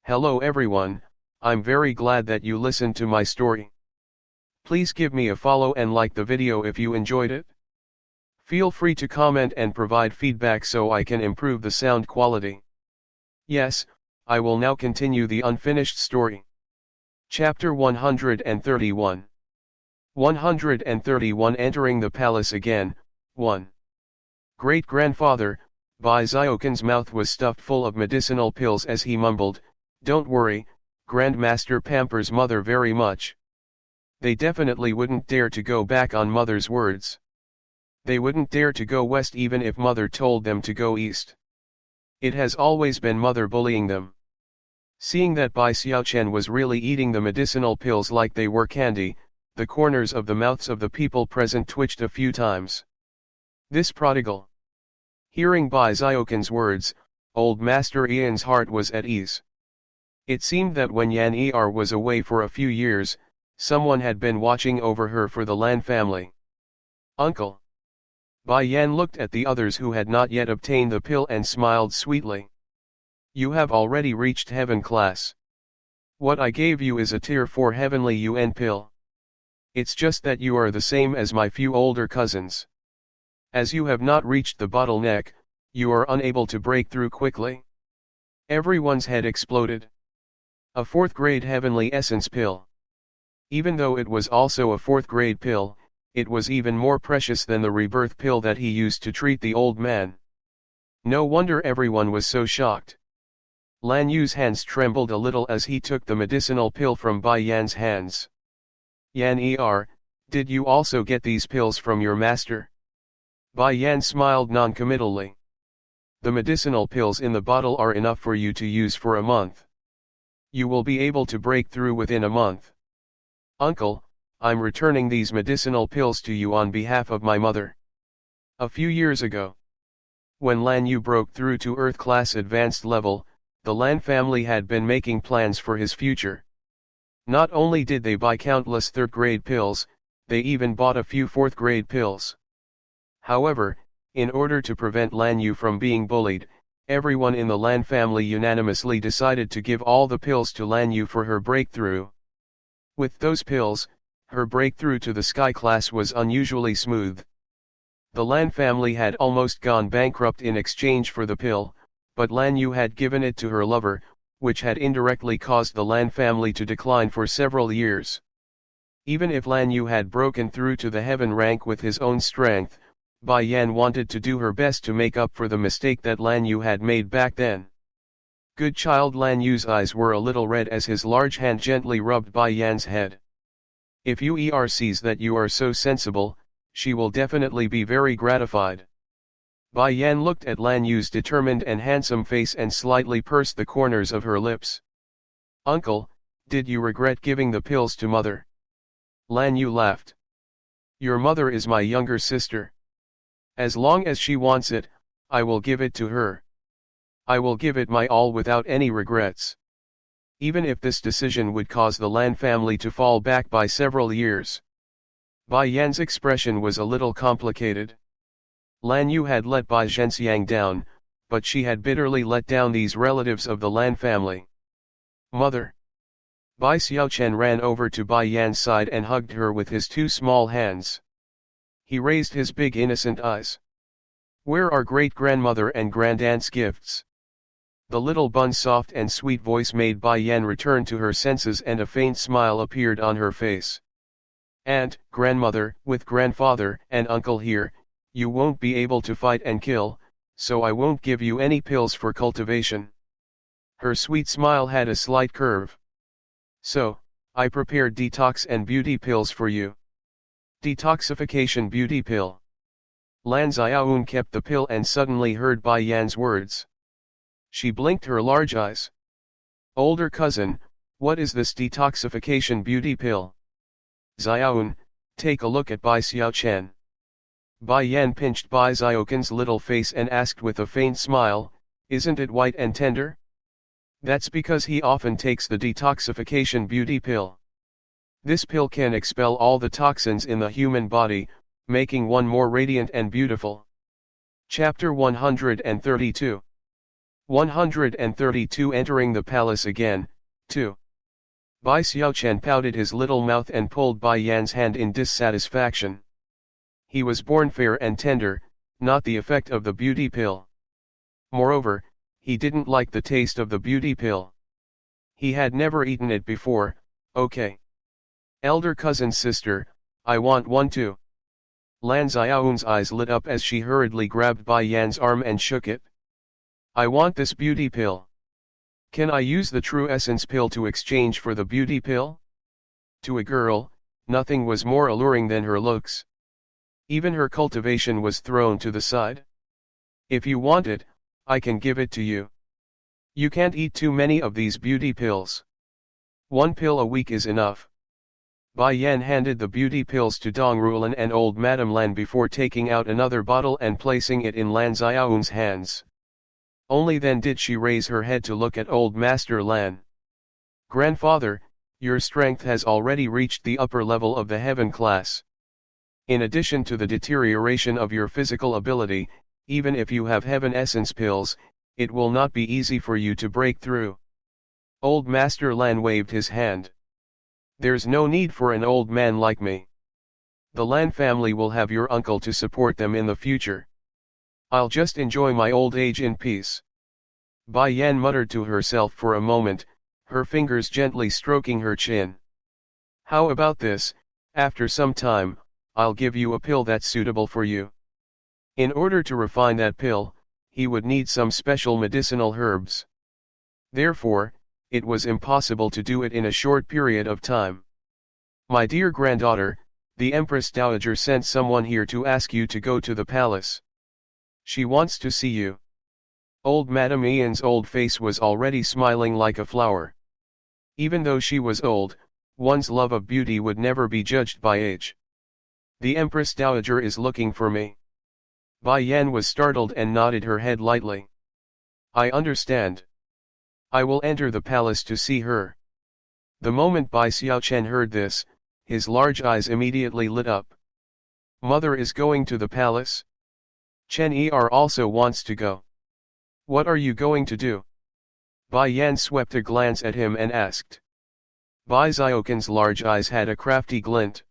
Hello everyone, I'm very glad that you listened to my story. Please give me a follow and like the video if you enjoyed it. Feel free to comment and provide feedback so I can improve the sound quality. Yes, I will now continue the unfinished story. Chapter 131. 131 Entering the Palace Again, 1. Great-grandfather, Bai Ziokin's mouth was stuffed full of medicinal pills as he mumbled, "Don't worry, Grandmaster pampers mother very much. They definitely wouldn't dare to go back on mother's words. They wouldn't dare to go west even if mother told them to go east. It has always been mother bullying them." Seeing that Bai Xiaochen was really eating the medicinal pills like they were candy, the corners of the mouths of the people present twitched a few times. This prodigal. Hearing Bai Ziokin's words, old Master Ian's heart was at ease. It seemed that when Yan Er was away for a few years, someone had been watching over her for the Lan family. "Uncle." Bai Yan looked at the others who had not yet obtained the pill and smiled sweetly. "You have already reached heaven class. What I gave you is a tier 4 heavenly UN pill. It's just that you are the same as my few older cousins. As you have not reached the bottleneck, you are unable to break through quickly." Everyone's head exploded. A 4th grade heavenly essence pill. Even though it was also a 4th grade pill, it was even more precious than the rebirth pill that he used to treat the old man. No wonder everyone was so shocked. Lan Yu's hands trembled a little as he took the medicinal pill from Bai Yan's hands. "Yan Er, did you also get these pills from your master?" Bai Yan smiled non-committally. "The medicinal pills in the bottle are enough for you to use for a month. You will be able to break through within a month." "Uncle, I'm returning these medicinal pills to you on behalf of my mother." A few years ago, when Lan Yu broke through to Earth class advanced level, the Lan family had been making plans for his future. Not only did they buy countless 3rd grade pills, they even bought a few 4th grade pills. However, in order to prevent Lan Yu from being bullied, everyone in the Lan family unanimously decided to give all the pills to Lan Yu for her breakthrough. With those pills, her breakthrough to the Sky class was unusually smooth. The Lan family had almost gone bankrupt in exchange for the pill, but Lan Yu had given it to her lover, which had indirectly caused the Lan family to decline for several years. Even if Lan Yu had broken through to the heaven rank with his own strength, Bai Yan wanted to do her best to make up for the mistake that Lan Yu had made back then. Good child. Lan Yu's eyes were a little red as his large hand gently rubbed Bai Yan's head. "If Yu sees that you are so sensible, she will definitely be very gratified." Bai Yan looked at Lan Yu's determined and handsome face and slightly pursed the corners of her lips. "Uncle, did you regret giving the pills to mother?" Lan Yu laughed. "Your mother is my younger sister. As long as she wants it, I will give it to her. I will give it my all without any regrets. Even if this decision would cause the Lan family to fall back by several years." Bai Yan's expression was a little complicated. Lan Yu had let Bai Zhenxiang down, but she had bitterly let down these relatives of the Lan family. "Mother." Bai Xiaochen ran over to Bai Yan's side and hugged her with his 2 small hands. He raised his big innocent eyes. "Where are great-grandmother and grandaunt's gifts?" The little bun's soft and sweet voice made Bai Yan return to her senses and a faint smile appeared on her face. "Aunt, grandmother, with grandfather and uncle here, you won't be able to fight and kill, so I won't give you any pills for cultivation." Her sweet smile had a slight curve. "So, I prepared detox and beauty pills for you." Detoxification beauty pill. Lan Xiaoun kept the pill and suddenly heard Bai Yan's words. She blinked her large eyes. "Older cousin, what is this detoxification beauty pill?" "Xiaoun, take a look at Bai Xiaochen." Bai Yan pinched Bai Xiaoqin's little face and asked with a faint smile, "Isn't it white and tender?" "That's because he often takes the detoxification beauty pill. This pill can expel all the toxins in the human body, making one more radiant and beautiful." Chapter 132. 132 Entering the palace again, 2. Bai Xiaochen pouted his little mouth and pulled Bai Yan's hand in dissatisfaction. He was born fair and tender, not the effect of the beauty pill. Moreover, he didn't like the taste of the beauty pill. He had never eaten it before. Okay. Elder cousin's sister, I want one too. Lan Xiaoyun's eyes lit up as she hurriedly grabbed Bai Yan's arm and shook it. I want this beauty pill. Can I use the true essence pill to exchange for the beauty pill? To a girl, nothing was more alluring than her looks. Even her cultivation was thrown to the side. If you want it, I can give it to you. You can't eat too many of these beauty pills. One pill a week is enough. Bai Yan handed the beauty pills to Dong Rulan and old Madame Lan before taking out another bottle and placing it in Lan Xiaoyun's hands. Only then did she raise her head to look at old Master Lan. Grandfather, your strength has already reached the upper level of the heaven class. In addition to the deterioration of your physical ability, even if you have heaven essence pills, it will not be easy for you to break through. Old Master Lan waved his hand. There's no need for an old man like me. The Lan family will have your uncle to support them in the future. I'll just enjoy my old age in peace. Bai Yan muttered to herself for a moment, her fingers gently stroking her chin. How about this, after some time, I'll give you a pill that's suitable for you. In order to refine that pill, he would need some special medicinal herbs. Therefore, it was impossible to do it in a short period of time. My dear granddaughter, the Empress Dowager sent someone here to ask you to go to the palace. She wants to see you. Old Madame Ian's old face was already smiling like a flower. Even though she was old, one's love of beauty would never be judged by age. The Empress Dowager is looking for me. Bai Yan was startled and nodded her head lightly. I understand. I will enter the palace to see her. The moment Bai Xiaochen heard this, his large eyes immediately lit up. Mother is going to the palace? Chen Er also wants to go. What are you going to do? Bai Yan swept a glance at him and asked. Bai Xiaoqin's large eyes had a crafty glint.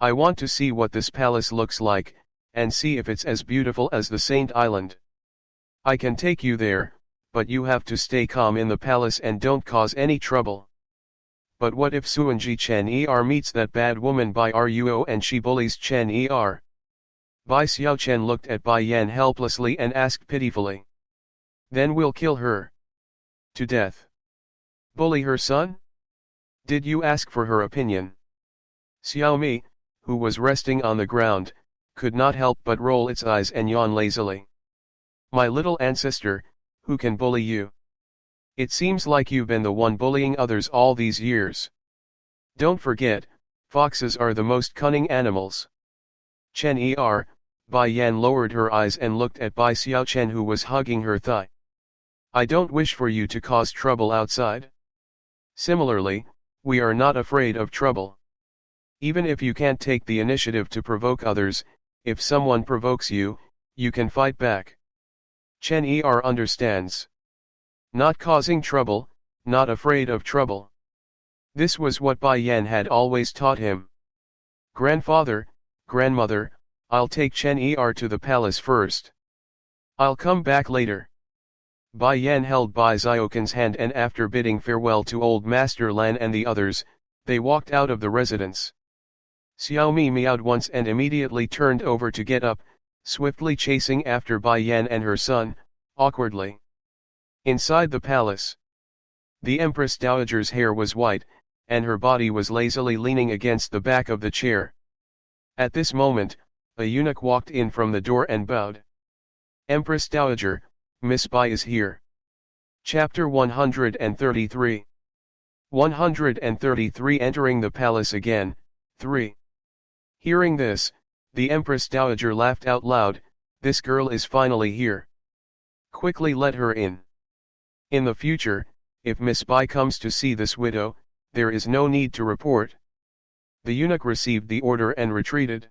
I want to see what this palace looks like, and see if it's as beautiful as the Saint Island. I can take you there, but you have to stay calm in the palace and don't cause any trouble. But what if Suanji Chen Er meets that bad woman Bai Ruo and she bullies Chen Er? Bai Xiaochen looked at Bai Yan helplessly and asked pitifully. Then we'll kill her. To death. Bully her son? Did you ask for her opinion? Xiaomi, who was resting on the ground, could not help but roll its eyes and yawn lazily. My little ancestor, who can bully you? It seems like you've been the one bullying others all these years. Don't forget, foxes are the most cunning animals. Chen Er, Bai Yan lowered her eyes and looked at Bai Xiaochen who was hugging her thigh. I don't wish for you to cause trouble outside. Similarly, we are not afraid of trouble. Even if you can't take the initiative to provoke others, if someone provokes you, you can fight back. Chen Er understands. Not causing trouble, not afraid of trouble. This was what Bai Yan had always taught him. Grandfather, grandmother, I'll take Chen Er to the palace first. I'll come back later. Bai Yan held Bai Xiaoqin's hand and after bidding farewell to old Master Lan and the others, they walked out of the residence. Xiaomi meowed once and immediately turned over to get up, swiftly chasing after Bai Yan and her son, awkwardly. Inside the palace, the Empress Dowager's hair was white, and her body was lazily leaning against the back of the chair. At this moment, a eunuch walked in from the door and bowed. Empress Dowager, Miss Bai is here. Chapter 133. 133 Entering the palace again, 3. Hearing this, the Empress Dowager laughed out loud, this girl is finally here. Quickly let her in. In the future, if Miss Bai comes to see this widow, there is no need to report. The eunuch received the order and retreated.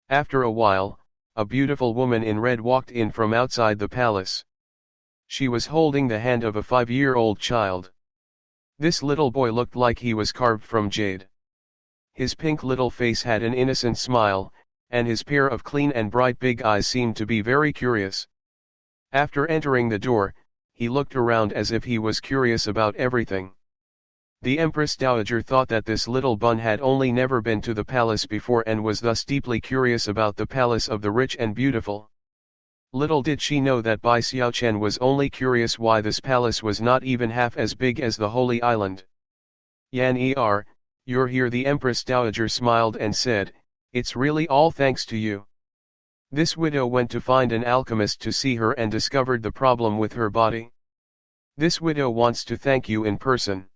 After a while, a beautiful woman in red walked in from outside the palace. She was holding the hand of a 5-year-old child. This little boy looked like he was carved from jade. His pink little face had an innocent smile, and his pair of clean and bright big eyes seemed to be very curious. After entering the door, he looked around as if he was curious about everything. The Empress Dowager thought that this little bun had only never been to the palace before and was thus deeply curious about the palace of the rich and beautiful. Little did she know that Bai Xiaochen was only curious why this palace was not even half as big as the Holy Island. Yan you're here. The Empress Dowager smiled and said, it's really all thanks to you. This widow went to find an alchemist to see her and discovered the problem with her body. This widow wants to thank you in person.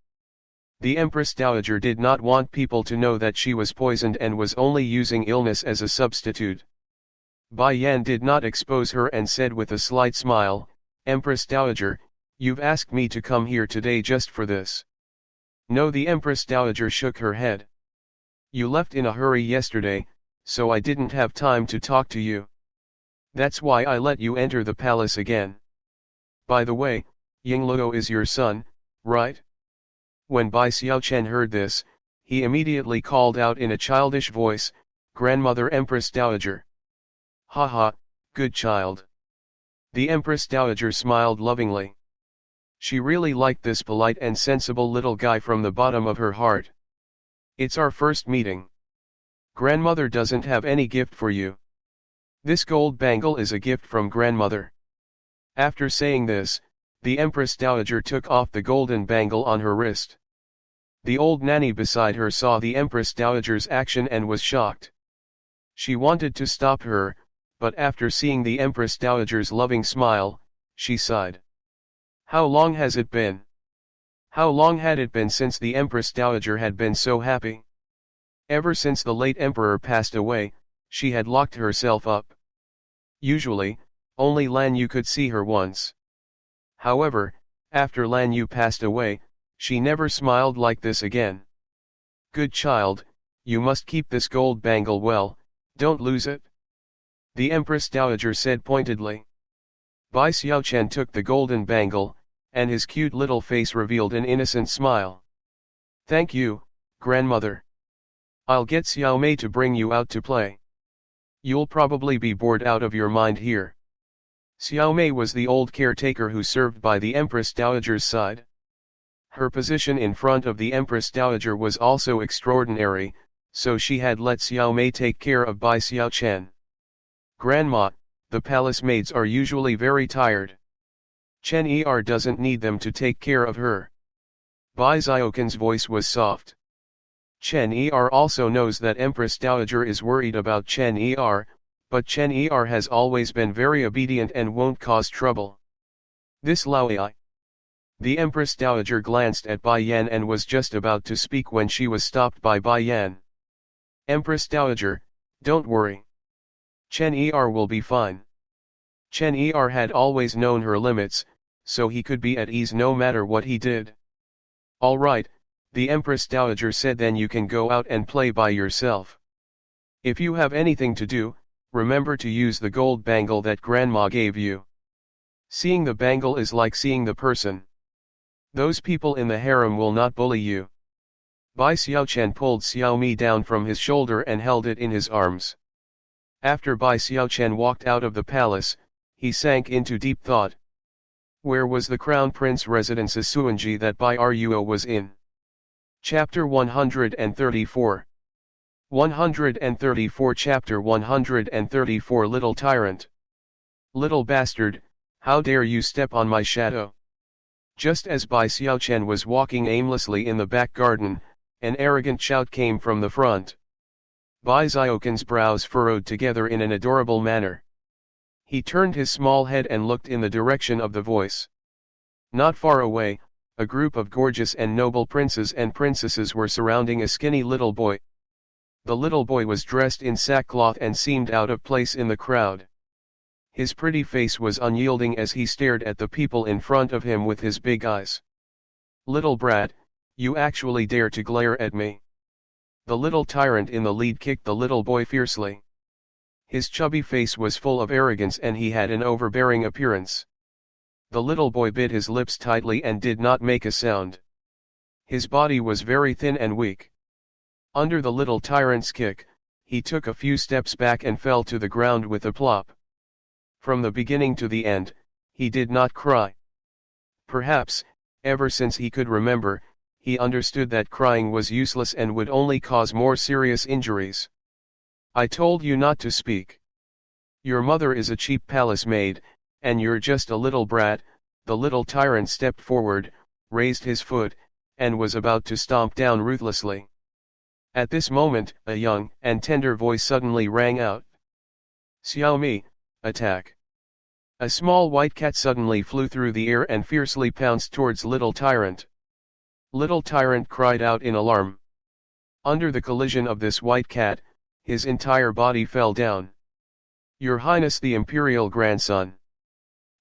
The Empress Dowager did not want people to know that she was poisoned and was only using illness as a substitute. Bai Yan did not expose her and said with a slight smile, Empress Dowager, you've asked me to come here today just for this. No, the Empress Dowager shook her head. You left in a hurry yesterday, so I didn't have time to talk to you. That's why I let you enter the palace again. By the way, Yingluo is your son, right? When Bai Xiaochen heard this, he immediately called out in a childish voice, Grandmother Empress Dowager. Haha, good child. The Empress Dowager smiled lovingly. She really liked this polite and sensible little guy from the bottom of her heart. It's our first meeting. Grandmother doesn't have any gift for you. This gold bangle is a gift from grandmother. After saying this, the Empress Dowager took off the golden bangle on her wrist. The old nanny beside her saw the Empress Dowager's action and was shocked. She wanted to stop her, but after seeing the Empress Dowager's loving smile, she sighed. How long has it been? How long had it been since the Empress Dowager had been so happy? Ever since the late emperor passed away, she had locked herself up. Usually, only Lan Yu could see her once. However, after Lan Yu passed away, she never smiled like this again. Good child, you must keep this gold bangle well, don't lose it. The Empress Dowager said pointedly. Bai Xiaochen took the golden bangle, and his cute little face revealed an innocent smile. Thank you, grandmother. I'll get Xiao Mei to bring you out to play. You'll probably be bored out of your mind here. Xiao Mei was the old caretaker who served by the Empress Dowager's side. Her position in front of the Empress Dowager was also extraordinary, so she had let Xiao Mei take care of Bai Xiaochen. Grandma, the palace maids are usually very tired. Chen doesn't need them to take care of her. Bai Xiaoqin's voice was soft. Chen also knows that Empress Dowager is worried about Chen but Chen has always been very obedient and won't cause trouble. This Laoyi. The Empress Dowager glanced at Bai Yan and was just about to speak when she was stopped by Bai Yan. Empress Dowager, don't worry. Chen will be fine. Chen had always known her limits, so he could be at ease no matter what he did. All right, the Empress Dowager said, then you can go out and play by yourself. If you have anything to do, remember to use the gold bangle that grandma gave you. Seeing the bangle is like seeing the person. Those people in the harem will not bully you. Bai Xiaochen pulled Xiao Mi down from his shoulder and held it in his arms. After Bai Xiaochen walked out of the palace, he sank into deep thought. Where was the Crown Prince residence Suanji that Bai Ruo was in? Chapter 134. 134 Chapter 134 Little Tyrant. Little bastard, how dare you step on my shadow? Just as Bai Xiaochen was walking aimlessly in the back garden, an arrogant shout came from the front. Bai Xiaoqin's brows furrowed together in an adorable manner. He turned his small head and looked in the direction of the voice. Not far away, a group of gorgeous and noble princes and princesses were surrounding a skinny little boy. The little boy was dressed in sackcloth and seemed out of place in the crowd. His pretty face was unyielding as he stared at the people in front of him with his big eyes. Little brat, you actually dare to glare at me? The little tyrant in the lead kicked the little boy fiercely. His chubby face was full of arrogance and he had an overbearing appearance. The little boy bit his lips tightly and did not make a sound. His body was very thin and weak. Under the little tyrant's kick, he took a few steps back and fell to the ground with a plop. From the beginning to the end, he did not cry. Perhaps, ever since he could remember, he understood that crying was useless and would only cause more serious injuries. I told you not to speak. Your mother is a cheap palace maid, and you're just a little brat. The little tyrant stepped forward, raised his foot, and was about to stomp down ruthlessly. At this moment, a young and tender voice suddenly rang out. Xiaomi, attack! A small white cat suddenly flew through the air and fiercely pounced towards little tyrant. Little tyrant cried out in alarm. Under the collision of this white cat, his entire body fell down. Your Highness the Imperial Grandson.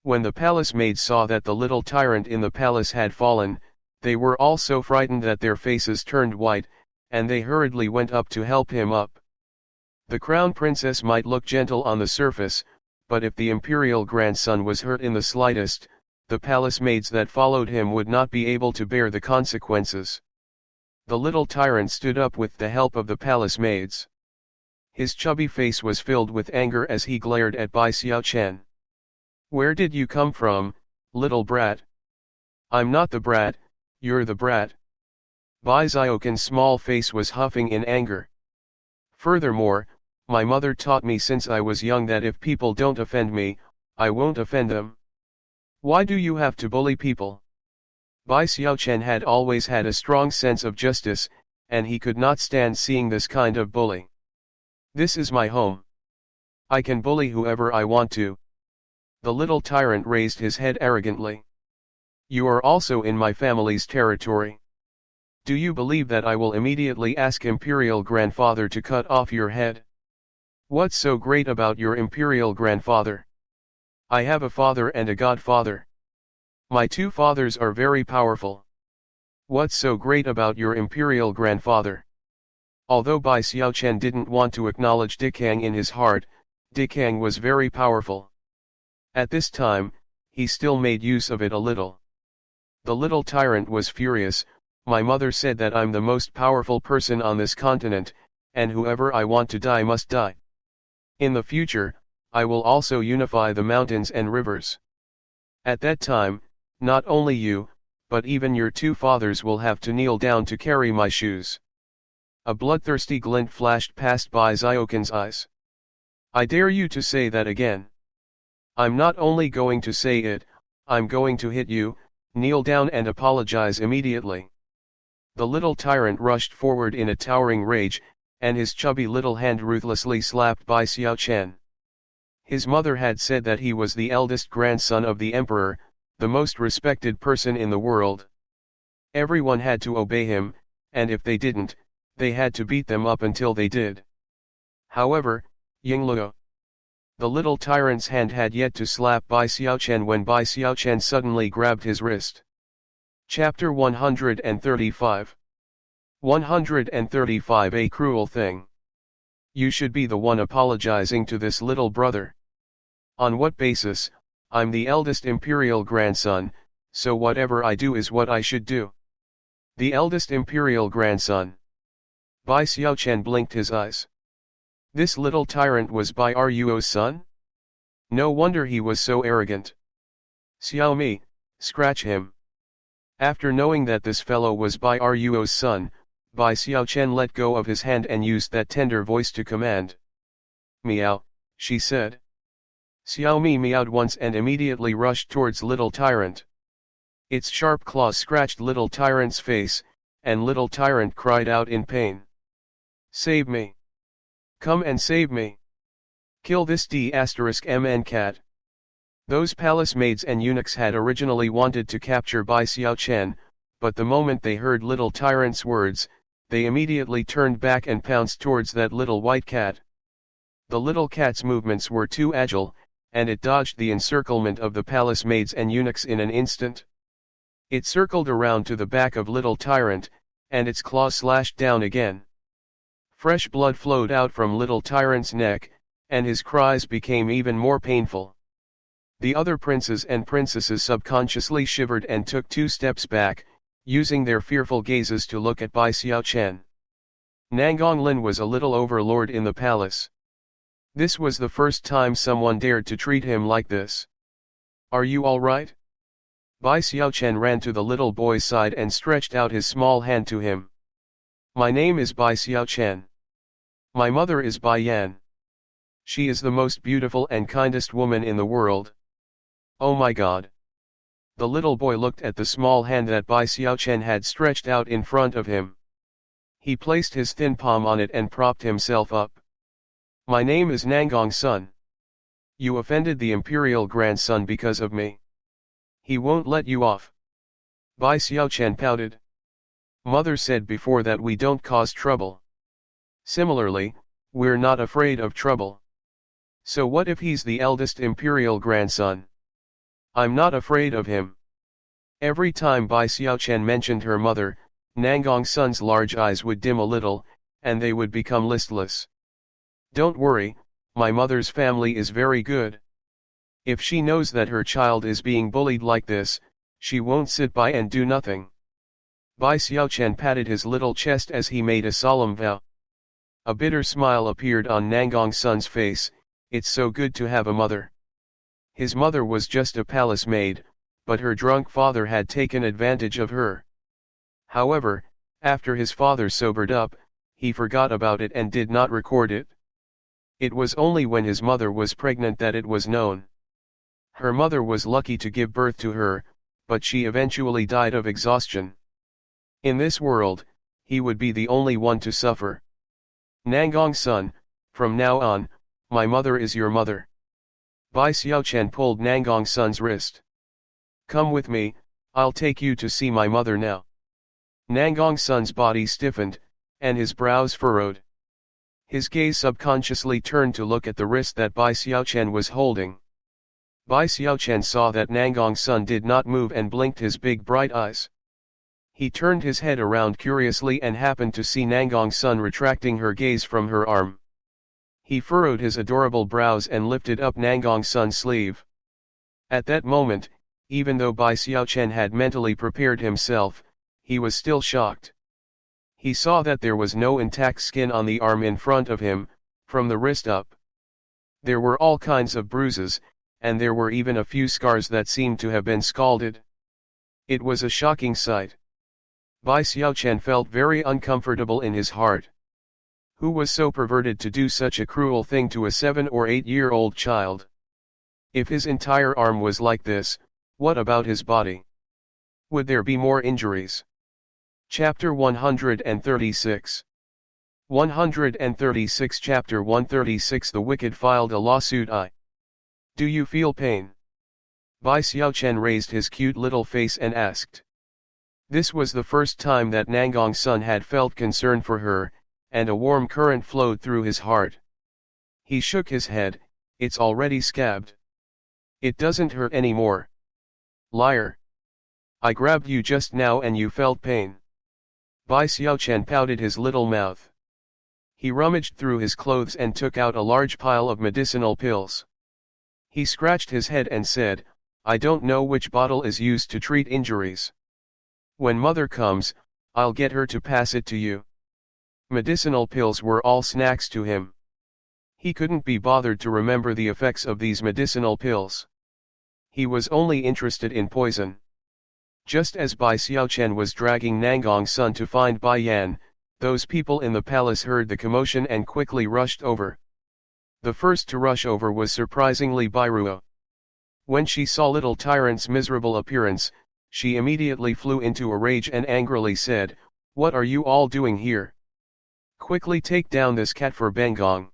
When the palace maids saw that the little tyrant in the palace had fallen, they were all so frightened that their faces turned white, and they hurriedly went up to help him up. The crown princess might look gentle on the surface, but if the imperial grandson was hurt in the slightest, the palace maids that followed him would not be able to bear the consequences. The little tyrant stood up with the help of the palace maids. His chubby face was filled with anger as he glared at Bai Xiaochen. Where did you come from, little brat? I'm not the brat, you're the brat. Bai Xiaoqin's small face was huffing in anger. Furthermore, my mother taught me since I was young that if people don't offend me, I won't offend them. Why do you have to bully people? Bai Xiaochen had always had a strong sense of justice, and he could not stand seeing this kind of bully. This is my home. I can bully whoever I want to. The little tyrant raised his head arrogantly. You are also in my family's territory. Do you believe that I will immediately ask Imperial Grandfather to cut off your head? What's so great about your Imperial Grandfather? I have a father and a godfather. My two fathers are very powerful. What's so great about your Imperial Grandfather? Although Bai Xiaochen didn't want to acknowledge Dikang in his heart, Dikang was very powerful. At this time, he still made use of it a little. The little tyrant was furious. My mother said that I'm the most powerful person on this continent, and whoever I want to die must die. In the future, I will also unify the mountains and rivers. At that time, not only you, but even your two fathers will have to kneel down to carry my shoes. A bloodthirsty glint flashed past Bai Xiaoqin's eyes. I dare you to say that again. I'm not only going to say it, I'm going to hit you. Kneel down and apologize immediately. The little tyrant rushed forward in a towering rage, and his chubby little hand ruthlessly slapped Bai Xiaochen. His mother had said that he was the eldest grandson of the emperor, the most respected person in the world. Everyone had to obey him, and if they didn't, they had to beat them up until they did. However, Yingluo. The little tyrant's hand had yet to slap Bai Xiaochen when Bai Xiaochen suddenly grabbed his wrist. Chapter 135. 135 A cruel thing. You should be the one apologizing to this little brother. On what basis? I'm the eldest imperial grandson, so whatever I do is what I should do. The eldest imperial grandson. Bai Xiaochen blinked his eyes. This little tyrant was Bai Ruo's son? No wonder he was so arrogant. Xiaomi, scratch him. After knowing that this fellow was Bai Ruo's son, Bai Xiaochen let go of his hand and used that tender voice to command. Meow, she said. Xiaomi meowed once and immediately rushed towards little tyrant. Its sharp claws scratched little tyrant's face, and little tyrant cried out in pain. Save me. Come and save me. Kill this D*MN cat. Those palace maids and eunuchs had originally wanted to capture Bai Xiaochen, but the moment they heard little tyrant's words, they immediately turned back and pounced towards that little white cat. The little cat's movements were too agile, and it dodged the encirclement of the palace maids and eunuchs in an instant. It circled around to the back of little tyrant, and its claws slashed down again. Fresh blood flowed out from little tyrant's neck, and his cries became even more painful. The other princes and princesses subconsciously shivered and took 2 steps back, using their fearful gazes to look at Bai Xiaochen. Nangonglin was a little overlord in the palace. This was the first time someone dared to treat him like this. "Are you all right?" Bai Xiaochen ran to the little boy's side and stretched out his small hand to him. "My name is Bai Xiaochen. My mother is Bai Yan. She is the most beautiful and kindest woman in the world. Oh my God." The little boy looked at the small hand that Bai Xiaochen had stretched out in front of him. He placed his thin palm on it and propped himself up. "My name is Nangong Sun. You offended the imperial grandson because of me. He won't let you off." Bai Xiaochen pouted. "Mother said before that we don't cause trouble. Similarly, we're not afraid of trouble. So what if he's the eldest imperial grandson? I'm not afraid of him." Every time Bai Xiaochen mentioned her mother, Nangong Sun's large eyes would dim a little, and they would become listless. "Don't worry, my mother's family is very good. If she knows that her child is being bullied like this, she won't sit by and do nothing." Bai Xiaochen patted his little chest as he made a solemn vow. A bitter smile appeared on Nangong Sun's face. "It's so good to have a mother." His mother was just a palace maid, but her drunk father had taken advantage of her. However, after his father sobered up, he forgot about it and did not record it. It was only when his mother was pregnant that it was known. Her mother was lucky to give birth to her, but she eventually died of exhaustion. In this world, he would be the only one to suffer. "Nangong Sun, from now on, my mother is your mother." Bai Xiaochen pulled Nangong Sun's wrist. "Come with me, I'll take you to see my mother now." Nangong Sun's body stiffened, and his brows furrowed. His gaze subconsciously turned to look at the wrist that Bai Xiaochen was holding. Bai Xiaochen saw that Nangong Sun did not move and blinked his big bright eyes. He turned his head around curiously and happened to see Nangong Sun retracting her gaze from her arm. He furrowed his adorable brows and lifted up Nangong Sun's sleeve. At that moment, even though Bai Xiaochen had mentally prepared himself, he was still shocked. He saw that there was no intact skin on the arm in front of him, from the wrist up. There were all kinds of bruises, and there were even a few scars that seemed to have been scalded. It was a shocking sight. Bai Xiaochen felt very uncomfortable in his heart. Who was so perverted to do such a cruel thing to a 7 or 8-year-old child? If his entire arm was like this, what about his body? Would there be more injuries? Chapter 136. 136 Chapter 136 The wicked filed a lawsuit. Do you feel pain? Bai Xiaochen raised his cute little face and asked. This was the first time that Nangong Sun had felt concern for her, and a warm current flowed through his heart. He shook his head. It's already scabbed. It doesn't hurt anymore. Liar. I grabbed you just now and you felt pain. Bai Xiaochen pouted his little mouth. He rummaged through his clothes and took out a large pile of medicinal pills. He scratched his head and said, I don't know which bottle is used to treat injuries. When mother comes, I'll get her to pass it to you. Medicinal pills were all snacks to him. He couldn't be bothered to remember the effects of these medicinal pills. He was only interested in poison. Just as Bai Xiaochen was dragging Nangong Sun to find Bai Yan, those people in the palace heard the commotion and quickly rushed over. The first to rush over was surprisingly Bai Ruo. When she saw little tyrant's miserable appearance, she immediately flew into a rage and angrily said, What are you all doing here? Quickly take down this cat for Bengong.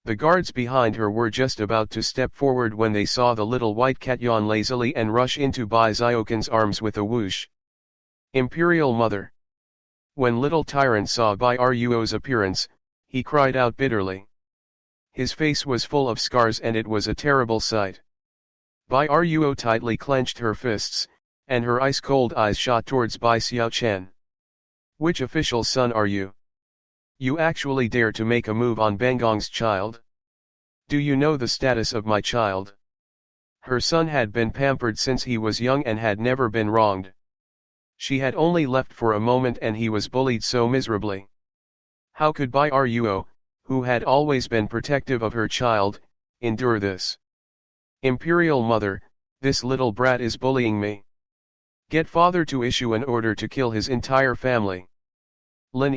The guards behind her were just about to step forward when they saw the little white cat yawn lazily and rush into Bai Xiaoken's arms with a whoosh. Imperial Mother. When little tyrant saw Bai Ruo's appearance, he cried out bitterly. His face was full of scars and it was a terrible sight. Bai Ruo tightly clenched her fists, and her ice-cold eyes shot towards Bai Xiaochen. Which official's son are you? You actually dare to make a move on Bengong's child? Do you know the status of my child? Her son had been pampered since he was young and had never been wronged. She had only left for a moment and he was bullied so miserably. How could Byruo, who had always been protective of her child, endure this? Imperial mother, this little brat is bullying me. Get father to issue an order to kill his entire family. Lin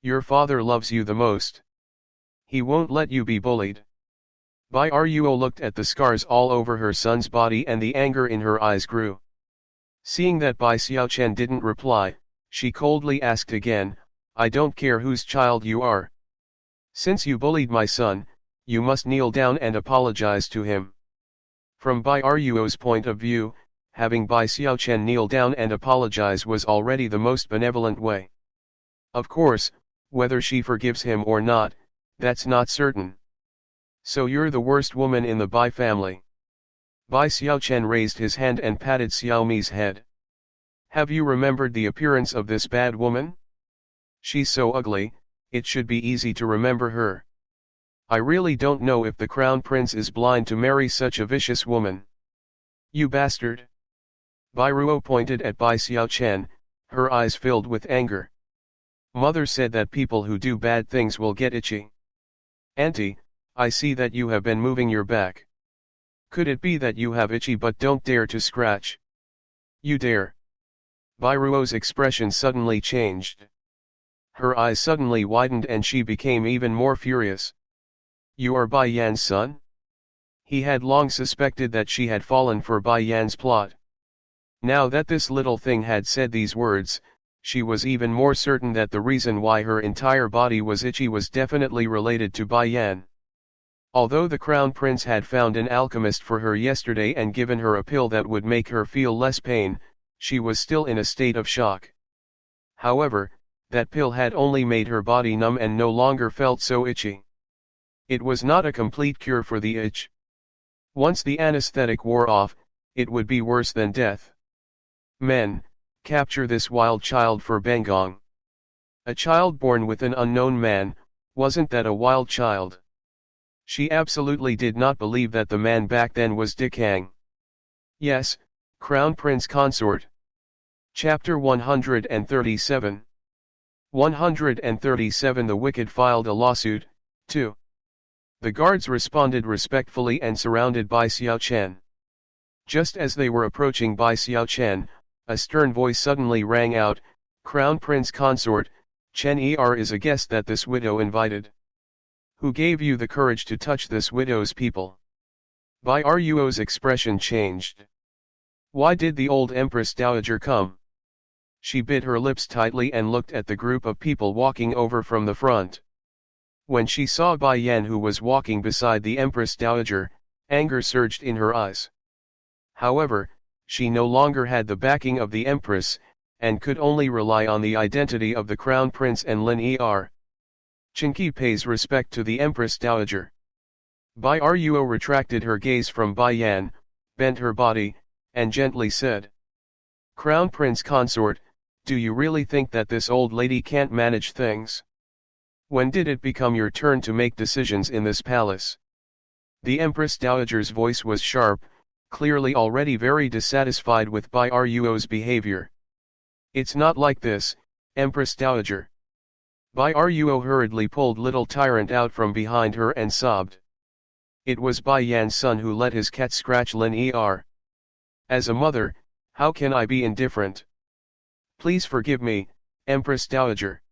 your father loves you the most. He won't let you be bullied. Byruo looked at the scars all over her son's body and the anger in her eyes grew. Seeing that Bai Xiaochen didn't reply, she coldly asked again, I don't care whose child you are. Since you bullied my son, you must kneel down and apologize to him. From Byruo's point of view, having Bai Xiaochen kneel down and apologize was already the most benevolent way. Of course, whether she forgives him or not, that's not certain. So you're the worst woman in the Bai family. Bai Xiaochen raised his hand and patted Xiaomi's head. Have you remembered the appearance of this bad woman? She's so ugly, it should be easy to remember her. I really don't know if the crown prince is blind to marry such a vicious woman. You bastard! Byruo pointed at Bai Xiaochen, her eyes filled with anger. Mother said that people who do bad things will get itchy. Auntie, I see that you have been moving your back. Could it be that you have itchy but don't dare to scratch? You dare. Byruo's expression suddenly changed. Her eyes suddenly widened and she became even more furious. You are Bai Yan's son? He had long suspected that she had fallen for Bai Yan's plot. Now that this little thing had said these words, she was even more certain that the reason why her entire body was itchy was definitely related to Bai Yan. Although the crown prince had found an alchemist for her yesterday and given her a pill that would make her feel less pain, she was still in a state of shock. However, that pill had only made her body numb and no longer felt so itchy. It was not a complete cure for the itch. Once the anesthetic wore off, it would be worse than death. Men, capture this wild child for Bangong. A child born with an unknown man, wasn't that a wild child? She absolutely did not believe that the man back then was Dikang. Yes, Crown Prince Consort. Chapter 137. 137 The Wicked filed a lawsuit, 2. The guards responded respectfully and surrounded Bai Xiaochen. Just as they were approaching Bai Xiaochen, a stern voice suddenly rang out, Crown Prince Consort, Chen is a guest that this widow invited. Who gave you the courage to touch this widow's people? Byruo's expression changed. Why did the old Empress Dowager come? She bit her lips tightly and looked at the group of people walking over from the front. When she saw Bai Yan who was walking beside the Empress Dowager, anger surged in her eyes. However, she no longer had the backing of the Empress, and could only rely on the identity of the Crown Prince and Lin Chinqi pays respect to the Empress Dowager. Byruo retracted her gaze from Bai Yan, bent her body, and gently said. Crown Prince Consort, do you really think that this old lady can't manage things? When did it become your turn to make decisions in this palace? The Empress Dowager's voice was sharp, clearly already very dissatisfied with Byruo's behavior. It's not like this, Empress Dowager. Byruo hurriedly pulled little tyrant out from behind her and sobbed. It was Bai Yan's son who let his cat scratch Lin As a mother, how can I be indifferent? Please forgive me, Empress Dowager.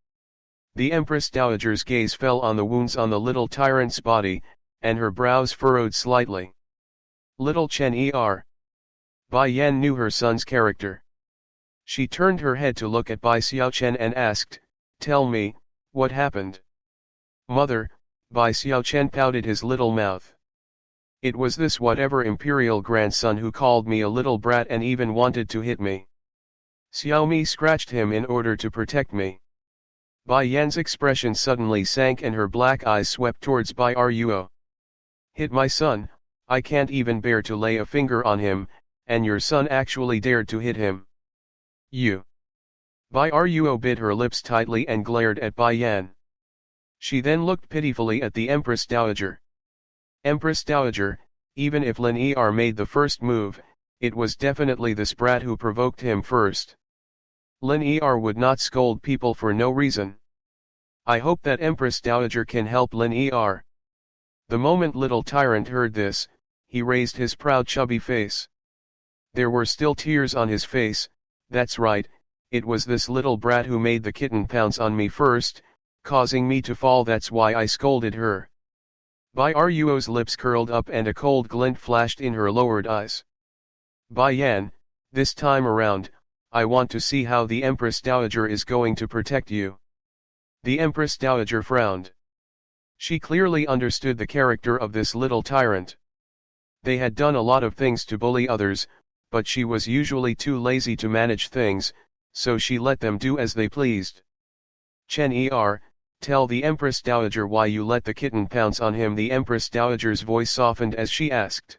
The Empress Dowager's gaze fell on the wounds on the little tyrant's body, and her brows furrowed slightly. Little Chen Bai Yan knew her son's character. She turned her head to look at Bai Xiaochen and asked, Tell me, what happened? Mother, Bai Xiaochen pouted his little mouth. It was this whatever imperial grandson who called me a little brat and even wanted to hit me. Xiaomi scratched him in order to protect me. Bai Yan's expression suddenly sank and her black eyes swept towards Byruo. Hit my son, I can't even bear to lay a finger on him, and your son actually dared to hit him. You. Byruo bit her lips tightly and glared at Bai Yan. She then looked pitifully at the Empress Dowager. Empress Dowager, Even if Lin Er made the first move, it was definitely this brat who provoked him first. Lin Er would not scold people for no reason. I hope that Empress Dowager can help Lin Er. The moment little tyrant heard this, he raised his proud chubby face. There were still tears on his face. That's right, it was this little brat who made the kitten pounce on me first, causing me to fall. That's why I scolded her. Bai Ruo's lips curled up and a cold glint flashed in her lowered eyes. Bai Yan, this time around, I want to see how the Empress Dowager is going to protect you. The Empress Dowager frowned. She clearly understood the character of this little tyrant. They had done a lot of things to bully others, but she was usually too lazy to manage things, so she let them do as they pleased. Chen Er, tell the Empress Dowager why you let the kitten pounce on him. The Empress Dowager's voice softened as she asked.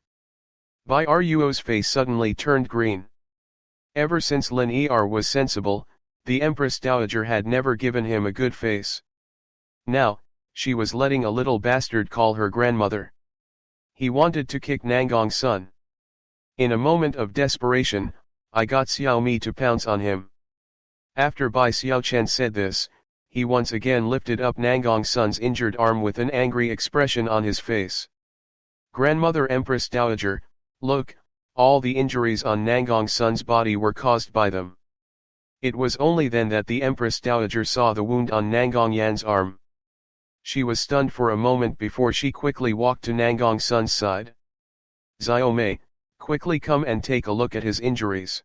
Bai Ruo's face suddenly turned green. Ever since Lin Er was sensible, the Empress Dowager had never given him a good face. Now, she was letting a little bastard call her grandmother. He wanted to kick Nangong's son. In a moment of desperation, I got Xiao Mi to pounce on him. After Bai Xiaochen said this, he once again lifted up Nangong's son's injured arm with an angry expression on his face. Grandmother Empress Dowager, look, all the injuries on Nangong's son's body were caused by them. It was only then that the Empress Dowager saw the wound on Nangong Yan's arm. She was stunned for a moment before she quickly walked to Nangong's son's side. Xiao Mei, quickly come and take a look at his injuries.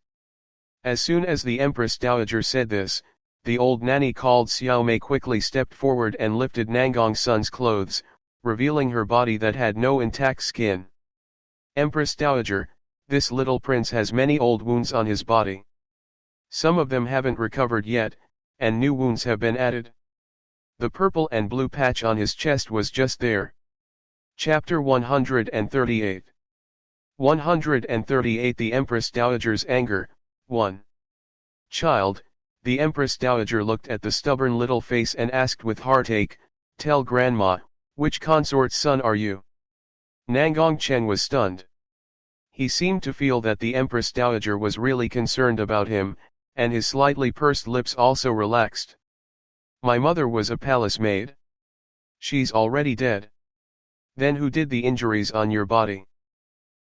As soon as the Empress Dowager said this, the old nanny called Xiao Mei quickly stepped forward and lifted Nangong's son's clothes, revealing her body that had no intact skin. Empress Dowager, this little prince has many old wounds on his body. Some of them haven't recovered yet, and new wounds have been added. The purple and blue patch on his chest was just there. Chapter 138. 138 The Empress Dowager's Anger, 1. Child, the Empress Dowager looked at the stubborn little face and asked with heartache, tell grandma, which consort's son are you? Nangong Chen was stunned. He seemed to feel that the Empress Dowager was really concerned about him, and his slightly pursed lips also relaxed. My mother was a palace maid. She's already dead. Then who did the injuries on your body?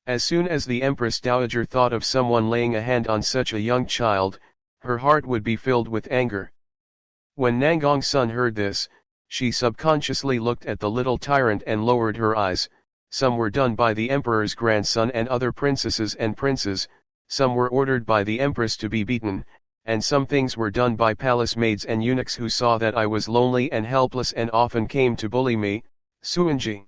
As soon as the Empress Dowager thought of someone laying a hand on such a young child, her heart would be filled with anger. When Nangong's son heard this, she subconsciously looked at the little tyrant and lowered her eyes. Some were done by the emperor's grandson and other princesses and princes, some were ordered by the empress to be beaten, and some things were done by palace maids and eunuchs who saw that I was lonely and helpless and often came to bully me. Suanji.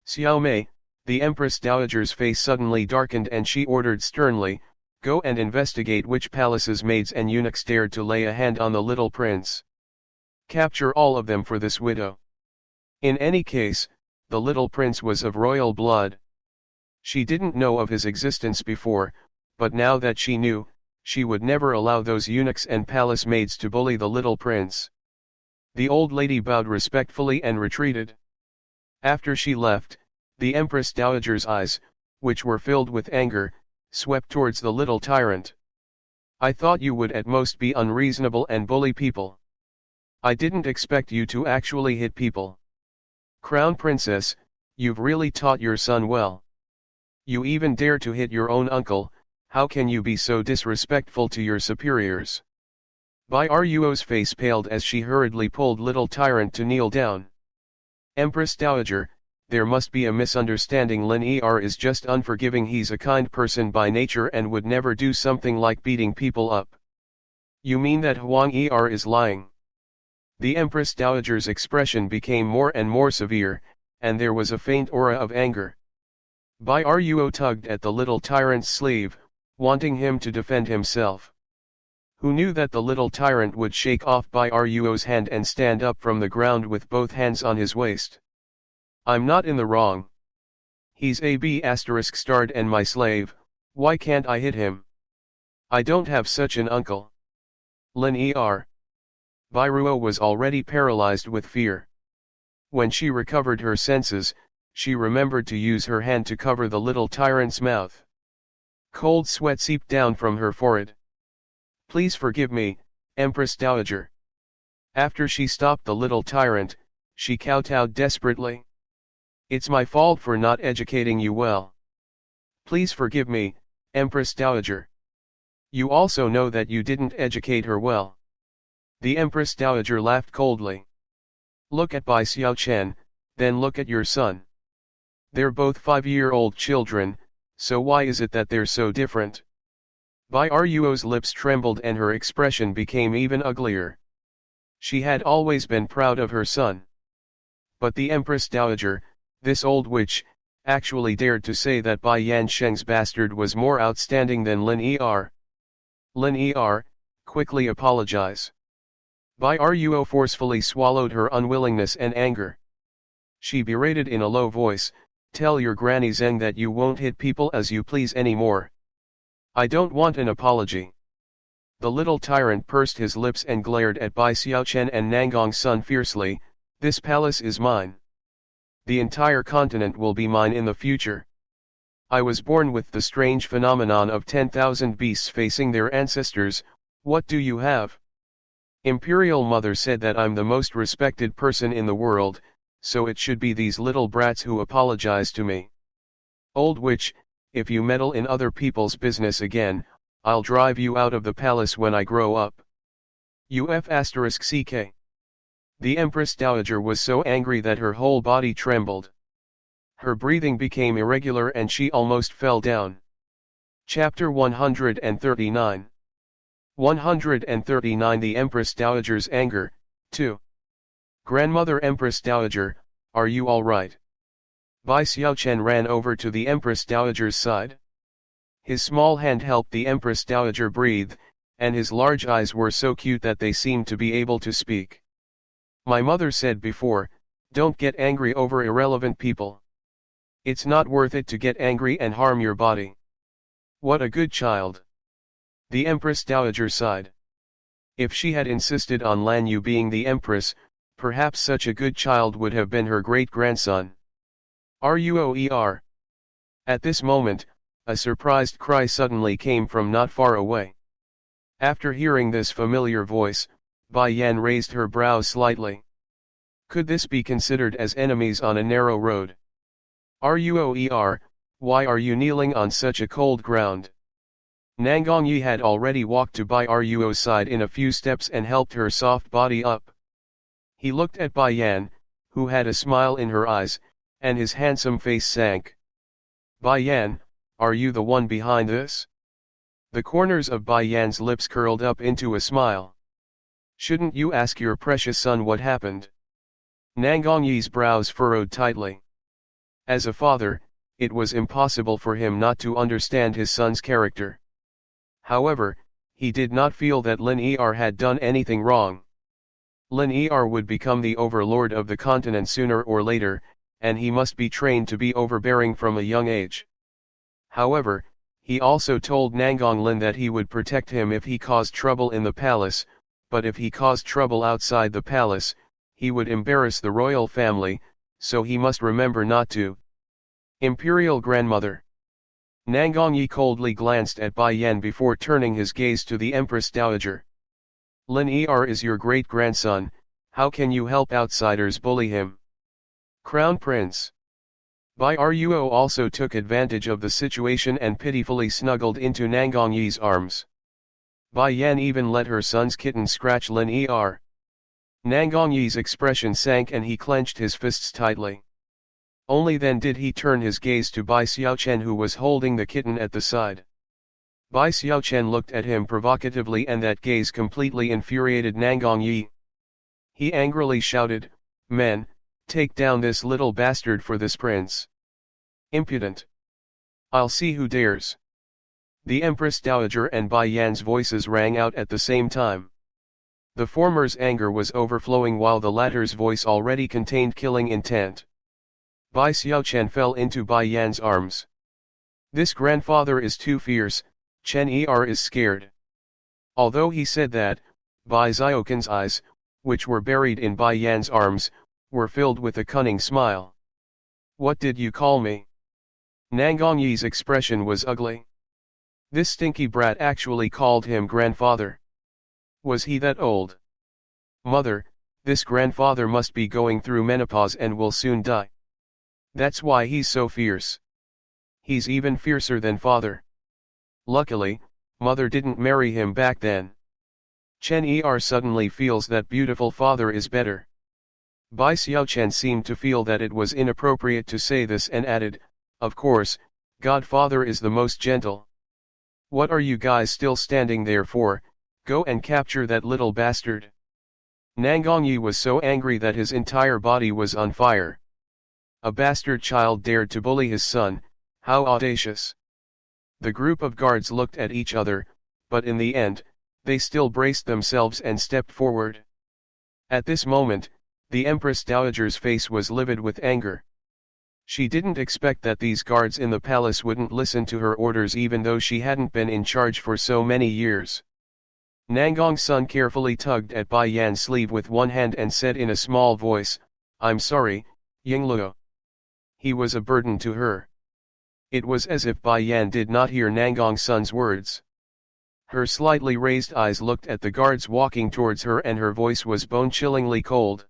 Xiao Mei, the Empress Dowager's face suddenly darkened and she ordered sternly, go and investigate which palace's maids and eunuchs dared to lay a hand on the little prince. Capture all of them for this widow. In any case, the little prince was of royal blood. She didn't know of his existence before, but now that she knew, she would never allow those eunuchs and palace maids to bully the little prince. The old lady bowed respectfully and retreated. After she left, the Empress Dowager's eyes, which were filled with anger, swept towards the little tyrant. I thought you would at most be unreasonable and bully people. I didn't expect you to actually hit people. Crown Princess, you've really taught your son well. You even dare to hit your own uncle. How can you be so disrespectful to your superiors? Bai Ruo's face paled as she hurriedly pulled little tyrant to kneel down. Empress Dowager, there must be a misunderstanding. Lin Er is just unforgiving. He's a kind person by nature and would never do something like beating people up. You mean that Huang Er is lying? The Empress Dowager's expression became more and more severe, and there was a faint aura of anger. Bai Ruo tugged at the little tyrant's sleeve, wanting him to defend himself. Who knew that the little tyrant would shake off Bai Ruo's hand and stand up from the ground with both hands on his waist? I'm not in the wrong. He's a B**** and my slave, why can't I hit him? I don't have such an uncle. Lin Er. Bai Ruo was already paralyzed with fear. When she recovered her senses, she remembered to use her hand to cover the little tyrant's mouth. Cold sweat seeped down from her forehead. Please forgive me, Empress Dowager. After she stopped the little tyrant, she kowtowed desperately. It's my fault for not educating you well. Please forgive me, Empress Dowager. You also know that you didn't educate her well. The Empress Dowager laughed coldly. Look at Bai Xiaochen, then look at your son. They're both 5-year-old children, so why is it that they're so different? Bai Ruo's lips trembled and her expression became even uglier. She had always been proud of her son. But the Empress Dowager, this old witch, actually dared to say that Bai Yansheng's bastard was more outstanding than Lin Er. Lin Er, quickly apologize. Bai Ruo forcefully swallowed her unwillingness and anger. She berated in a low voice, tell your granny Zeng that you won't hit people as you please anymore. I don't want an apology. The little tyrant pursed his lips and glared at Bai Xiaochen and Nangong's son fiercely, this palace is mine. The entire continent will be mine in the future. I was born with the strange phenomenon of 10,000 beasts facing their ancestors, what do you have? Imperial Mother said that I'm the most respected person in the world, so it should be these little brats who apologize to me. Old witch, if you meddle in other people's business again, I'll drive you out of the palace when I grow up. UF*CK. The Empress Dowager was so angry that her whole body trembled. Her breathing became irregular and she almost fell down. Chapter 139. 139 The Empress Dowager's Anger, 2. Grandmother Empress Dowager, are you all right? Bai Xiaochen ran over to the Empress Dowager's side. His small hand helped the Empress Dowager breathe, and his large eyes were so cute that they seemed to be able to speak. My mother said before, don't get angry over irrelevant people. It's not worth it to get angry and harm your body. What a good child. The Empress Dowager sighed. If she had insisted on Lan Yu being the Empress, perhaps such a good child would have been her great-grandson. Ruoer. At this moment, a surprised cry suddenly came from not far away. After hearing this familiar voice, Bai Yan raised her brows slightly. Could this be considered as enemies on a narrow road? Ruoer, why are you kneeling on such a cold ground? Nangongyi had already walked to Bai Ruo's side in a few steps and helped her soft body up. He looked at Bai Yan, who had a smile in her eyes, and his handsome face sank. Bai Yan, are you the one behind this? The corners of Bai Yan's lips curled up into a smile. Shouldn't you ask your precious son what happened? Nangongyi's brows furrowed tightly. As a father, it was impossible for him not to understand his son's character. However, he did not feel that Lin Er had done anything wrong. Lin Er would become the overlord of the continent sooner or later, and he must be trained to be overbearing from a young age. However, he also told Nangong Lin that he would protect him if he caused trouble in the palace, but if he caused trouble outside the palace, he would embarrass the royal family, so he must remember not to. Imperial Grandmother. Nangongyi coldly glanced at Bai Yan before turning his gaze to the Empress Dowager. Lin Er is your great-grandson, how can you help outsiders bully him? Crown Prince. Bai Ruo also took advantage of the situation and pitifully snuggled into Nangongyi's arms. Bai Yan even let her son's kitten scratch Lin Er. Nangongyi's expression sank and he clenched his fists tightly. Only then did he turn his gaze to Bai Xiaochen who was holding the kitten at the side. Bai Xiaochen looked at him provocatively and that gaze completely infuriated Nangongyi. He angrily shouted, Men, take down this little bastard for this prince. Impudent. I'll see who dares. The Empress Dowager and Bai Yan's voices rang out at the same time. The former's anger was overflowing while the latter's voice already contained killing intent. Bai Xiaochen fell into Bai Yan's arms. This grandfather is too fierce, Chen Er is scared. Although he said that, Bai Xiaoqin's eyes, which were buried in Bai Yan's arms, were filled with a cunning smile. What did you call me? Nangongyi's expression was ugly. This stinky brat actually called him grandfather. Was he that old? Mother, this grandfather must be going through menopause and will soon die. That's why he's so fierce. He's even fiercer than father. Luckily, mother didn't marry him back then. Chen suddenly feels that beautiful father is better. Bai Xiaochen seemed to feel that it was inappropriate to say this and added, of course, godfather is the most gentle. What are you guys still standing there for? Go and capture that little bastard. Nangongyi was so angry that his entire body was on fire. A bastard child dared to bully his son, how audacious. The group of guards looked at each other, but in the end, they still braced themselves and stepped forward. At this moment, the Empress Dowager's face was livid with anger. She didn't expect that these guards in the palace wouldn't listen to her orders even though she hadn't been in charge for so many years. Nangong's son carefully tugged at Bai Yan's sleeve with one hand and said in a small voice, I'm sorry, Yingluo. He was a burden to her. It was as if Bai Yan did not hear Nangong's son's words. Her slightly raised eyes looked at the guards walking towards her and her voice was bone-chillingly cold.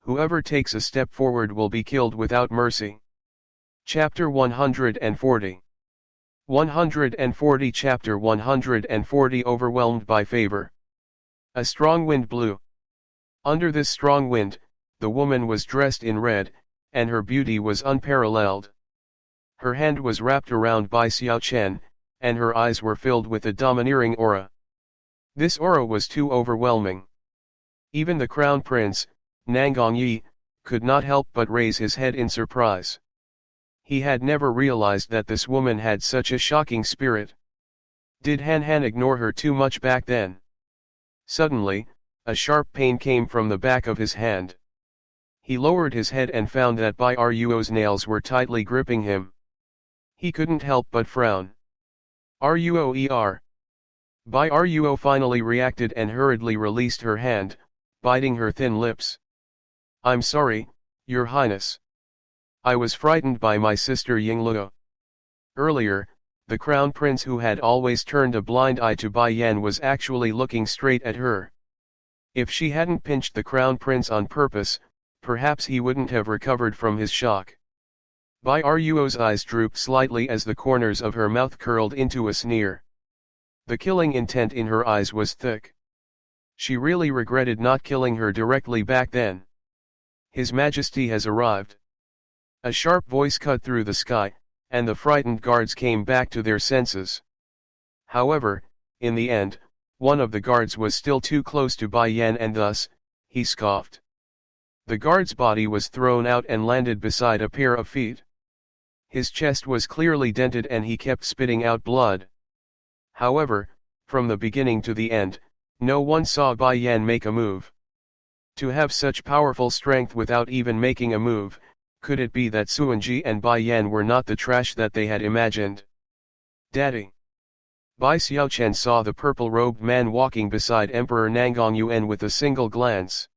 Whoever takes a step forward will be killed without mercy. Chapter 140 140 Chapter 140 Overwhelmed by favor. A strong wind blew. Under this strong wind, the woman was dressed in red, and her beauty was unparalleled. Her hand was wrapped around Bai Xiaochen, and her eyes were filled with a domineering aura. This aura was too overwhelming. Even the crown prince, Nangongyi, could not help but raise his head in surprise. He had never realized that this woman had such a shocking spirit. Did Han ignore her too much back then? Suddenly, a sharp pain came from the back of his hand. He lowered his head and found that Bai Ruo's nails were tightly gripping him. He couldn't help but frown. Ruoer. Bai Ruo finally reacted and hurriedly released her hand, biting her thin lips. I'm sorry, Your Highness. I was frightened by my sister Yingluo. Earlier, the crown prince who had always turned a blind eye to Bai Yan was actually looking straight at her. If she hadn't pinched the crown prince on purpose, perhaps he wouldn't have recovered from his shock. Bai Ruo's eyes drooped slightly as the corners of her mouth curled into a sneer. The killing intent in her eyes was thick. She really regretted not killing her directly back then. His Majesty has arrived. A sharp voice cut through the sky, and the frightened guards came back to their senses. However, in the end, one of the guards was still too close to Bai Yan and thus, he scoffed. The guard's body was thrown out and landed beside a pair of feet. His chest was clearly dented and he kept spitting out blood. However, from the beginning to the end, no one saw Bai Yan make a move. To have such powerful strength without even making a move, could it be that Suanji and Bai Yan were not the trash that they had imagined? Daddy. Bai Xiaochen saw the purple-robed man walking beside Emperor Nangongyuan with a single glance.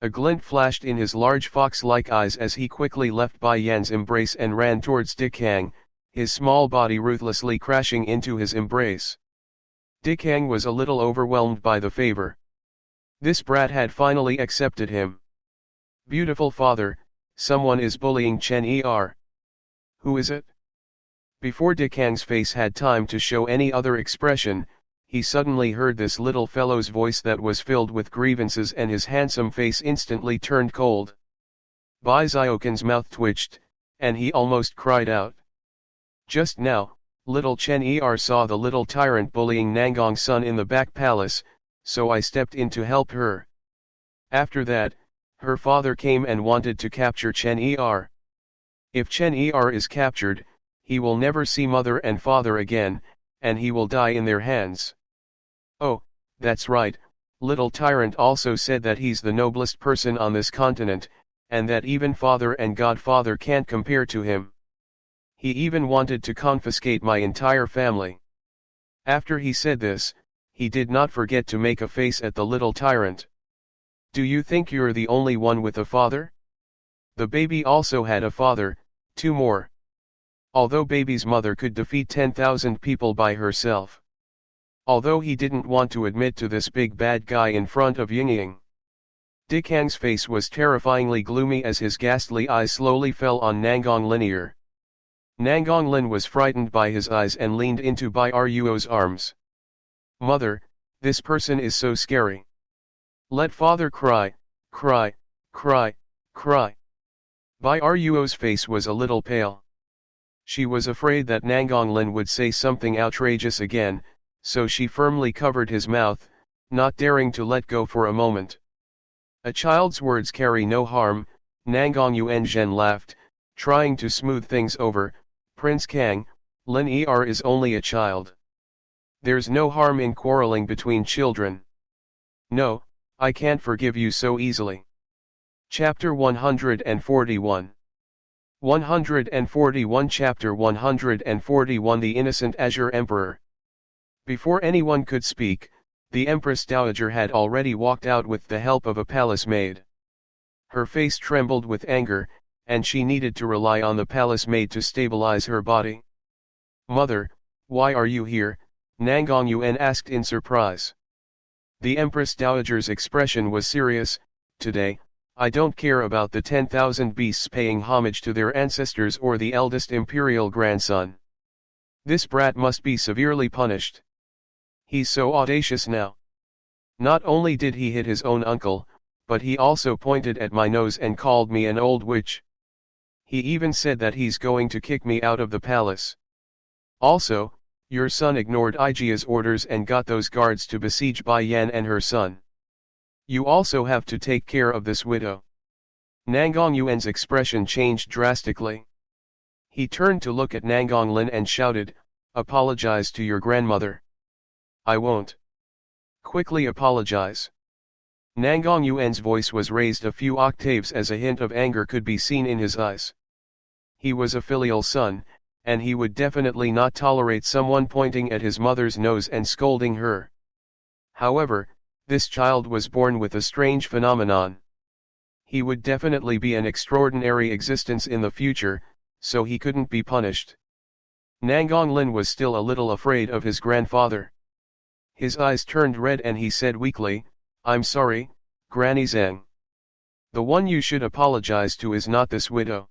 A glint flashed in his large fox-like eyes as he quickly left Bai Yan's embrace and ran towards Dikang, his small body ruthlessly crashing into his embrace. Dikang was a little overwhelmed by the favor. This brat had finally accepted him. Beautiful father, someone is bullying Chen Er. Who is it? Before Dikang's face had time to show any other expression, he suddenly heard this little fellow's voice that was filled with grievances and his handsome face instantly turned cold. Bai Xiaoqin's mouth twitched, and he almost cried out. Just now, little Chen Er saw the little tyrant bullying Nangong's son in the back palace, so I stepped in to help her. After that, her father came and wanted to capture Chen Er. If Chen Er is captured, he will never see mother and father again, and he will die in their hands. Oh, that's right, little tyrant also said that he's the noblest person on this continent, and that even father and godfather can't compare to him. He even wanted to confiscate my entire family. After he said this, he did not forget to make a face at the little tyrant. Do you think you're the only one with a father? The baby also had a father, two more. Although baby's mother could defeat 10,000 people by herself. Although he didn't want to admit to this big bad guy in front of Yingying. Dick Hang's face was terrifyingly gloomy as his ghastly eyes slowly fell on Nangong Linear. Nangong Lin was frightened by his eyes and leaned into Bai Ruo's arms. Mother, this person is so scary. Let father cry, cry, cry, cry. Bai Ruo's face was a little pale. She was afraid that Nangong Lin would say something outrageous again, so she firmly covered his mouth, not daring to let go for a moment. A child's words carry no harm, Nangong Yuanzhen laughed, trying to smooth things over. Prince Kang, Lin is only a child. There's no harm in quarreling between children. No, I can't forgive you so easily. Chapter 141 141 Chapter 141 The Innocent Azure Emperor. Before anyone could speak, the Empress Dowager had already walked out with the help of a palace maid. Her face trembled with anger, and she needed to rely on the palace maid to stabilize her body. Mother, why are you here? Nangong Yuan asked in surprise. The Empress Dowager's expression was serious. Today, I don't care about the 10,000 beasts paying homage to their ancestors or the eldest imperial grandson. This brat must be severely punished. He's so audacious now. Not only did he hit his own uncle, but he also pointed at my nose and called me an old witch. He even said that he's going to kick me out of the palace. Also, your son ignored Ijia's orders and got those guards to besiege Bai Yan and her son. You also have to take care of this widow. Nangong Yuan's expression changed drastically. He turned to look at Nangong Lin and shouted, "Apologize to your grandmother." I won't. Quickly apologize. Nangong Yuan's voice was raised a few octaves as a hint of anger could be seen in his eyes. He was a filial son, and he would definitely not tolerate someone pointing at his mother's nose and scolding her. However, this child was born with a strange phenomenon. He would definitely be an extraordinary existence in the future, so he couldn't be punished. Nangong Lin was still a little afraid of his grandfather. His eyes turned red and he said weakly, "I'm sorry, Granny Zhang. The one you should apologize to is not this widow.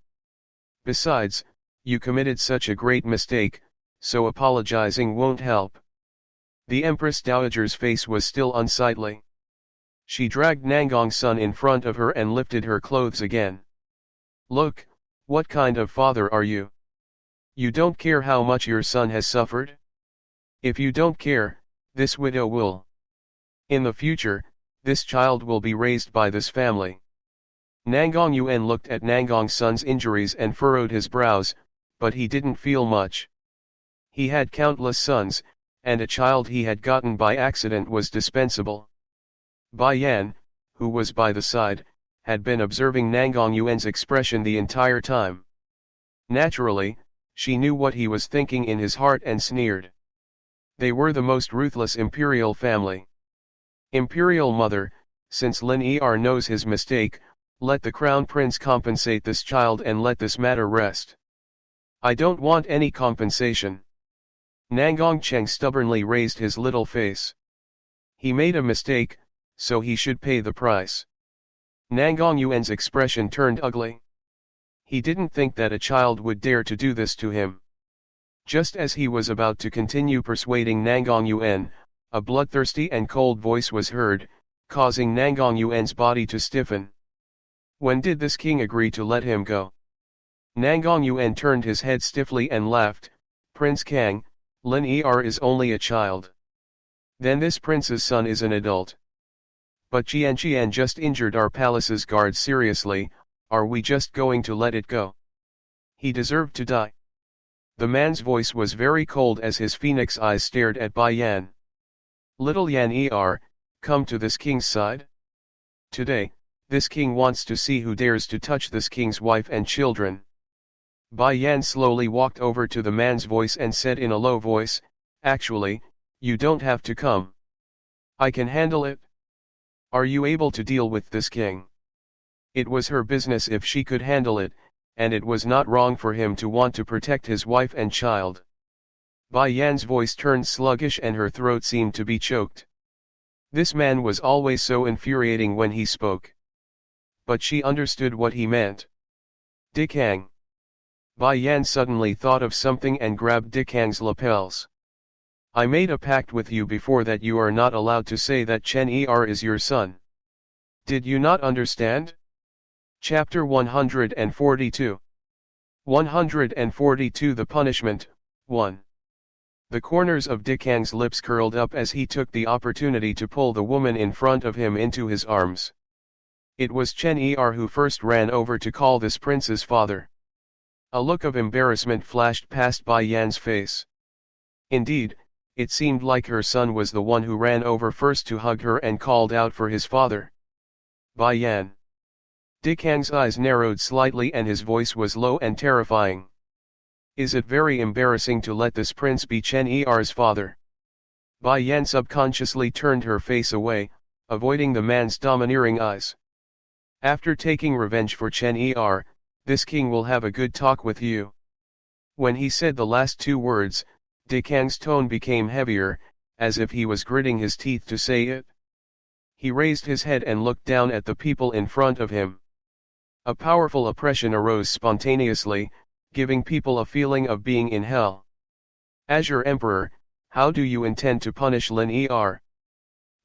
Besides, you committed such a great mistake, so apologizing won't help." The Empress Dowager's face was still unsightly. She dragged Nangong's son in front of her and lifted her clothes again. "Look, what kind of father are you? You don't care how much your son has suffered? If you don't care, this widow will. In the future, this child will be raised by this family." Nangong Yuan looked at Nangong's son's injuries and furrowed his brows, but he didn't feel much. He had countless sons, and a child he had gotten by accident was dispensable. Bai Yan, who was by the side, had been observing Nangong Yuan's expression the entire time. Naturally, she knew what he was thinking in his heart and sneered. They were the most ruthless imperial family. Imperial mother, since Lin knows his mistake, let the crown prince compensate this child and let this matter rest. I don't want any compensation. Nangong Cheng stubbornly raised his little face. He made a mistake, so he should pay the price. Nangong Yuan's expression turned ugly. He didn't think that a child would dare to do this to him. Just as he was about to continue persuading Nangong Yuan, a bloodthirsty and cold voice was heard, causing Nangong Yuan's body to stiffen. When did this king agree to let him go? Nangong Yuan turned his head stiffly and laughed, "Prince Kang, Lin is only a child. Then this prince's son is an adult. But Jian just injured our palace's guards seriously, are we just going to let it go? He deserved to die." The man's voice was very cold as his phoenix eyes stared at Bai Yan. "Little Yan come to this king's side? Today, this king wants to see who dares to touch this king's wife and children." Bai Yan slowly walked over to the man's voice and said in a low voice, "Actually, you don't have to come. I can handle it. Are you able to deal with this king?" It was her business if she could handle it, and it was not wrong for him to want to protect his wife and child. Bai Yan's voice turned sluggish and her throat seemed to be choked. This man was always so infuriating when he spoke. But she understood what he meant. Dick Hang. Bai Yan suddenly thought of something and grabbed Dick Hang's lapels. I made a pact with you before that you are not allowed to say that Chen Er is your son. Did you not understand? Chapter 142. 142 The Punishment, 1. The corners of Dick Hang's lips curled up as he took the opportunity to pull the woman in front of him into his arms. It was Chen Er who first ran over to call this prince's father. A look of embarrassment flashed past Bai Yan's face. Indeed, it seemed like her son was the one who ran over first to hug her and called out for his father. Bai Yan. Dick Hang's eyes narrowed slightly and his voice was low and terrifying. Is it very embarrassing to let this prince be Chen Er's father? Bai Yan subconsciously turned her face away, avoiding the man's domineering eyes. After taking revenge for Chen Er, this king will have a good talk with you. When he said the last two words, Dick Hang's tone became heavier, as if he was gritting his teeth to say it. He raised his head and looked down at the people in front of him. A powerful oppression arose spontaneously, giving people a feeling of being in hell. As your emperor, how do you intend to punish Lin Er?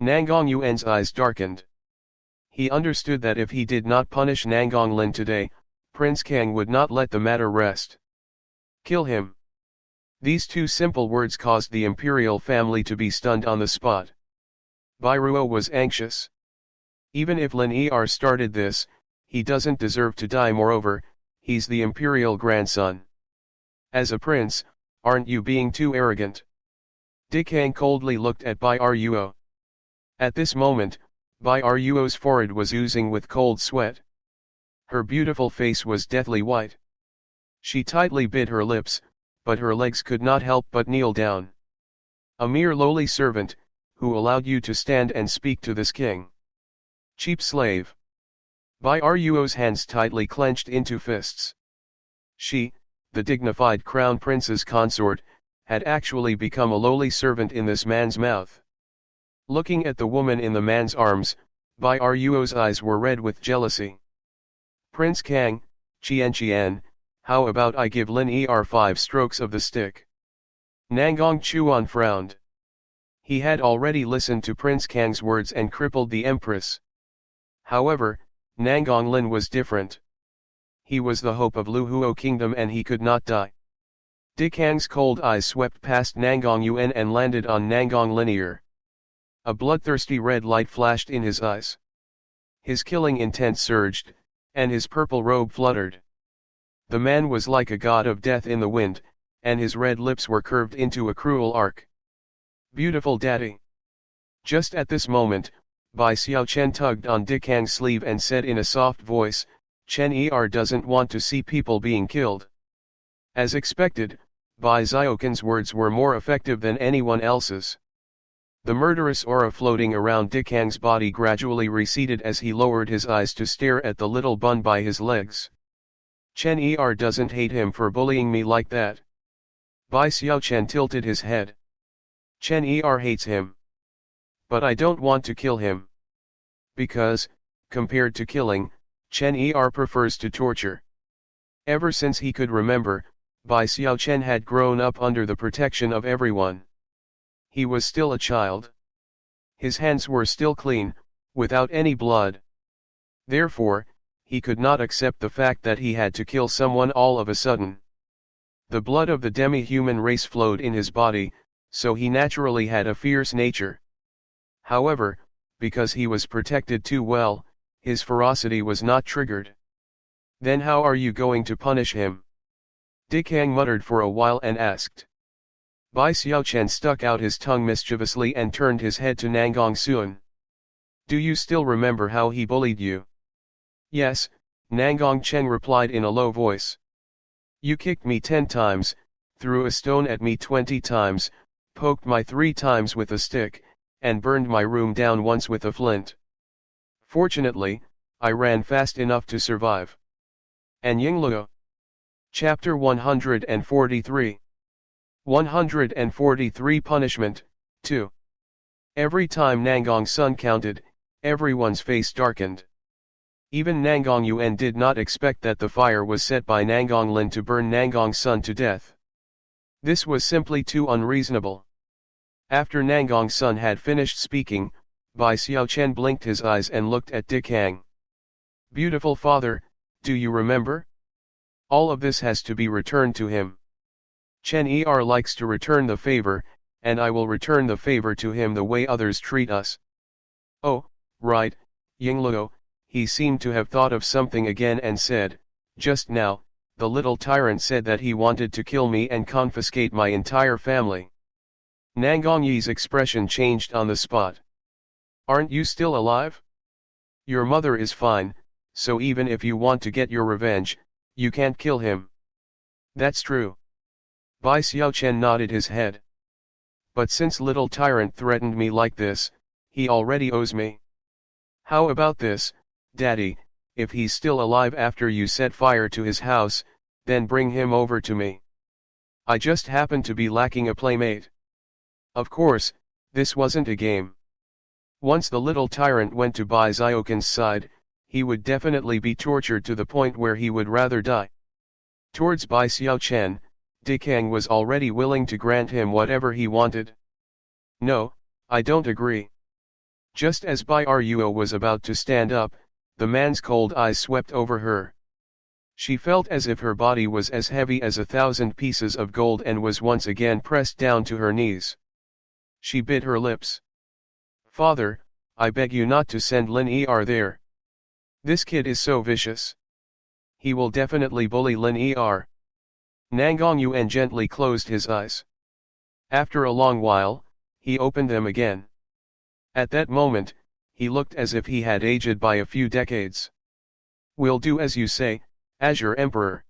Nangong Yuan's eyes darkened. He understood that if he did not punish Nangong Lin today, Prince Kang would not let the matter rest. Kill him. These two simple words caused the imperial family to be stunned on the spot. Bai Ruo was anxious. Even if Lin Er started this, he doesn't deserve to die. Moreover, he's the imperial grandson. As a prince, aren't you being too arrogant? Dick Hang coldly looked at Bai Ruo. At this moment, Bai Ruo's forehead was oozing with cold sweat. Her beautiful face was deathly white. She tightly bit her lips, but her legs could not help but kneel down. A mere lowly servant, who allowed you to stand and speak to this king? Cheap slave. Bai Ruo's hands tightly clenched into fists. She, the dignified crown prince's consort, had actually become a lowly servant in this man's mouth. Looking at the woman in the man's arms, Bai Ruo's eyes were red with jealousy. Prince Kang, Qian, how about I give Lin Er 5 strokes of the stick? Nangong Chuan frowned. He had already listened to Prince Kang's words and crippled the Empress. However, Nangong Lin was different. He was the hope of Luhuo Kingdom and he could not die. Dick Hang's cold eyes swept past Nangong Yuan and landed on Nangong Lin ear. A bloodthirsty red light flashed in his eyes. His killing intent surged, and his purple robe fluttered. The man was like a god of death in the wind, and his red lips were curved into a cruel arc. Beautiful daddy. Just at this moment, Bai Xiaochen tugged on Dick Hang's sleeve and said in a soft voice, Chen Er doesn't want to see people being killed. As expected, Bai Xiaoqin's words were more effective than anyone else's. The murderous aura floating around Dick Hang's body gradually receded as he lowered his eyes to stare at the little bun by his legs. Chen Er doesn't hate him for bullying me like that. Bai Xiaochen tilted his head. Chen Er hates him. But I don't want to kill him. Because, compared to killing, Chen Er prefers to torture. Ever since he could remember, Bai Xiaochen had grown up under the protection of everyone. He was still a child. His hands were still clean, without any blood. Therefore, he could not accept the fact that he had to kill someone all of a sudden. The blood of the demi-human race flowed in his body, so he naturally had a fierce nature. However, because he was protected too well, his ferocity was not triggered. Then how are you going to punish him? Dick Hang muttered for a while and asked. Bai Xiaochen stuck out his tongue mischievously and turned his head to Nangong Suan. Do you still remember how he bullied you? Yes, Nangong Cheng replied in a low voice. You kicked me 10 times, threw a stone at me 20 times, poked my 3 times with a stick, and burned my room down once with a flint. Fortunately, I ran fast enough to survive. And Yingluo. Chapter 143. 143 Punishment, 2. Every time Nangong's son counted, everyone's face darkened. Even Nangong Yuan did not expect that the fire was set by Nangong Lin to burn Nangong's son to death. This was simply too unreasonable. After Nangong's son had finished speaking, Bai Xiaochen blinked his eyes and looked at Dikang. Beautiful father, do you remember? All of this has to be returned to him. Chen Er likes to return the favor, and I will return the favor to him the way others treat us. Oh, right, Yingluo, he seemed to have thought of something again and said, just now, the little tyrant said that he wanted to kill me and confiscate my entire family. Nangong Yi's expression changed on the spot. Aren't you still alive? Your mother is fine, so even if you want to get your revenge, you can't kill him. That's true. Bai Xiaochen nodded his head. But since little tyrant threatened me like this, he already owes me. How about this, Daddy, if he's still alive after you set fire to his house, then bring him over to me. I just happen to be lacking a playmate. Of course, this wasn't a game. Once the little tyrant went to Bai Xiaoken's side, he would definitely be tortured to the point where he would rather die. Towards Bai Xiaochen, Dikang was already willing to grant him whatever he wanted. No, I don't agree. Just as Bai Ruo was about to stand up, the man's cold eyes swept over her. She felt as if her body was as heavy as 1,000 pieces of gold and was once again pressed down to her knees. She bit her lips. Father, I beg you not to send Lin Er there. This kid is so vicious. He will definitely bully Lin Er. Nangong Yuan gently closed his eyes. After a long while, he opened them again. At that moment, he looked as if he had aged by a few decades. We'll do as you say, Azure Emperor.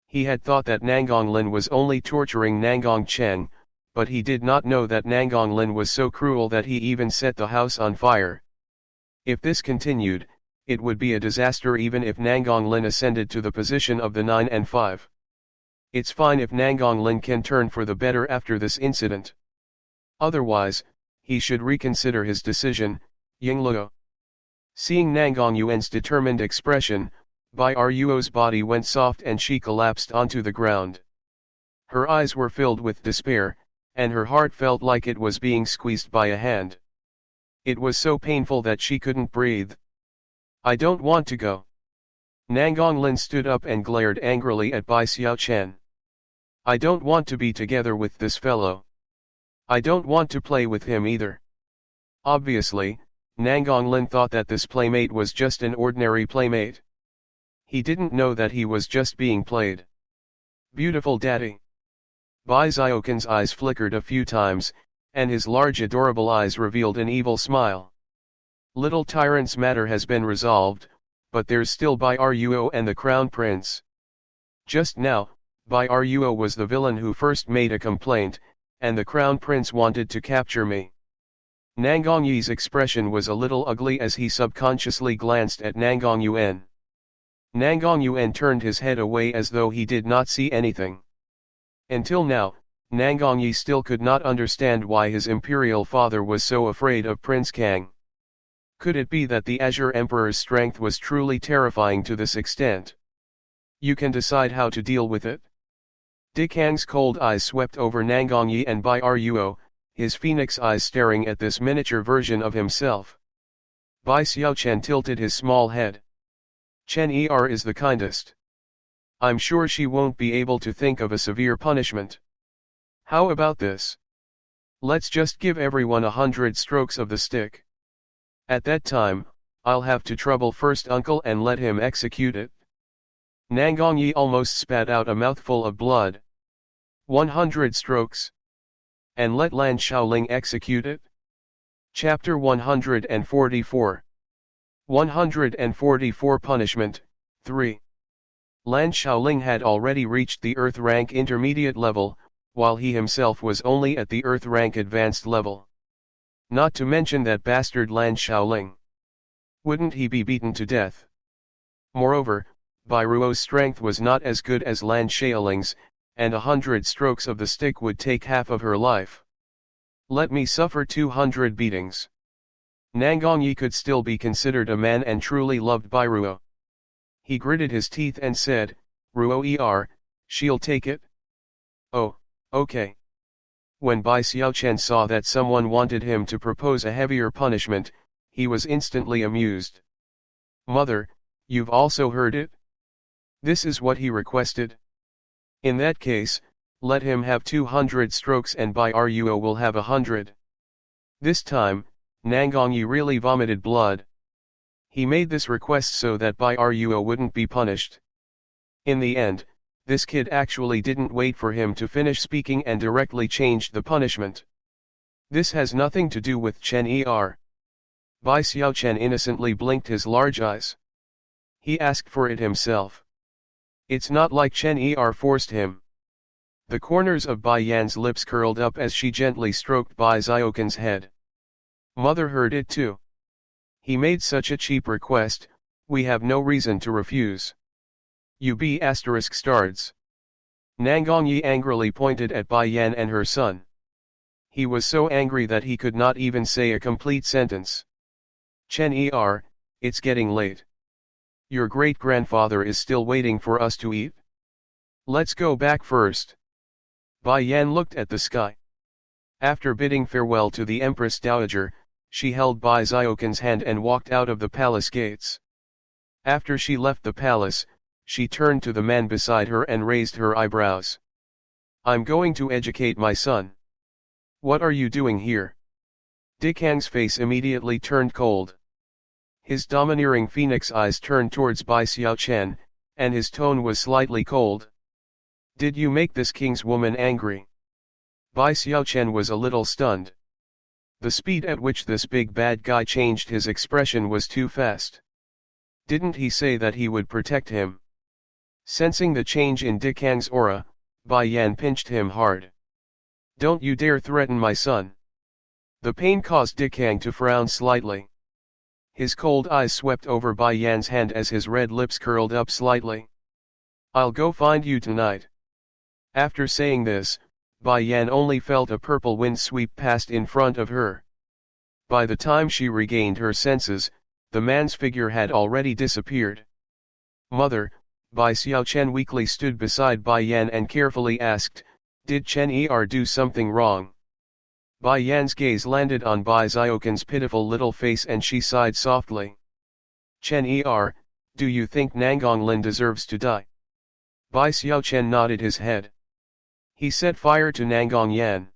He had thought that Nangong Lin was only torturing Nangong Cheng, but he did not know that Nangong Lin was so cruel that he even set the house on fire. If this continued, it would be a disaster even if Nangong Lin ascended to the position of the 9 and 5. It's fine if Nangong Lin can turn for the better after this incident. Otherwise, he should reconsider his decision, Yingluo. Seeing Nangong Yuan's determined expression, Bai Ruo's body went soft and she collapsed onto the ground. Her eyes were filled with despair, and her heart felt like it was being squeezed by a hand. It was so painful that she couldn't breathe. I don't want to go. Nangong Lin stood up and glared angrily at Bai Xiaochen. I don't want to be together with this fellow. I don't want to play with him either. Obviously, Nangong Lin thought that this playmate was just an ordinary playmate. He didn't know that he was just being played. Beautiful daddy. Bai Xiaoken's eyes flickered a few times, and his large adorable eyes revealed an evil smile. Little tyrant's matter has been resolved, but there's still Bai Ruo and the Crown Prince. Just now, Bai Ruo was the villain who first made a complaint, and the Crown Prince wanted to capture me. Nangong Yi's expression was a little ugly as he subconsciously glanced at Nangong Yuan. Nangong Yuan turned his head away as though he did not see anything. Until now, Nangong Yi still could not understand why his imperial father was so afraid of Prince Kang. Could it be that the Azure Emperor's strength was truly terrifying to this extent? You can decide how to deal with it. Dikang's cold eyes swept over Nangong Yi and Bai Ruo, his phoenix eyes staring at this miniature version of himself. Bai Xiaochen tilted his small head. Chen Er is the kindest. I'm sure she won't be able to think of a severe punishment. How about this? Let's just give everyone 100 strokes of the stick. At that time, I'll have to trouble first uncle and let him execute it. Nangong Yi almost spat out a mouthful of blood. 100 strokes. And let Lan Shaoling execute it? Chapter 144. 144 Punishment, 3. Lan Shaoling had already reached the Earth rank intermediate level, while he himself was only at the Earth rank advanced level. Not to mention that bastard Lan Shaoling. Wouldn't he be beaten to death? Moreover, Bai Ruo's strength was not as good as Lan Shaoling's, and 100 strokes of the stick would take half of her life. Let me suffer 200 beatings. Nangongyi could still be considered a man and truly loved Bai Ruo. He gritted his teeth and said, Ruo she'll take it? Oh, okay. When Bai Xiaochen saw that someone wanted him to propose a heavier punishment, he was instantly amused. Mother, you've also heard it? This is what he requested. In that case, let him have 200 strokes and Bai Ruo will have 100. This time, Nangongyi really vomited blood. He made this request so that Bai Ruo wouldn't be punished. In the end, this kid actually didn't wait for him to finish speaking and directly changed the punishment. This has nothing to do with Chen Er. Bai Xiaochen innocently blinked his large eyes. He asked for it himself. It's not like Chen Er forced him. The corners of Bai Yan's lips curled up as she gently stroked Bai Xiaoken's head. Mother heard it too. He made such a cheap request, we have no reason to refuse. **************************************************************************************************************************************************************************************************************************************************************************************************************** He was so angry that he could not even say a complete sentence. Chen Er, it's getting late. Your great-grandfather is still waiting for us to eat? Let's go back first. Bai Yan looked at the sky. After bidding farewell to the Empress Dowager, she held Bai Xiaoken's hand and walked out of the palace gates. After she left the palace, she turned to the man beside her and raised her eyebrows. I'm going to educate my son. What are you doing here? Dikang's face immediately turned cold. His domineering phoenix eyes turned towards Bai Xiaochen, and his tone was slightly cold. Did you make this king's woman angry? Bai Xiaochen was a little stunned. The speed at which this big bad guy changed his expression was too fast. Didn't he say that he would protect him? Sensing the change in Dikang's aura, Bai Yan pinched him hard. Don't you dare threaten my son. The pain caused Dikang to frown slightly. His cold eyes swept over Bai Yan's hand as his red lips curled up slightly. I'll go find you tonight. After saying this, Bai Yan only felt a purple wind sweep past in front of her. By the time she regained her senses, the man's figure had already disappeared. Mother, Bai Xiaochen weakly stood beside Bai Yan and carefully asked, did Chen Er do something wrong? Bai Yan's gaze landed on Bai Xiaoken's pitiful little face and she sighed softly. Chen Er, do you think Nangong Lin deserves to die? Bai Xiaochen nodded his head. He set fire to Nangong Yan.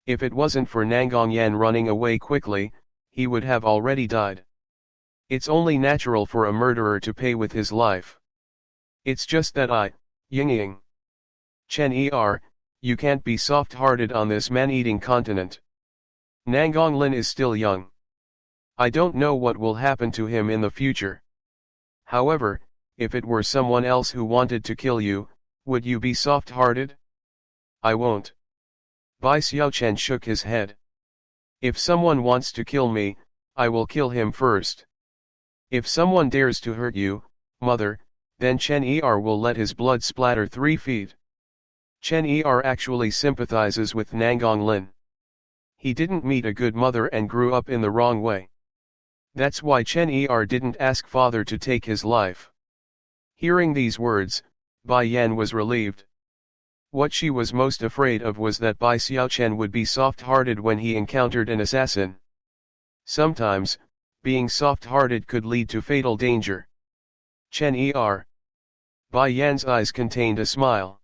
If it wasn't for Nangong Yan running away quickly, he would have already died. It's only natural for a murderer to pay with his life. It's just that Yingying. Chen Er, you can't be soft-hearted on this man-eating continent. Nangong Lin is still young. I don't know what will happen to him in the future. However, if it were someone else who wanted to kill you, would you be soft-hearted? I won't. Bai Xiaochen shook his head. If someone wants to kill me, I will kill him first. If someone dares to hurt you, mother, then Chen Er will let his blood splatter 3 feet. Chen Er actually sympathizes with Nangong Lin. He didn't meet a good mother and grew up in the wrong way. That's why Chen Er didn't ask father to take his life. Hearing these words, Bai Yan was relieved. What she was most afraid of was that Bai Xiaochen would be soft-hearted when he encountered an assassin. Sometimes, being soft-hearted could lead to fatal danger. Chen Er. Bai Yan's eyes contained a smile.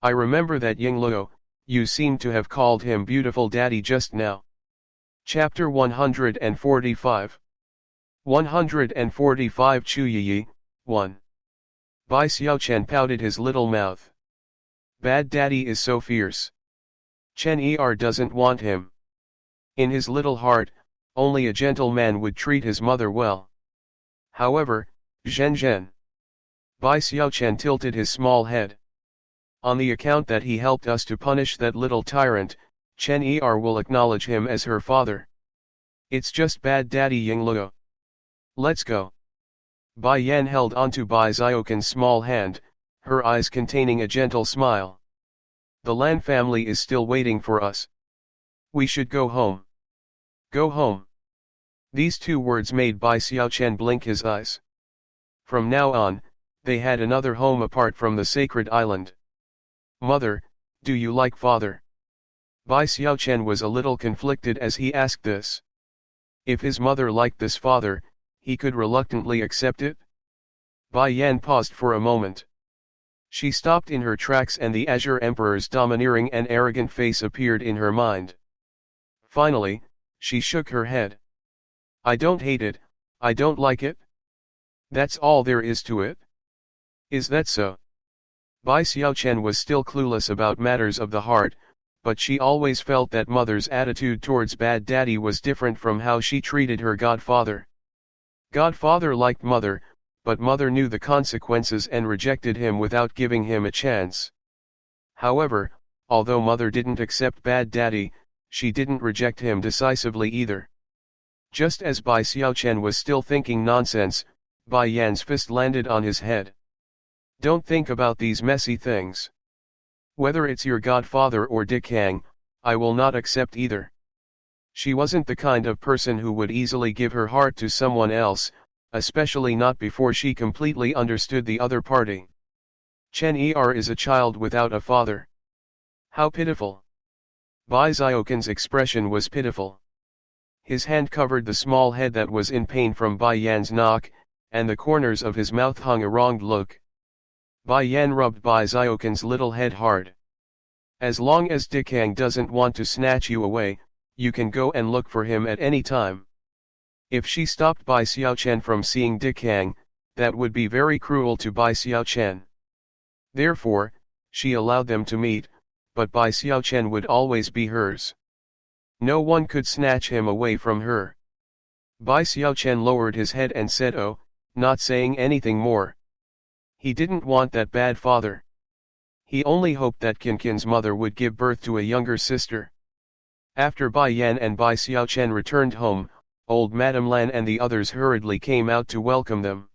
I remember that Yingluo, you seem to have called him beautiful daddy just now. Chapter 145 145 Chuyiyi, 1. Bai Xiaochen pouted his little mouth. Bad daddy is so fierce. Chen Er doesn't want him. In his little heart, only a gentle man would treat his mother well. However, Zhen. Bai Xiaochen tilted his small head. On the account that he helped us to punish that little tyrant, Chen Er will acknowledge him as her father. It's just bad daddy Yingluo. Let's go. Bai Yan held onto Bai Xiaoqin's small hand, her eyes containing a gentle smile. The Lan family is still waiting for us. We should go home. Go home. These two words made Bai Xiaoqian blink his eyes. From now on, they had another home apart from the sacred island. Mother, do you like father? Bai Xiaoqian was a little conflicted as he asked this. If his mother liked this father, he could reluctantly accept it? Bai Yan paused for a moment. She stopped in her tracks and the Azure Emperor's domineering and arrogant face appeared in her mind. Finally, she shook her head. I don't hate it, I don't like it. That's all there is to it. Is that so? Bai Xiaoqian was still clueless about matters of the heart, but she always felt that mother's attitude towards bad daddy was different from how she treated her godfather. Godfather liked mother, but mother knew the consequences and rejected him without giving him a chance. However, although mother didn't accept bad daddy, she didn't reject him decisively either. Just as Bai Xiaoqian was still thinking nonsense, Bai Yan's fist landed on his head. Don't think about these messy things. Whether it's your godfather or Dick Hang, I will not accept either. She wasn't the kind of person who would easily give her heart to someone else, especially not before she completely understood the other party. Chen Er is a child without a father. How pitiful. Bai Xiaoqin's expression was pitiful. His hand covered the small head that was in pain from Bai Yan's knock, and the corners of his mouth hung a wronged look. Bai Yan rubbed Bai Xiaoqin's little head hard. As long as Dick Hang doesn't want to snatch you away, you can go and look for him at any time. If she stopped Bai Xiaoqian from seeing Dick Hang, that would be very cruel to Bai Xiaoqian. Therefore, she allowed them to meet, but Bai Xiaoqian would always be hers. No one could snatch him away from her. Bai Xiaoqian lowered his head and said oh, not saying anything more. He didn't want that bad father. He only hoped that Qinqin's mother would give birth to a younger sister. After Bai Yan and Bai Xiaoqian returned home, old Madame Lan and the others hurriedly came out to welcome them.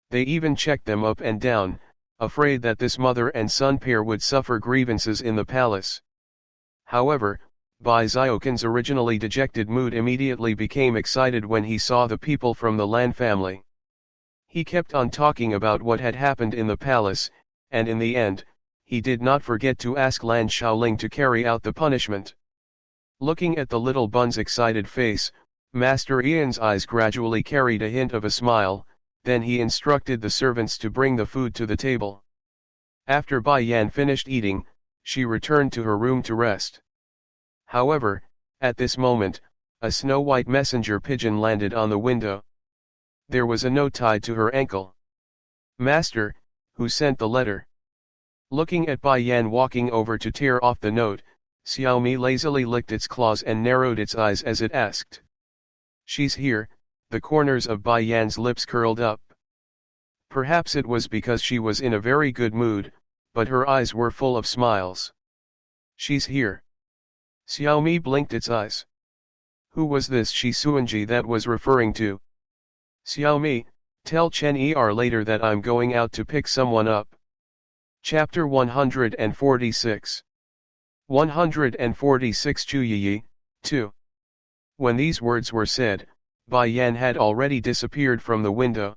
They even checked them up and down, afraid that this mother and son pair would suffer grievances in the palace. However, Bai Xiaoqin's originally dejected mood immediately became excited when he saw the people from the Lan family. He kept on talking about what had happened in the palace, and in the end, he did not forget to ask Lan Shaoling to carry out the punishment. Looking at the little bun's excited face, Master Ian's eyes gradually carried a hint of a smile, then he instructed the servants to bring the food to the table. After Bai Yan finished eating, she returned to her room to rest. However, at this moment, a snow-white messenger pigeon landed on the window. There was a note tied to her ankle. Master, who sent the letter? Looking at Bai Yan walking over to tear off the note, Xiaomi lazily licked its claws and narrowed its eyes as it asked. She's here, the corners of Bai Yan's lips curled up. Perhaps it was because she was in a very good mood, but her eyes were full of smiles. She's here. Xiaomi blinked its eyes. Who was this Shi Suanji that was referring to? Xiaomi, tell Chen Er later that I'm going out to pick someone up. Chapter 146 146 Chuyiyi, 2. When these words were said, Bai Yan had already disappeared from the window.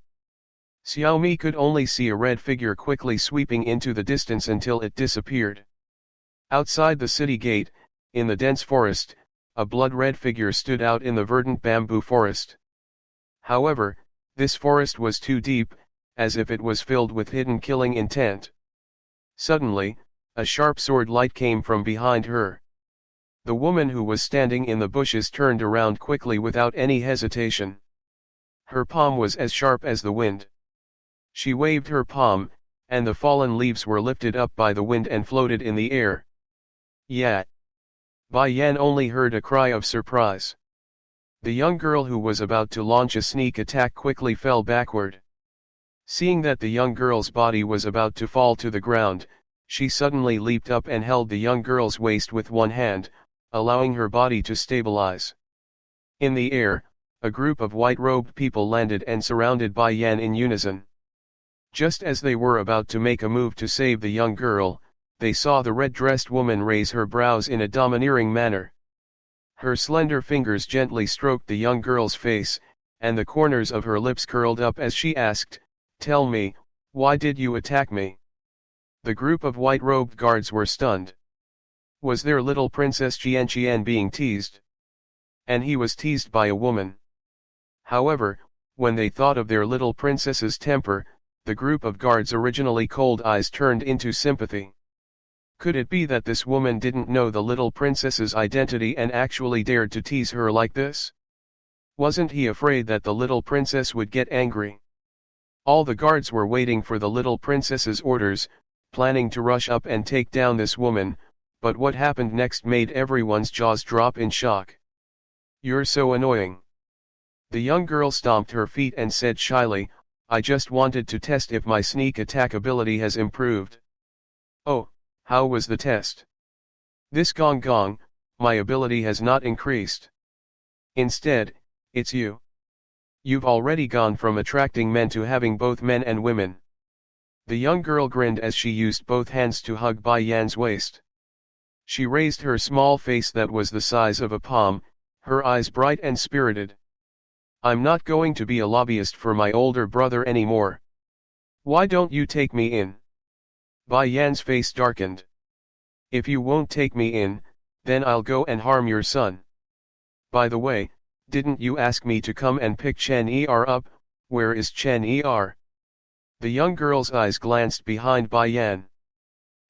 Xiaomi could only see a red figure quickly sweeping into the distance until it disappeared. Outside the city gate, in the dense forest, a blood-red figure stood out in the verdant bamboo forest. However, this forest was too deep, as if it was filled with hidden killing intent. Suddenly, a sharp sword light came from behind her. The woman who was standing in the bushes turned around quickly without any hesitation. Her palm was as sharp as the wind. She waved her palm, and the fallen leaves were lifted up by the wind and floated in the air. Yeah! Bai Yan only heard a cry of surprise. The young girl who was about to launch a sneak attack quickly fell backward. Seeing that the young girl's body was about to fall to the ground, she suddenly leaped up and held the young girl's waist with one hand, allowing her body to stabilize. In the air, A group of white-robed people landed and surrounded Bai Yan in unison. Just as they were about to make a move to save the young girl, they saw the red-dressed woman raise her brows in a domineering manner. Her slender fingers gently stroked the young girl's face, and the corners of her lips curled up as she asked, "Tell me, why did you attack me?" The group of white-robed guards were stunned. Was their little Princess Qian being teased? And he was teased by a woman. However, when they thought of their little princess's temper, the group of guards' originally cold eyes turned into sympathy. Could it be that this woman didn't know the little princess's identity and actually dared to tease her like this? Wasn't he afraid that the little princess would get angry? All the guards were waiting for the little princess's orders, planning to rush up and take down this woman, but what happened next made everyone's jaws drop in shock. "You're so annoying." The young girl stomped her feet and said shyly, "I just wanted to test if my sneak attack ability has improved." "Oh, how was the test?" "This gong, my ability has not increased. Instead, it's you. You've already gone from attracting men to having both men and women." The young girl grinned as she used both hands to hug Bai Yan's waist. She raised her small face that was the size of a palm, her eyes bright and spirited. "I'm not going to be a lobbyist for my older brother anymore. Why don't you take me in?" Bai Yan's face darkened. "If you won't take me in, then I'll go and harm your son. By the way, didn't you ask me to come and pick Chen Er up? Where is Chen Er?" The young girl's eyes glanced behind Bai Yan.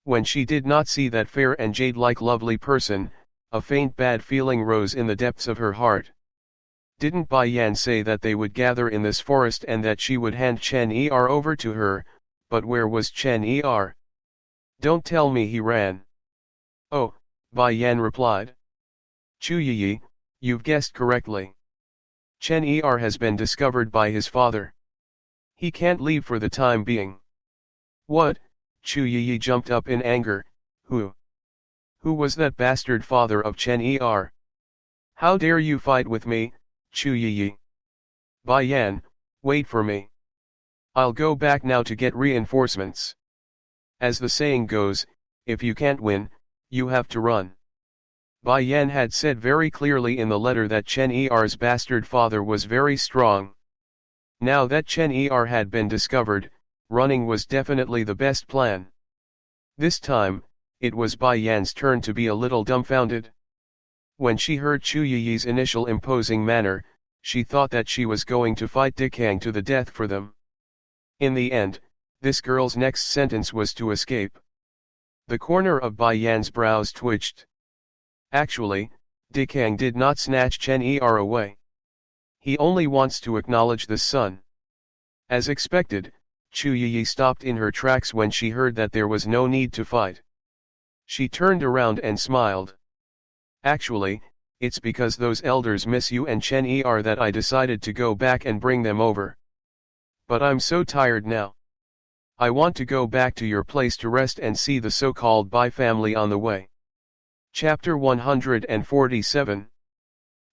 When she did not see that fair and jade-like lovely person, a faint bad feeling rose in the depths of her heart. Didn't Bai Yan say that they would gather in this forest and that she would hand Chen Er over to her, but where was Chen Er? "Don't tell me he ran." "Oh," Bai Yan replied. "Chu Yi, you've guessed correctly. Chen Er has been discovered by his father. He can't leave for the time being." "What?" Chu Yi jumped up in anger. Who was that bastard father of Chen Er? How dare you fight with me, Chu Yi?" "Bai Yan, wait for me. I'll go back now to get reinforcements. As the saying goes, if you can't win, you have to run." Bai Yan had said very clearly in the letter that Chen Er's bastard father was very strong. Now that Chen Er had been discovered, running was definitely the best plan. This time, it was Bai Yan's turn to be a little dumbfounded. When she heard Chu Yi's initial imposing manner, she thought that she was going to fight Dikang to the death for them. In the end, this girl's next sentence was to escape. The corner of Bai Yan's brows twitched. Actually, Dikang did not snatch Chen Er away. He only wants to acknowledge the son. As expected, Chu Yi stopped in her tracks when she heard that there was no need to fight. She turned around and smiled. "Actually, it's because those elders miss you and Chen Er that I decided to go back and bring them over. But I'm so tired now. I want to go back to your place to rest and see the so-called Bai family on the way." Chapter 147.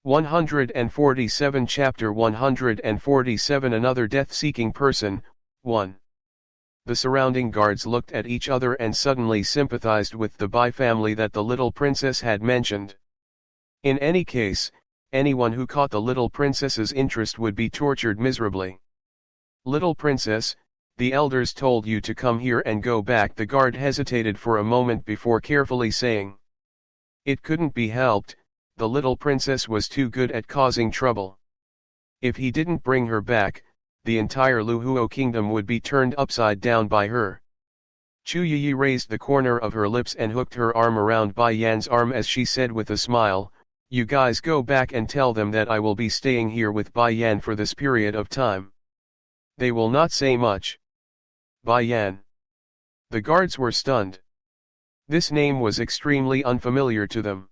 147 Chapter 147 Another death-seeking person, 1. The surrounding guards looked at each other and suddenly sympathized with the Bai family that the little princess had mentioned. In any case, anyone who caught the little princess's interest would be tortured miserably. "Little princess, the elders told you to come here and go back." The guard hesitated for a moment before carefully saying. It couldn't be helped, the little princess was too good at causing trouble. If he didn't bring her back, the entire Luhuo kingdom would be turned upside down by her. Chu Yi raised the corner of her lips and hooked her arm around Bai Yan's arm as she said with a smile, "You guys go back and tell them that I will be staying here with Bai Yan for this period of time. They will not say much." Bai Yan. The guards were stunned. This name was extremely unfamiliar to them.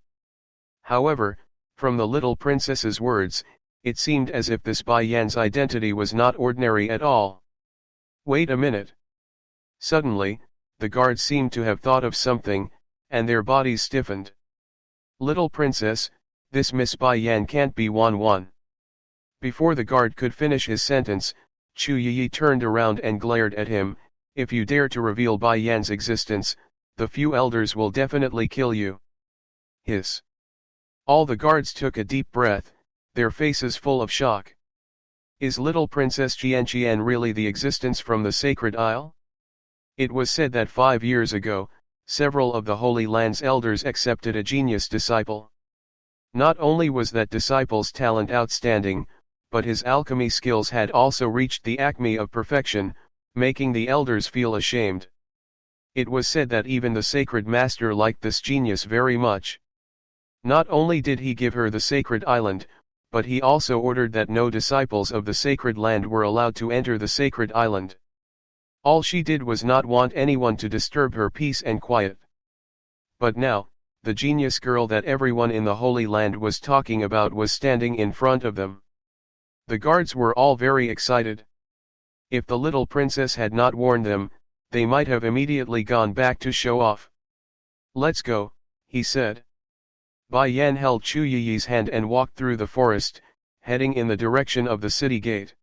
However, from the little princess's words, it seemed as if this Bai Yan's identity was not ordinary at all. Wait a minute. Suddenly, the guards seemed to have thought of something, and their bodies stiffened. "Little princess, this Miss Bai Yan can't be Wan Wan." Before the guard could finish his sentence, Chu Yi turned around and glared at him. If you dare to reveal Bai Yan's existence, the few elders will definitely kill you. Hiss. All the guards took a deep breath, their faces full of shock. Is little Princess Qianqian really the existence from the Sacred Isle? It was said that 5 years ago, several of the Holy Land's elders accepted a genius disciple. Not only was that disciple's talent outstanding, but his alchemy skills had also reached the acme of perfection, making the elders feel ashamed. It was said that even the sacred master liked this genius very much. Not only did he give her the sacred island, but he also ordered that no disciples of the sacred land were allowed to enter the sacred island. All she did was not want anyone to disturb her peace and quiet. But now, the genius girl that everyone in the Holy Land was talking about was standing in front of them. The guards were all very excited. If the little princess had not warned them, they might have immediately gone back to show off. Let's go, he said. Bai Yan held Chu Yi's hand and walked through the forest, heading in the direction of the city gate.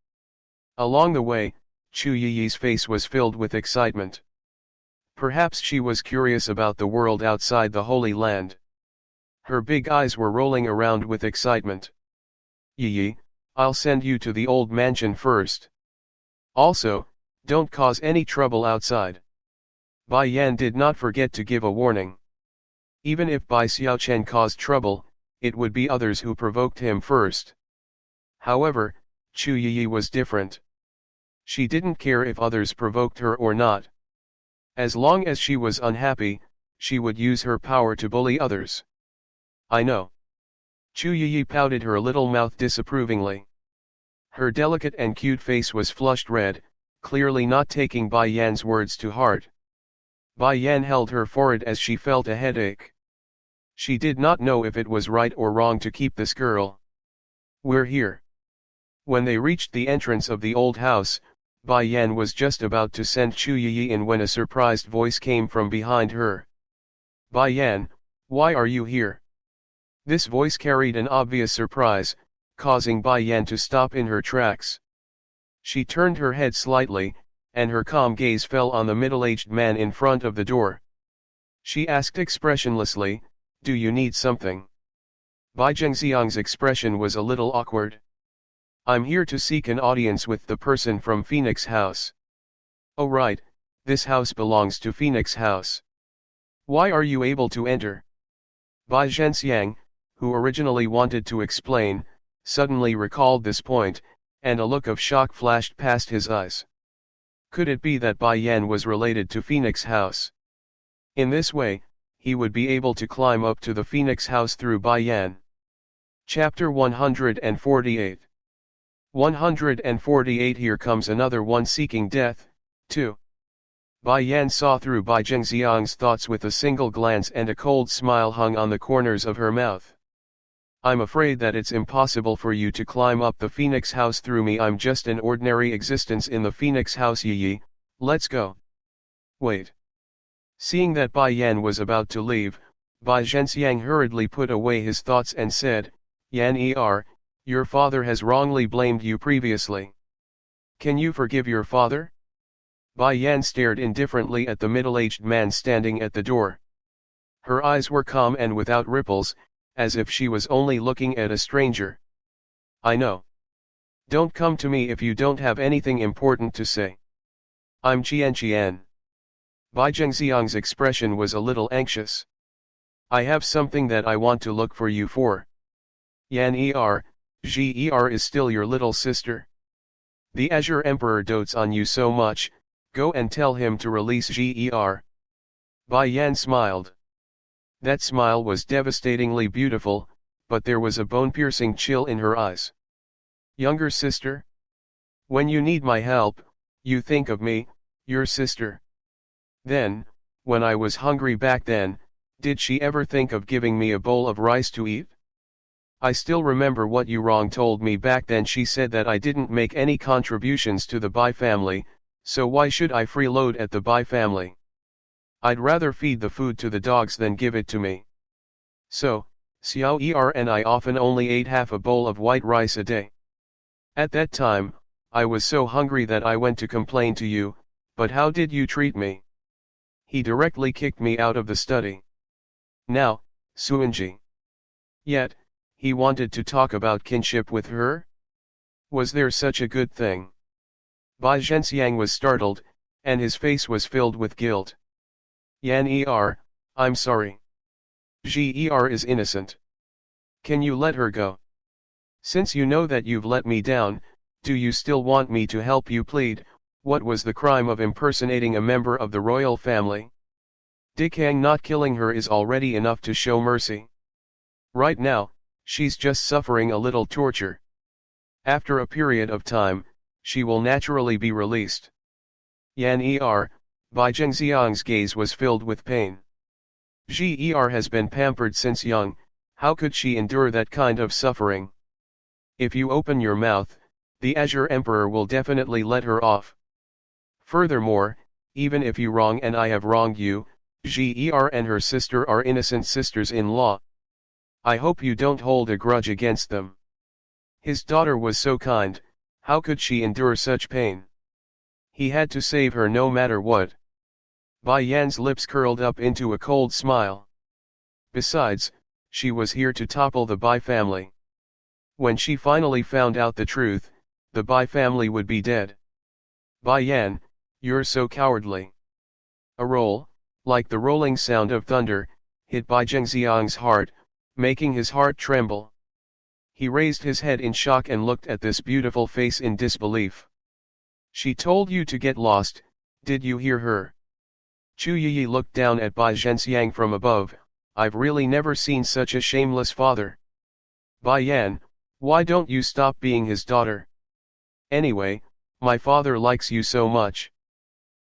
Along the way, Chu Yi's face was filled with excitement. Perhaps she was curious about the world outside the Holy Land. Her big eyes were rolling around with excitement. Yi, I'll send you to the old mansion first. Also, don't cause any trouble outside. Bai Yan did not forget to give a warning. Even if Bai Xiaochen caused trouble, it would be others who provoked him first. However, Chu Yi was different. She didn't care if others provoked her or not. As long as she was unhappy, she would use her power to bully others. I know. Chu Yi pouted her little mouth disapprovingly. Her delicate and cute face was flushed red, clearly not taking Bai Yan's words to heart. Bai Yan held her forehead as she felt a headache. She did not know if it was right or wrong to keep this girl. We're here. When they reached the entrance of the old house, Bai Yan was just about to send Chu Yi in when a surprised voice came from behind her. Bai Yan, why are you here? This voice carried an obvious surprise, causing Bai Yan to stop in her tracks. She turned her head slightly, and her calm gaze fell on the middle-aged man in front of the door. She asked expressionlessly, do you need something? Bai Zhengxiang's expression was a little awkward. I'm here to seek an audience with the person from Phoenix House. Oh right, this house belongs to Phoenix House. Why are you able to enter? Bai Zhenxiang, who originally wanted to explain, suddenly recalled this point, and a look of shock flashed past his eyes. Could it be that Bai Yan was related to Phoenix House? In this way, he would be able to climb up to the Phoenix House through Bai Yan. Chapter 148. 148. Here comes another one seeking death, too. Bai Yan saw through Bai Zhengxiang's thoughts with a single glance, and a cold smile hung on the corners of her mouth. I'm afraid that it's impossible for you to climb up the Phoenix House through me. I'm just an ordinary existence in the Phoenix House. Yi, let's go. Wait. Seeing that Bai Yan was about to leave, Bai Zhenxiang hurriedly put away his thoughts and said, Yan your father has wrongly blamed you previously. Can you forgive your father? Bai Yan stared indifferently at the middle-aged man standing at the door. Her eyes were calm and without ripples, as if she was only looking at a stranger. I know. Don't come to me if you don't have anything important to say. I'm Qianqian. Bai Zhengxiang's expression was a little anxious. I have something that I want to look for you for. Yan Ger is still your little sister. The Azure Emperor dotes on you so much, go and tell him to release Ger. Bai Yan smiled. That smile was devastatingly beautiful, but there was a bone-piercing chill in her eyes. Younger sister? When you need my help, you think of me, your sister. Then, when I was hungry back then, did she ever think of giving me a bowl of rice to eat? I still remember what Yurong told me back then. She said that I didn't make any contributions to the Bai family, so why should I freeload at the Bai family? I'd rather feed the food to the dogs than give it to me. So, Xiao and I often only ate half a bowl of white rice a day. At that time, I was so hungry that I went to complain to you, but how did you treat me? He directly kicked me out of the study. Now, Suanji. Yet, he wanted to talk about kinship with her? Was there such a good thing? Bai Zhenxiang was startled, and his face was filled with guilt. I'm sorry. Ger is innocent. Can you let her go? Since you know that you've let me down, do you still want me to help you plead? What was the crime of impersonating a member of the royal family? Dikang not killing her is already enough to show mercy. Right now, she's just suffering a little torture. After a period of time, she will naturally be released. Bai Zhengxiang's gaze was filled with pain. Ger has been pampered since young, how could she endure that kind of suffering? If you open your mouth, the Azure Emperor will definitely let her off. Furthermore, even if you wrong and I have wronged you, Ger and her sister are innocent sisters-in-law. I hope you don't hold a grudge against them. His daughter was so kind, how could she endure such pain? He had to save her no matter what. Bai Yan's lips curled up into a cold smile. Besides, she was here to topple the Bai family. When she finally found out the truth, the Bai family would be dead. Bai Yan, you're so cowardly. A roll, like the rolling sound of thunder, hit Bai Zhengxiang's heart, making his heart tremble. He raised his head in shock and looked at this beautiful face in disbelief. She told you to get lost, did you hear her? Chu Yiyi looked down at Bai Zhenxiang from above. I've really never seen such a shameless father. Bai Yan, why don't you stop being his daughter? Anyway, my father likes you so much.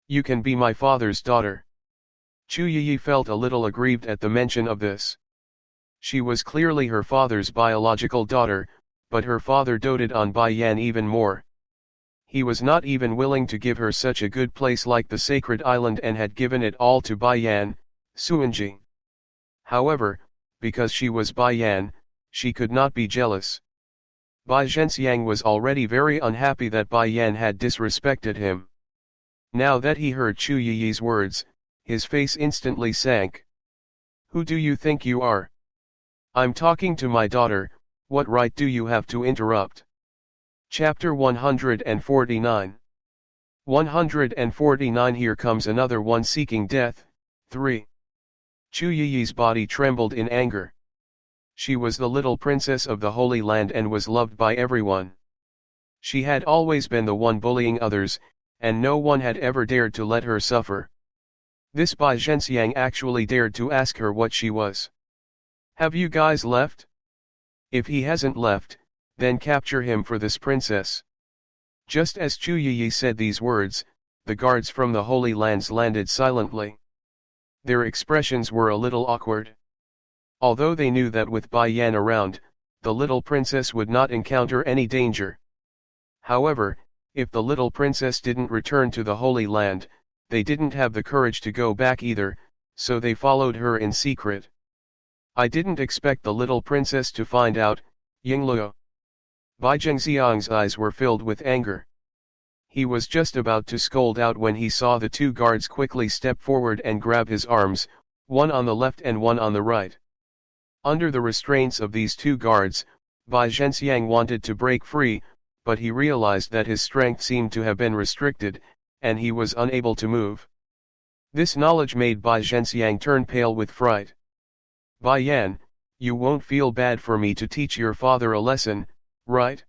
You can be my father's daughter. Chu Yiyi felt a little aggrieved at the mention of this. She was clearly her father's biological daughter, but her father doted on Bai Yan even more. He was not even willing to give her such a good place like the sacred island and had given it all to Bai Yan, Suanji. However, because she was Bai Yan, she could not be jealous. Bai Zhenxiang was already very unhappy that Bai Yan had disrespected him. Now that he heard Chu Yiyi's words, his face instantly sank. Who do you think you are? I'm talking to my daughter, what right do you have to interrupt? Chapter 149. 149. Here comes another one seeking death. 3. Chu Yiyi's body trembled in anger. She was the little princess of the Holy Land and was loved by everyone. She had always been the one bullying others, and no one had ever dared to let her suffer. This Bai Zhenxiang actually dared to ask her what she was. Have you guys left? If he hasn't left, then capture him for this princess. Just as Chu Yiyi said these words, the guards from the Holy Lands landed silently. Their expressions were a little awkward. Although they knew that with Bai Yan around, the little princess would not encounter any danger. However, if the little princess didn't return to the Holy Land, they didn't have the courage to go back either, so they followed her in secret. I didn't expect the little princess to find out, Yingluo. Bai Zhengxiang's eyes were filled with anger. He was just about to scold out when he saw the two guards quickly step forward and grab his arms, one on the left and one on the right. Under the restraints of these two guards, Bai Zhenxiang wanted to break free, but he realized that his strength seemed to have been restricted, and he was unable to move. This knowledge made Bai Zhenxiang turn pale with fright. Bai Yan, you won't feel bad for me to teach your father a lesson, right?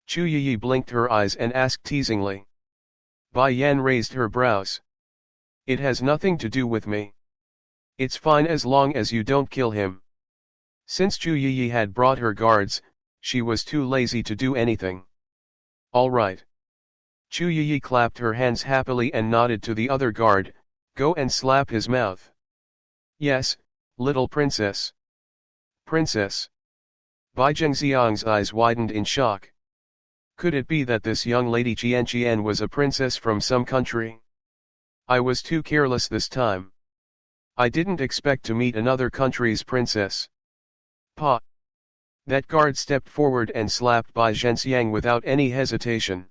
Chu Yiyi blinked her eyes and asked teasingly. Bai Yan raised her brows. It has nothing to do with me. It's fine as long as you don't kill him. Since Chu Yiyi had brought her guards, she was too lazy to do anything. All right. Chu Yiyi clapped her hands happily and nodded to the other guard, go and slap his mouth. Yes, little princess. Princess. Bai Zhengxiang's eyes widened in shock. Could it be that this young lady Qian was a princess from some country? I was too careless this time. I didn't expect to meet another country's princess. Pa. That guard stepped forward and slapped Bai Zhenxiang without any hesitation.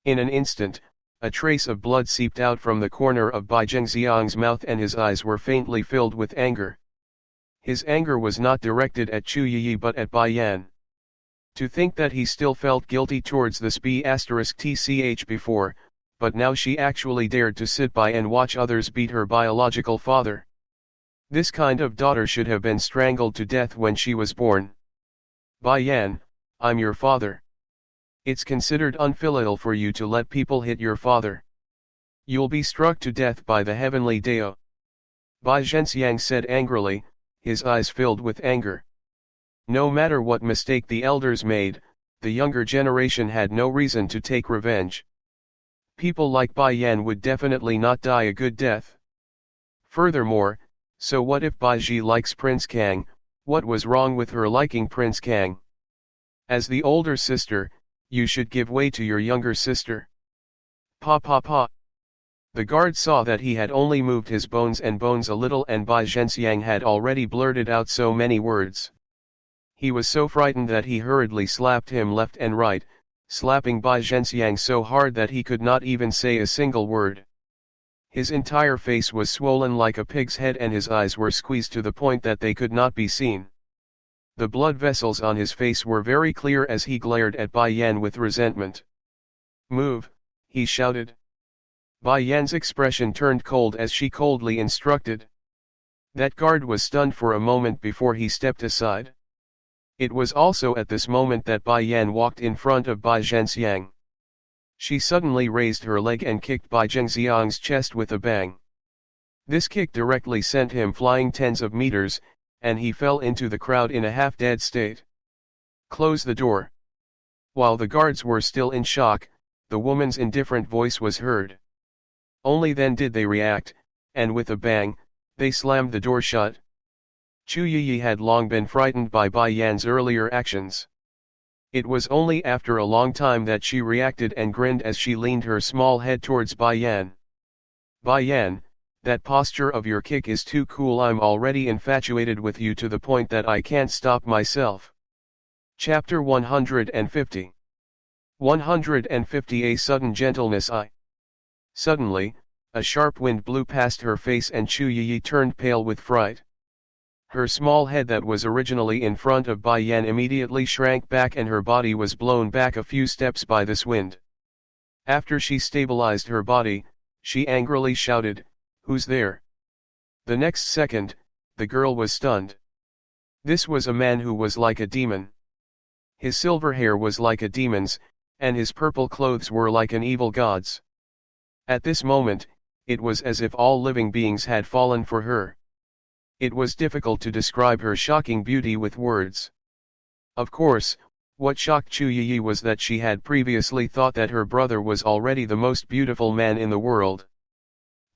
In an instant, a trace of blood seeped out from the corner of Bai Zhenxiang's mouth and his eyes were faintly filled with anger. His anger was not directed at Chu Yiyi but at Bai Yan. To think that he still felt guilty towards this B*TCH before, but now she actually dared to sit by and watch others beat her biological father. This kind of daughter should have been strangled to death when she was born. Bai Yan, I'm your father. It's considered unfilial for you to let people hit your father. You'll be struck to death by the heavenly Dao. Bai Zhenxiang said angrily, his eyes filled with anger. No matter what mistake the elders made, the younger generation had no reason to take revenge. People like Bai Yan would definitely not die a good death. Furthermore, so what if Bai Ji likes Prince Kang? What was wrong with her liking Prince Kang? As the older sister, you should give way to your younger sister. Pa pa pa. The guard saw that he had only moved his bones a little and Bai Zhenxiang had already blurted out so many words. He was so frightened that he hurriedly slapped him left and right, slapping Bai Zhenxiang so hard that he could not even say a single word. His entire face was swollen like a pig's head and his eyes were squeezed to the point that they could not be seen. The blood vessels on his face were very clear as he glared at Bai Yan with resentment. Move, he shouted. Bai Yan's expression turned cold as she coldly instructed. That guard was stunned for a moment before he stepped aside. It was also at this moment that Bai Yan walked in front of Bai Zhenxiang. She suddenly raised her leg and kicked Bai Zhenxiang's chest with a bang. This kick directly sent him flying tens of meters, and he fell into the crowd in a half-dead state. Close the door. While the guards were still in shock, the woman's indifferent voice was heard. Only then did they react, and with a bang, they slammed the door shut. Chu Yiyi had long been frightened by Bai Yan's earlier actions. It was only after a long time that she reacted and grinned as she leaned her small head towards Bai Yan. Bai Yan, that posture of your kick is too cool. I'm already infatuated with you to the point that I can't stop myself. Chapter 150. 150 A sudden gentleness. Suddenly, a sharp wind blew past her face and Chu Yiyi turned pale with fright. Her small head that was originally in front of Bai Yan immediately shrank back and her body was blown back a few steps by this wind. After she stabilized her body, she angrily shouted, "Who's there?" The next second, the girl was stunned. This was a man who was like a demon. His silver hair was like a demon's, and his purple clothes were like an evil god's. At this moment, it was as if all living beings had fallen for her. It was difficult to describe her shocking beauty with words. Of course, what shocked Chu Yiyi was that she had previously thought that her brother was already the most beautiful man in the world.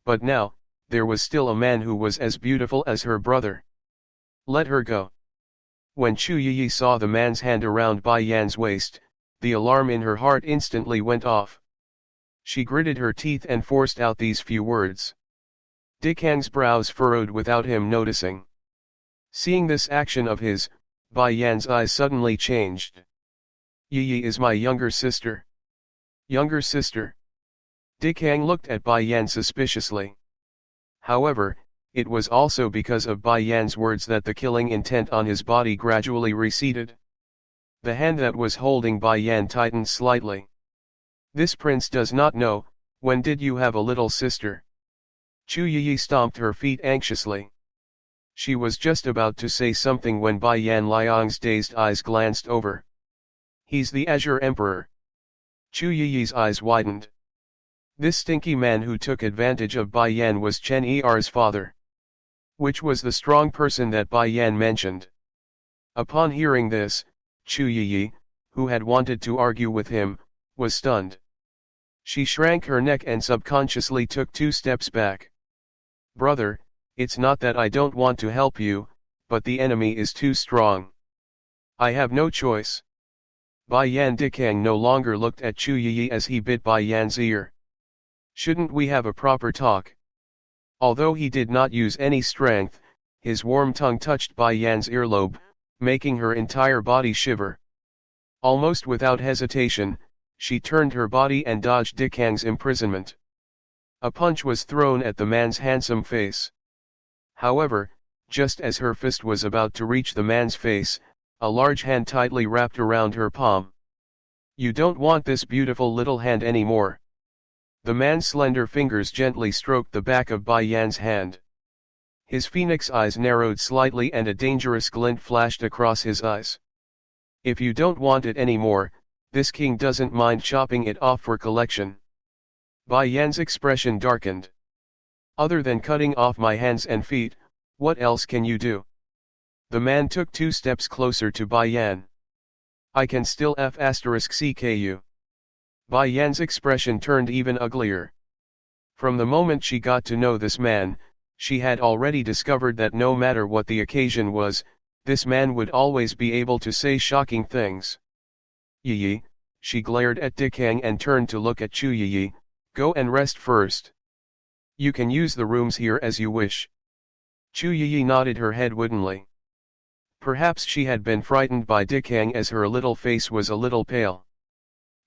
But now, there was still a man who was as beautiful as her brother. Let her go. When Chu Yiyi saw the man's hand around Bai Yan's waist, the alarm in her heart instantly went off. She gritted her teeth and forced out these few words. Dikang's brows furrowed without him noticing. Seeing this action of his, Bai Yan's eyes suddenly changed. Yiyi is my younger sister. Younger sister. Dikang looked at Bai Yan suspiciously. However, it was also because of Bai Yan's words that the killing intent on his body gradually receded. The hand that was holding Bai Yan tightened slightly. This prince does not know, when did you have a little sister? Chu Yiyi stomped her feet anxiously. She was just about to say something when Bai Yan Liang's dazed eyes glanced over. He's the Azure Emperor. Chu Yiyi's eyes widened. This stinky man who took advantage of Bai Yan was Chen Er's father. Which was the strong person that Bai Yan mentioned. Upon hearing this, Chu Yiyi, who had wanted to argue with him, was stunned. She shrank her neck and subconsciously took 2 steps back. Brother, it's not that I don't want to help you, but the enemy is too strong. I have no choice. Bai Yan Dikang no longer looked at Chu Yiyi as he bit Bai Yan's ear. Shouldn't we have a proper talk? Although he did not use any strength, his warm tongue touched Bai Yan's earlobe, making her entire body shiver. Almost without hesitation, she turned her body and dodged Dikang's imprisonment. A punch was thrown at the man's handsome face. However, just as her fist was about to reach the man's face, a large hand tightly wrapped around her palm. "You don't want this beautiful little hand anymore." The man's slender fingers gently stroked the back of Bai Yan's hand. His phoenix eyes narrowed slightly and a dangerous glint flashed across his eyes. "If you don't want it anymore, this king doesn't mind chopping it off for collection." Bai Yan's expression darkened. "Other than cutting off my hands and feet, what else can you do?" The man took 2 steps closer to Bai Yan. "I can still f***ck you." Bai Yan's expression turned even uglier. From the moment she got to know this man, she had already discovered that no matter what the occasion was, this man would always be able to say shocking things. "Yi," she glared at Dikang and turned to look at Chu Yi, "go and rest first. You can use the rooms here as you wish." Chu Yi nodded her head woodenly. Perhaps she had been frightened by Dikang as her little face was a little pale.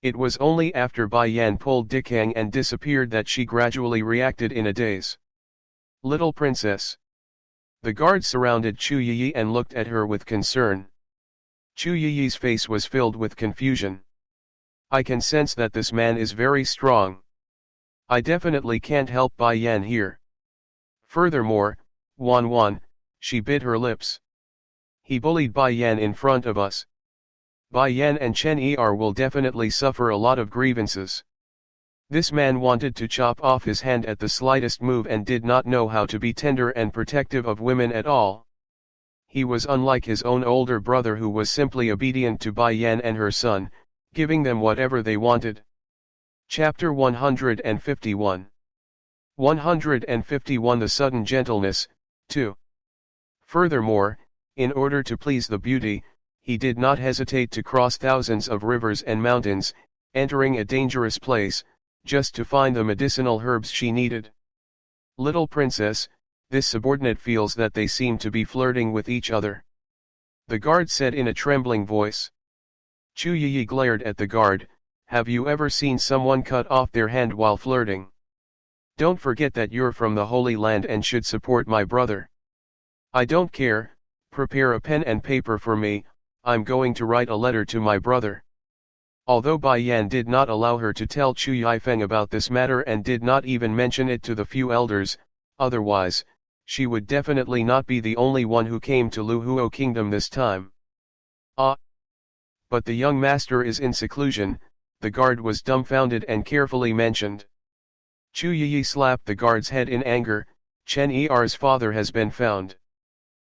It was only after Bai Yan pulled Dikang and disappeared that she gradually reacted in a daze. "Little princess." The guards surrounded Chu Yi and looked at her with concern. Chu Yi's face was filled with confusion. "I can sense that this man is very strong. I definitely can't help Bai Yan here. Furthermore, Wan, she bit her lips. He bullied Bai Yan in front of us. Bai Yan and Chen Er will definitely suffer a lot of grievances." This man wanted to chop off his hand at the slightest move and did not know how to be tender and protective of women at all. He was unlike his own older brother who was simply obedient to Bai Yan and her son, giving them whatever they wanted. Chapter 151. 151 The Sudden Gentleness, 2. Furthermore, in order to please the beauty, he did not hesitate to cross thousands of rivers and mountains, entering a dangerous place, just to find the medicinal herbs she needed. "Little princess," this subordinate feels that they seem to be flirting with each other. The guard said in a trembling voice. Chu Yi glared at the guard. "Have you ever seen someone cut off their hand while flirting? Don't forget that you're from the Holy Land and should support my brother." "I don't care, prepare a pen and paper for me, I'm going to write a letter to my brother." Although Bai Yan did not allow her to tell Chu Yifeng about this matter and did not even mention it to the few elders, otherwise, she would definitely not be the only one who came to Luhuo Kingdom this time. "Ah! But the young master is in seclusion," the guard was dumbfounded and carefully mentioned. Chu Yi slapped the guard's head in anger. "Chen Er's father has been found.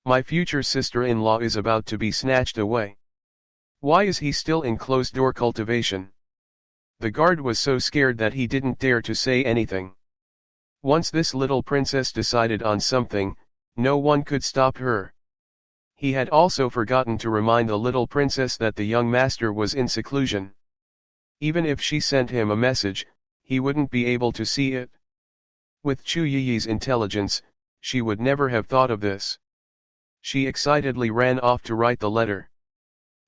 My future sister-in-law is about to be snatched away. Why is he still in closed-door cultivation?" The guard was so scared that he didn't dare to say anything. Once this little princess decided on something, no one could stop her. He had also forgotten to remind the little princess that the young master was in seclusion. Even if she sent him a message, he wouldn't be able to see it. With Chu Yi's intelligence, she would never have thought of this. She excitedly ran off to write the letter.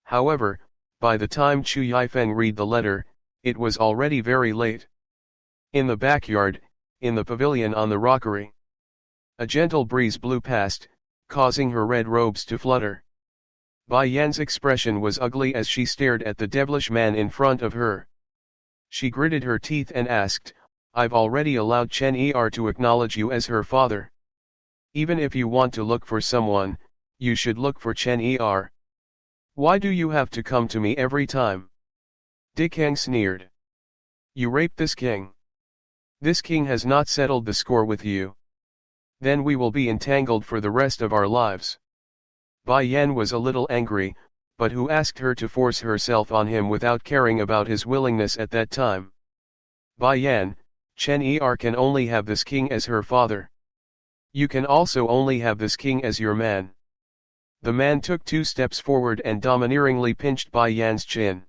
However, by the time Chu Yifeng read the letter, it was already very late. In the backyard, in the pavilion on the rockery, a gentle breeze blew past, causing her red robes to flutter. Bai Yan's expression was ugly as she stared at the devilish man in front of her. She gritted her teeth and asked, "I've already allowed Chen Er to acknowledge you as her father. Even if you want to look for someone, you should look for Chen Er. Why do you have to come to me every time?" Dikang sneered. "You raped this king. This king has not settled the score with you. Then we will be entangled for the rest of our lives." Bai Yan was a little angry, but who asked her to force herself on him without caring about his willingness at that time? "Bai Yan, Chen Er can only have this king as her father. You can also only have this king as your man." The man took 2 steps forward and domineeringly pinched Bai Yan's chin.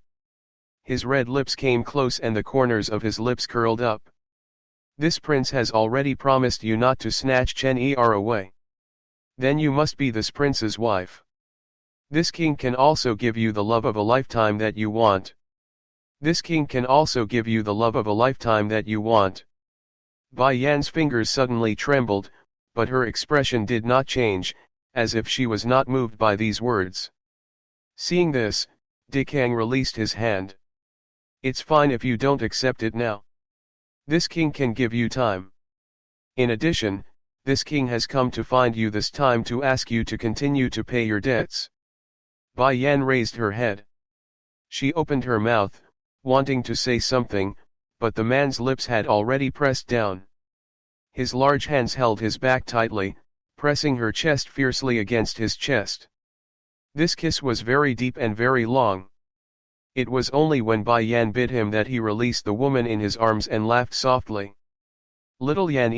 His red lips came close and the corners of his lips curled up. "This prince has already promised you not to snatch Chen Er away. Then you must be this prince's wife." This king can also give you the love of a lifetime that you want. This king can also give you the love of a lifetime that you want. Bai Yan's fingers suddenly trembled, but her expression did not change, as if she was not moved by these words. Seeing this, Dikang released his hand. It's fine if you don't accept it now. This king can give you time. In addition, this king has come to find you this time to ask you to continue to pay your debts. Bai Yan raised her head. She opened her mouth, wanting to say something, but the man's lips had already pressed down. His large hands held his back tightly, pressing her chest fiercely against his chest. This kiss was very deep and very long. It was only when Bai Yan bid him that he released the woman in his arms and laughed softly. Little Yan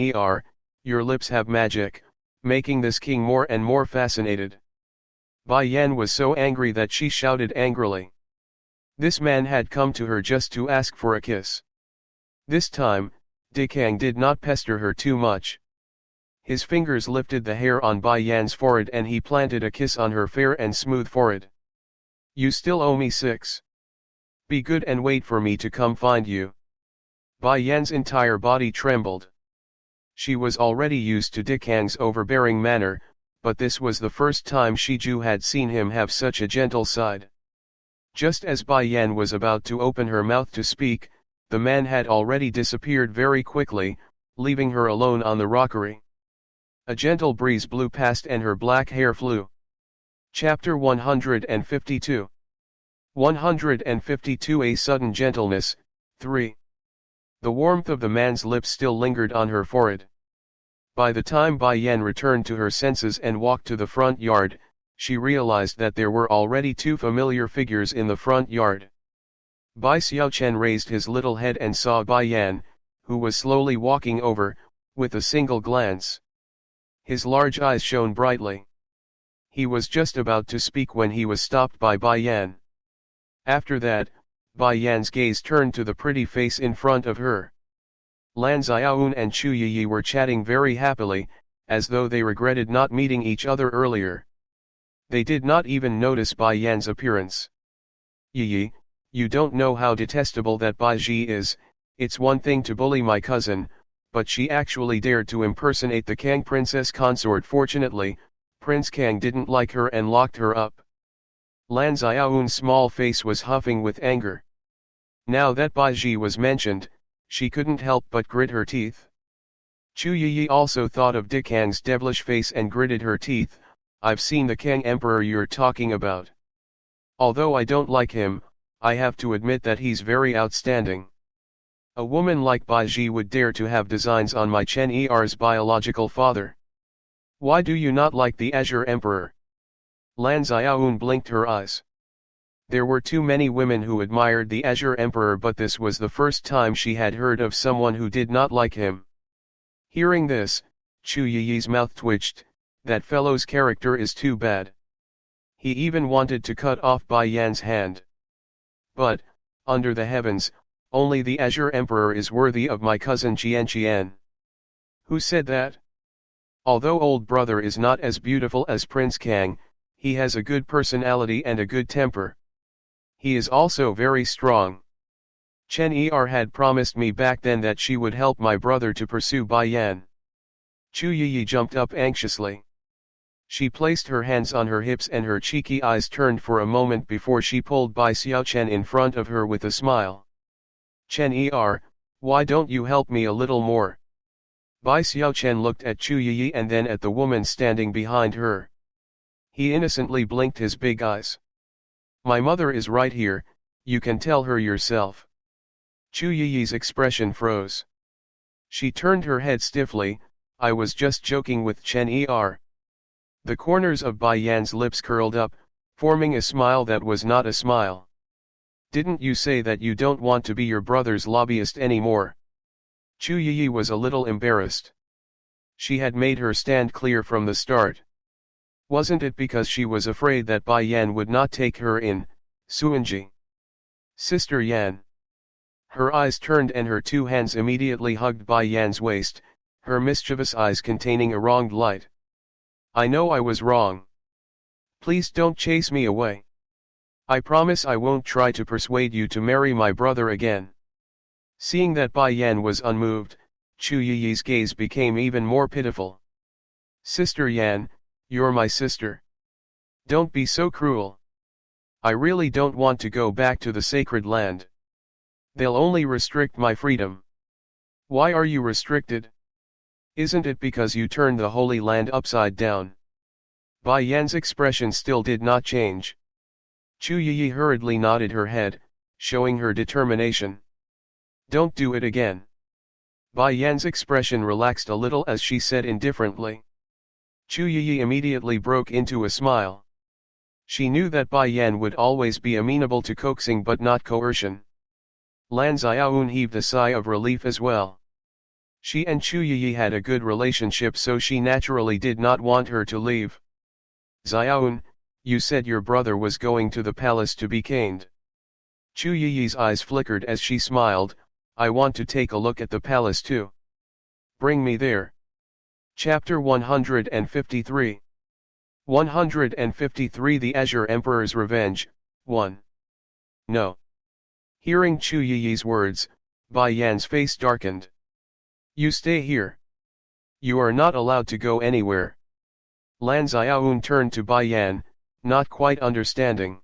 your lips have magic, making this king more and more fascinated. Bai Yan was so angry that she shouted angrily. This man had come to her just to ask for a kiss. This time, Dikang did not pester her too much. His fingers lifted the hair on Bai Yan's forehead and he planted a kiss on her fair and smooth forehead. You still owe me 6. Be good and wait for me to come find you. Bai Yan's entire body trembled. She was already used to Dikang's overbearing manner, but this was the first time Shiju had seen him have such a gentle side. Just as Bai Yan was about to open her mouth to speak, the man had already disappeared very quickly, leaving her alone on the rockery. A gentle breeze blew past and her black hair flew. Chapter 152 152 A Sudden Gentleness, 3. The warmth of the man's lips still lingered on her forehead. By the time Bai Yan returned to her senses and walked to the front yard, she realized that there were already 2 familiar figures in the front yard. Bai Xiaochen raised his little head and saw Bai Yan, who was slowly walking over, with a single glance. His large eyes shone brightly. He was just about to speak when he was stopped by Bai Yan. After that, Bai Yan's gaze turned to the pretty face in front of her. Lan Xiaoun and Chu Yiyi were chatting very happily, as though they regretted not meeting each other earlier. They did not even notice Bai Yan's appearance. Yiyi, you don't know how detestable that Bai Ji is. It's one thing to bully my cousin, but she actually dared to impersonate the Kang princess consort. Fortunately, Prince Kang didn't like her and locked her up. Lan Xiaoun's small face was huffing with anger. Now that Bai Ji was mentioned, she couldn't help but grit her teeth. Chu Yiyi also thought of Dikang's devilish face and gritted her teeth. I've seen the Kang Emperor you're talking about. Although I don't like him, I have to admit that he's very outstanding. A woman like Bai Ji would dare to have designs on my Chen Er's biological father. Why do you not like the Azure Emperor? Lan Xiaoun blinked her eyes. There were too many women who admired the Azure Emperor, but this was the first time she had heard of someone who did not like him. Hearing this, Chu Yiyi's mouth twitched. That fellow's character is too bad. He even wanted to cut off Bai Yan's hand. But, under the heavens, only the Azure Emperor is worthy of my cousin Qian. Who said that? Although old brother is not as beautiful as Prince Kang, he has a good personality and a good temper. He is also very strong. Chen had promised me back then that she would help my brother to pursue Bai Yan. Chu Yiyi jumped up anxiously. She placed her hands on her hips and her cheeky eyes turned for a moment before she pulled Bai Xiaochen in front of her with a smile. Chen why don't you help me a little more? Bai Xiaochen looked at Chu Yiyi and then at the woman standing behind her. He innocently blinked his big eyes. My mother is right here, you can tell her yourself. Chu Yiyi's expression froze. She turned her head stiffly. I was just joking with Chen The corners of Bai Yan's lips curled up, forming a smile that was not a smile. Didn't you say that you don't want to be your brother's lobbyist anymore? Chu Yiyi was a little embarrassed. She had made her stand clear from the start. Wasn't it because she was afraid that Bai Yan would not take her in, Suanji? Sister Yan. Her eyes turned and her 2 hands immediately hugged Bai Yan's waist, her mischievous eyes containing a wronged light. I know I was wrong. Please don't chase me away. I promise I won't try to persuade you to marry my brother again. Seeing that Bai Yan was unmoved, Chu Yi's gaze became even more pitiful. Sister Yan, you're my sister. Don't be so cruel. I really don't want to go back to the sacred land. They'll only restrict my freedom. Why are you restricted? Isn't it because you turned the Holy Land upside down? Bai Yan's expression still did not change. Chu Yi hurriedly nodded her head, showing her determination. Don't do it again. Bai Yan's expression relaxed a little as she said indifferently. Chu Yi immediately broke into a smile. She knew that Bai Yan would always be amenable to coaxing but not coercion. Lan Xiaoyun heaved a sigh of relief as well. She and Chu Yi had a good relationship, so she naturally did not want her to leave. Xiaoyun, you said your brother was going to the palace to be caned. Chu Yi's eyes flickered as she smiled. I want to take a look at the palace too. Bring me there. Chapter 153. 153 The Azure Emperor's Revenge, 1. No. Hearing Chu Yi's words, Bai Yan's face darkened. You stay here. You are not allowed to go anywhere. Lan Xiaoyun turned to Bai Yan, not quite understanding.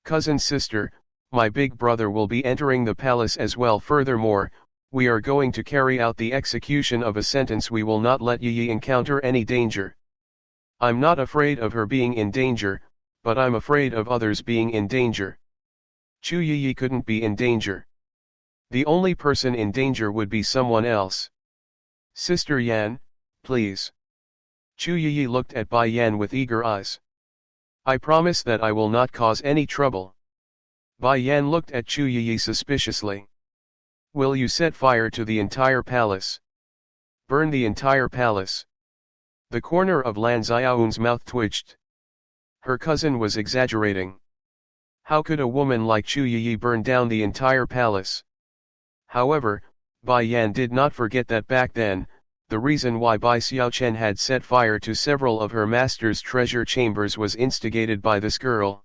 Cousin sister, my big brother will be entering the palace as well. Furthermore, we are going to carry out the execution of a sentence. We will not let Yi encounter any danger. I'm not afraid of her being in danger, but I'm afraid of others being in danger. Chu Yi couldn't be in danger. The only person in danger would be someone else. Sister Yan, please. Chu Yi looked at Bai Yan with eager eyes. I promise that I will not cause any trouble. Bai Yan looked at Chu Yi suspiciously. Will you set fire to the entire palace? Burn the entire palace? The corner of Lan Xiaoyun's mouth twitched. Her cousin was exaggerating. How could a woman like Chu Yi burn down the entire palace? However, Bai Yan did not forget that back then, the reason why Bai Xiaochen had set fire to several of her master's treasure chambers was instigated by this girl.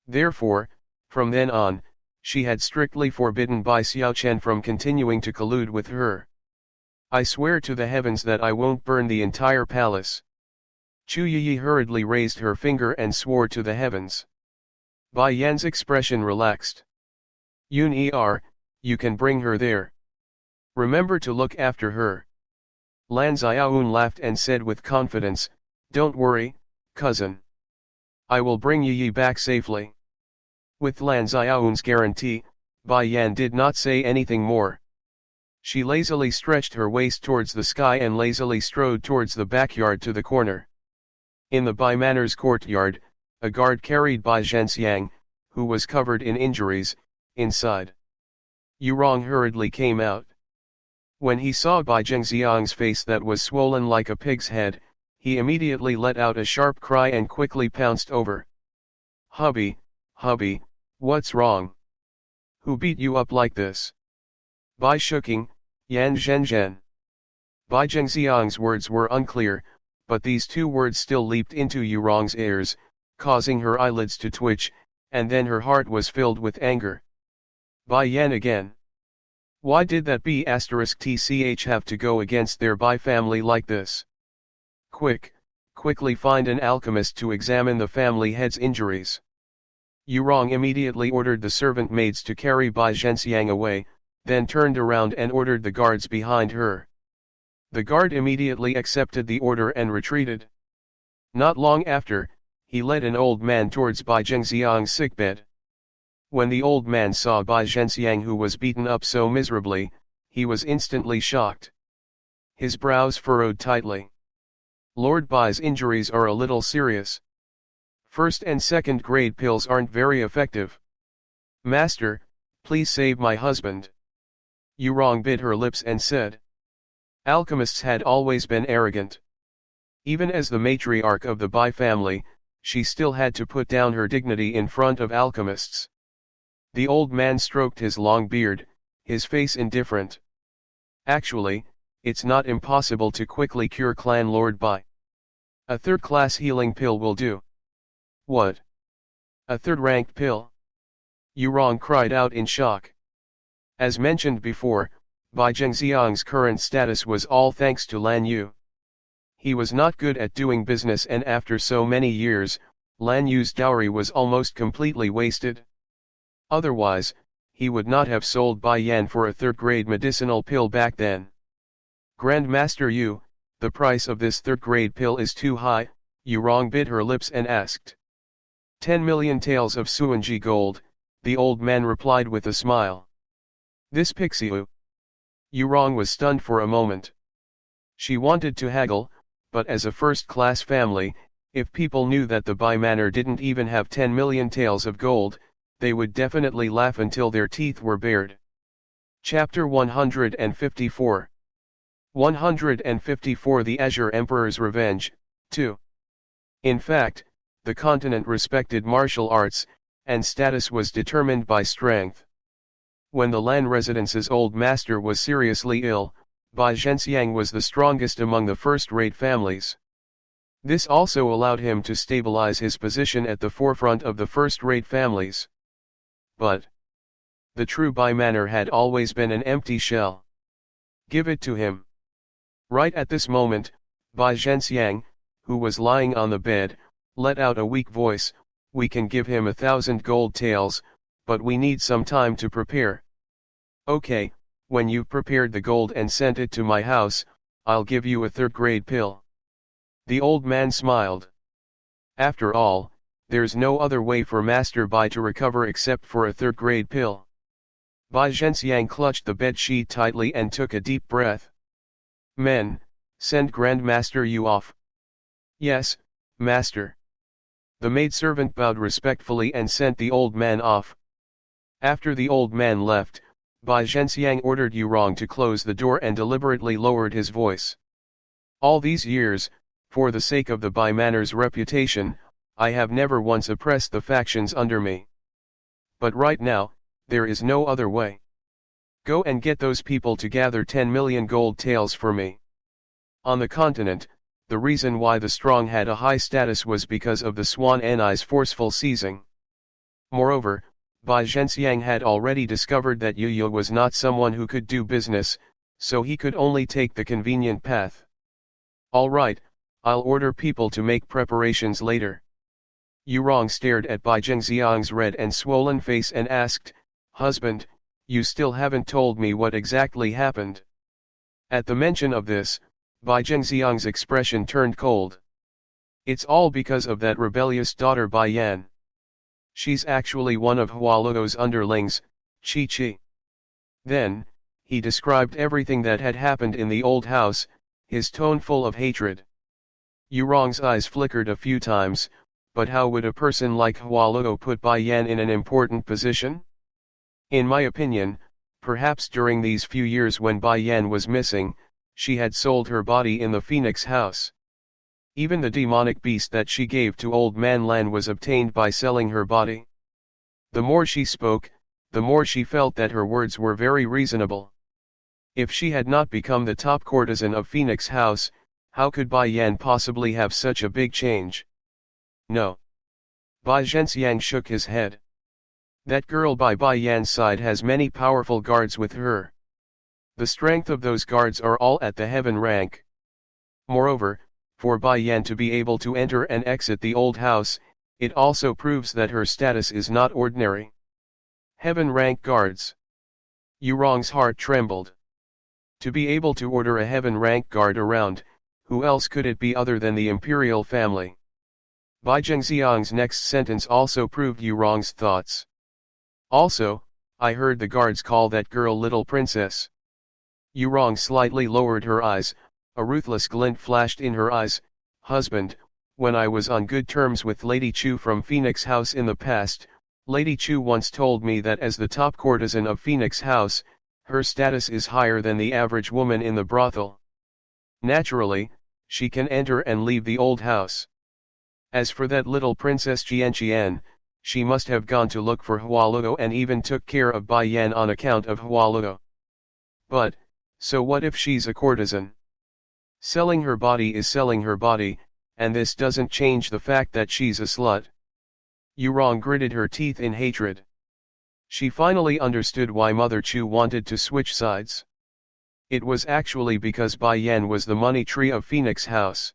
Therefore, from then on, she had strictly forbidden Bai Xiaochen from continuing to collude with her. I swear to the heavens that I won't burn the entire palace. Chu Yi hurriedly raised her finger and swore to the heavens. Bai Yan's expression relaxed. Yun you can bring her there. Remember to look after her. Lan Xiaoyun laughed and said with confidence, don't worry, cousin. I will bring Yi back safely. With Lan Xiaoyun's guarantee, Bai Yan did not say anything more. She lazily stretched her waist towards the sky and lazily strode towards the backyard to the corner. In the Bai Manor's courtyard, a guard carried Bai Zhenxiang, who was covered in injuries, inside. Yurong hurriedly came out. When he saw Bai Zhenxiang's face that was swollen like a pig's head, he immediately let out a sharp cry and quickly pounced over. Hubby, what's wrong? Who beat you up like this? Bai Shuking, Yan Zhenzhen. Bai Zhenxiang's words were unclear, but these two words still leaped into Yurong's ears, causing her eyelids to twitch, and then her heart was filled with anger. Bai Yan again. Why did that B*TCH have to go against their Bai family like this? Quickly find an alchemist to examine the family head's injuries. Yurong immediately ordered the servant maids to carry Bai Zhenxiang away, then turned around and ordered the guards behind her. The guard immediately accepted the order and retreated. Not long after, he led an old man towards Bai Zhenxiang's sickbed. When the old man saw Bai Zhenxiang, who was beaten up so miserably, he was instantly shocked. His brows furrowed tightly. Lord Bai's injuries are a little serious. First and second grade pills aren't very effective. Master, please save my husband. Yurong bit her lips and said. Alchemists had always been arrogant. Even as the matriarch of the Bai family, she still had to put down her dignity in front of alchemists. The old man stroked his long beard, his face indifferent. Actually, it's not impossible to quickly cure Clan Lord Bai. A third-class healing pill will do. What? A third-ranked pill? Yurong cried out in shock. As mentioned before, Bai Zhengxiang's current status was all thanks to Lan Yu. He was not good at doing business, and after so many years, Lan Yu's dowry was almost completely wasted. Otherwise, he would not have sold Bai Yan for a third-grade medicinal pill back then. Grandmaster Yu, the price of this third-grade pill is too high, Yurong bit her lips and asked. 10 million taels of Suanji gold, the old man replied with a smile. This Pixiu. Yurong was stunned for a moment. She wanted to haggle, but as a first-class family, if people knew that the Bai manor didn't even have 10 million taels of gold, they would definitely laugh until their teeth were bared. Chapter 154 154 The Azure Emperor's Revenge, 2. In fact, the continent respected martial arts, and status was determined by strength. When the Lan residence's old master was seriously ill, Bai Zhenxiang was the strongest among the first-rate families. This also allowed him to stabilize his position at the forefront of the first-rate families. But the true Bai manor had always been an empty shell. Give it to him. Right at this moment, Bai Zhenxiang, who was lying on the bed, let out a weak voice. We can give him 1,000 gold taels, but we need some time to prepare. Okay, when you've prepared the gold and sent it to my house, I'll give you a third-grade pill. The old man smiled. After all, there's no other way for Master Bai to recover except for a third-grade pill. Bai Zhenxiang clutched the bed sheet tightly and took a deep breath. Men, send Grandmaster Yu off. Yes, Master. The maidservant bowed respectfully and sent the old man off. After the old man left, Bai Zhenxiang ordered Yurong to close the door and deliberately lowered his voice. All these years, for the sake of the Bai manor's reputation, I have never once oppressed the factions under me. But right now, there is no other way. Go and get those people to gather 10 million gold taels for me. On the continent, the reason why the strong had a high status was because of the Swan Anai's forceful seizing. Moreover, Bai Zhenxiang had already discovered that Yu was not someone who could do business, so he could only take the convenient path. All right, I'll order people to make preparations later. Yurong stared at Bai Zhenxiang's red and swollen face and asked, Husband, you still haven't told me what exactly happened. At the mention of this, Bai Zhenxiang's expression turned cold. It's all because of that rebellious daughter Bai Yan. She's actually one of Hualuo's underlings, Chi. Then, he described everything that had happened in the old house, his tone full of hatred. Yurong's eyes flickered a few times, but how would a person like Hualuo put Bai Yan in an important position? In my opinion, perhaps during these few years when Bai Yan was missing, she had sold her body in the Phoenix house. Even the demonic beast that she gave to old man Lan was obtained by selling her body. The more she spoke, the more she felt that her words were very reasonable. If she had not become the top courtesan of Phoenix house, how could Bai Yan possibly have such a big change? No. Bai Zhenxiang shook his head. That girl by Bai Yan's side has many powerful guards with her. The strength of those guards are all at the heaven rank. Moreover, for Bai Yan to be able to enter and exit the old house, it also proves that her status is not ordinary. Heaven rank guards. Yurong's heart trembled. To be able to order a heaven rank guard around, who else could it be other than the imperial family? Bai Zhengxiang's next sentence also proved Yurong's thoughts. Also, I heard the guards call that girl Little Princess. Yurong slightly lowered her eyes, a ruthless glint flashed in her eyes. Husband, when I was on good terms with Lady Chu from Phoenix House in the past, Lady Chu once told me that as the top courtesan of Phoenix House, her status is higher than the average woman in the brothel. Naturally, she can enter and leave the old house. As for that little Princess Jianqian, she must have gone to look for Hualuo and even took care of Bai Yan on account of Hualuo. But, so what if she's a courtesan? Selling her body is selling her body, and this doesn't change the fact that she's a slut. Yurong gritted her teeth in hatred. She finally understood why Mother Chu wanted to switch sides. It was actually because Bai Yan was the money tree of Phoenix House.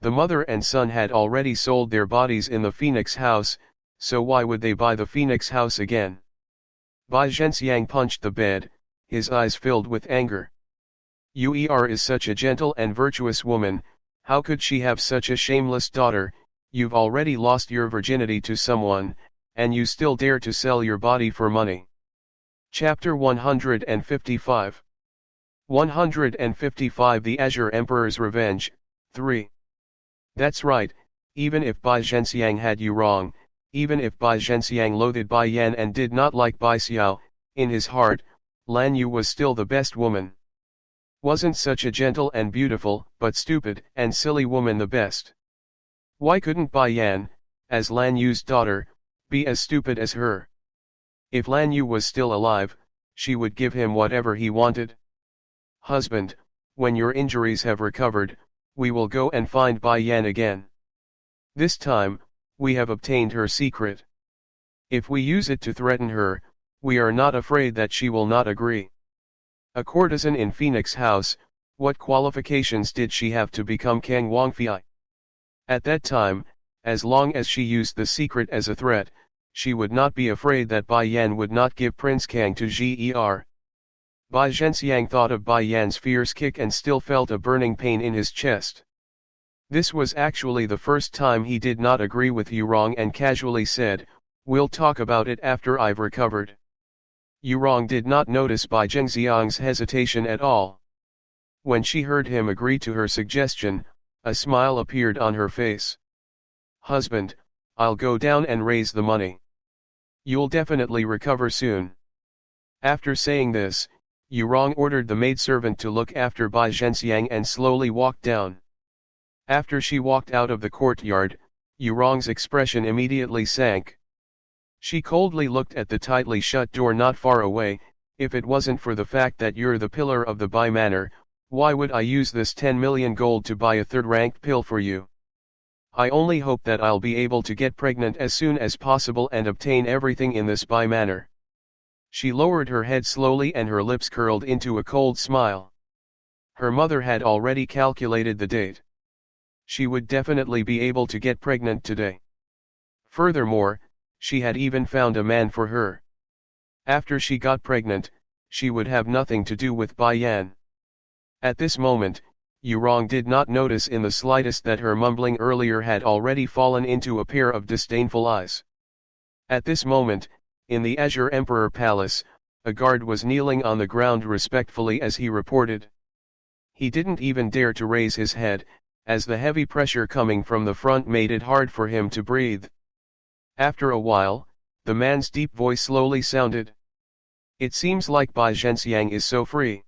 The mother and son had already sold their bodies in the Phoenix House, so why would they buy the Phoenix House again? Bai Zhenxiang punched the bed, his eyes filled with anger. Uer is such a gentle and virtuous woman, how could she have such a shameless daughter? You've already lost your virginity to someone, and you still dare to sell your body for money. Chapter 155 155 The Azure Emperor's Revenge, 3. That's right, even if Bai Zhenxiang had you wrong, even if Bai Zhenxiang loathed Bai Yan and did not like Bai Xiao, in his heart, Lan Yu was still the best woman. Wasn't such a gentle and beautiful, but stupid and silly woman the best? Why couldn't Bai Yan, as Lan Yu's daughter, be as stupid as her? If Lan Yu was still alive, she would give him whatever he wanted. Husband, when your injuries have recovered, we will go and find Bai Yan again. This time, we have obtained her secret. If we use it to threaten her, we are not afraid that she will not agree. A courtesan in Phoenix House, what qualifications did she have to become Kang Wangfei? At that time, as long as she used the secret as a threat, she would not be afraid that Bai Yan would not give Prince Kang to Ger. Bai Zhenxiang thought of Bai Yan's fierce kick and still felt a burning pain in his chest. This was actually the first time he did not agree with Yurong and casually said, "We'll talk about it after I've recovered." Yurong did not notice Bai Zhenxiang's hesitation at all. When she heard him agree to her suggestion, a smile appeared on her face. "Husband, I'll go down and raise the money. You'll definitely recover soon." After saying this, Yurong ordered the maidservant to look after Bai Zhenxiang and slowly walked down. After she walked out of the courtyard, Yurong's expression immediately sank. She coldly looked at the tightly shut door not far away. "If it wasn't for the fact that you're the pillar of the Bai Manor, why would I use this 10 million gold to buy a third-ranked pill for you? I only hope that I'll be able to get pregnant as soon as possible and obtain everything in this Bai Manor." She lowered her head slowly and her lips curled into a cold smile. Her mother had already calculated the date. She would definitely be able to get pregnant today. Furthermore, she had even found a man for her. After she got pregnant, she would have nothing to do with Bai Yan. At this moment, Yurong did not notice in the slightest that her mumbling earlier had already fallen into a pair of disdainful eyes. At this moment, in the Azure Emperor Palace, a guard was kneeling on the ground respectfully as he reported. He didn't even dare to raise his head, as the heavy pressure coming from the front made it hard for him to breathe. After a while, the man's deep voice slowly sounded. "It seems like Bai Zhenxiang is so free.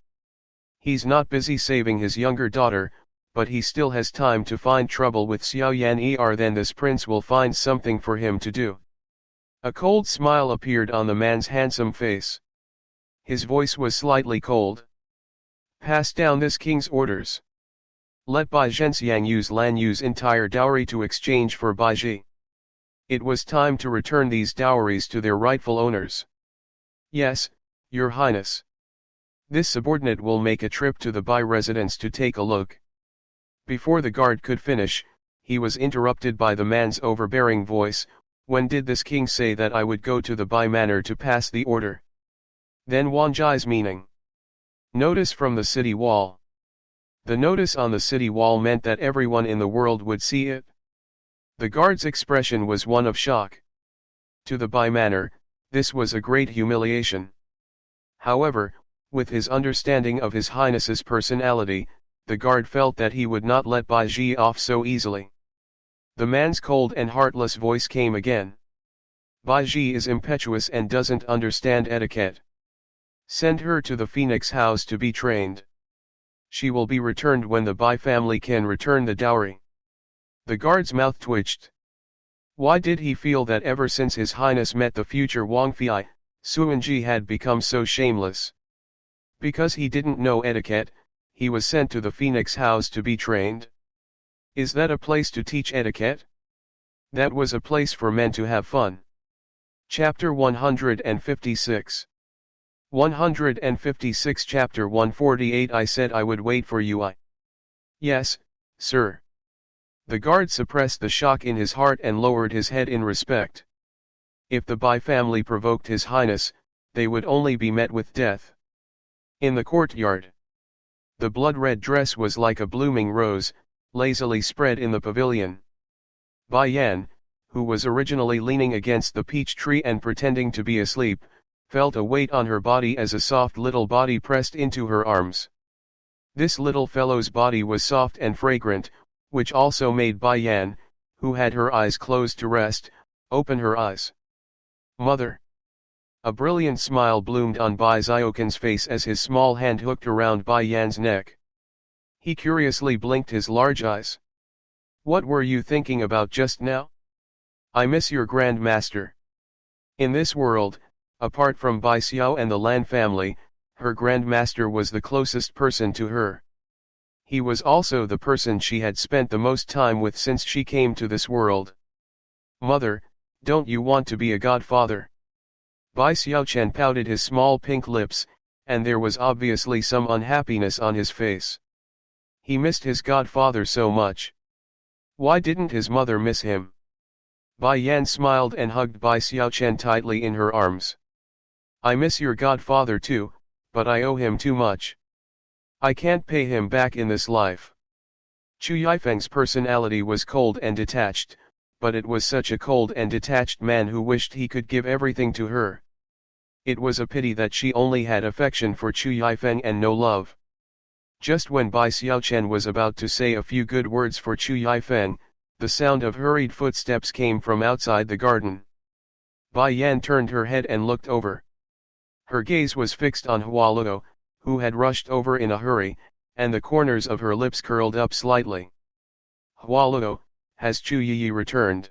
He's not busy saving his younger daughter, but he still has time to find trouble with Xiao Yan then this prince will find something for him to do." A cold smile appeared on the man's handsome face. His voice was slightly cold. "Pass down this king's orders. Let Bai Zhenxiang use Lan Yu's entire dowry to exchange for Bai Ji. It was time to return these dowries to their rightful owners." "Yes, Your Highness." "This subordinate will make a trip to the Bai residence to take a look." Before the guard could finish, he was interrupted by the man's overbearing voice. "When did this king say that I would go to the Bai Manor to pass the order? Then Wanjai's meaning?" Notice from the city wall. The notice on the city wall meant that everyone in the world would see it. The guard's expression was one of shock. To the Bai Manor, this was a great humiliation. However, with his understanding of His Highness's personality, the guard felt that he would not let Bai Ji off so easily. The man's cold and heartless voice came again. "Bai Ji is impetuous and doesn't understand etiquette. Send her to the Phoenix House to be trained. She will be returned when the Bai family can return the dowry." The guard's mouth twitched. Why did he feel that ever since His Highness met the future Wangfei, Suanji had become so shameless? Because he didn't know etiquette, he was sent to the Phoenix House to be trained? Is that a place to teach etiquette? That was a place for men to have fun. Chapter 156. 156 Chapter 148 I said I would wait for you. Yes, sir. The guard suppressed the shock in his heart and lowered his head in respect. If the Bai family provoked His Highness, they would only be met with death. In the courtyard, the blood-red dress was like a blooming rose, lazily spread in the pavilion. Bai Yan, who was originally leaning against the peach tree and pretending to be asleep, felt a weight on her body as a soft little body pressed into her arms. This little fellow's body was soft and fragrant, which also made Bai Yan, who had her eyes closed to rest, open her eyes. Mother! A brilliant smile bloomed on Bai Xiaoqin's face as his small hand hooked around Bai Yan's neck. He curiously blinked his large eyes. What were you thinking about just now? I miss your Grand Master. In this world, apart from Bai Xiao and the Lan family, her Grand Master was the closest person to her. He was also the person she had spent the most time with since she came to this world. Mother, don't you want to be a godfather? Bai Xiaochen pouted his small pink lips, and there was obviously some unhappiness on his face. He missed his godfather so much. Why didn't his mother miss him? Bai Yan smiled and hugged Bai Xiaochen tightly in her arms. I miss your godfather too, but I owe him too much. I can't pay him back in this life. Chu Yifeng's personality was cold and detached, but it was such a cold and detached man who wished he could give everything to her. It was a pity that she only had affection for Chu Yifeng and no love. Just when Bai Xiaochen was about to say a few good words for Chu Yifeng, the sound of hurried footsteps came from outside the garden. Bai Yan turned her head and looked over. Her gaze was fixed on Hua Luo, who had rushed over in a hurry, and the corners of her lips curled up slightly. Hua Luo, has Chu Yi returned?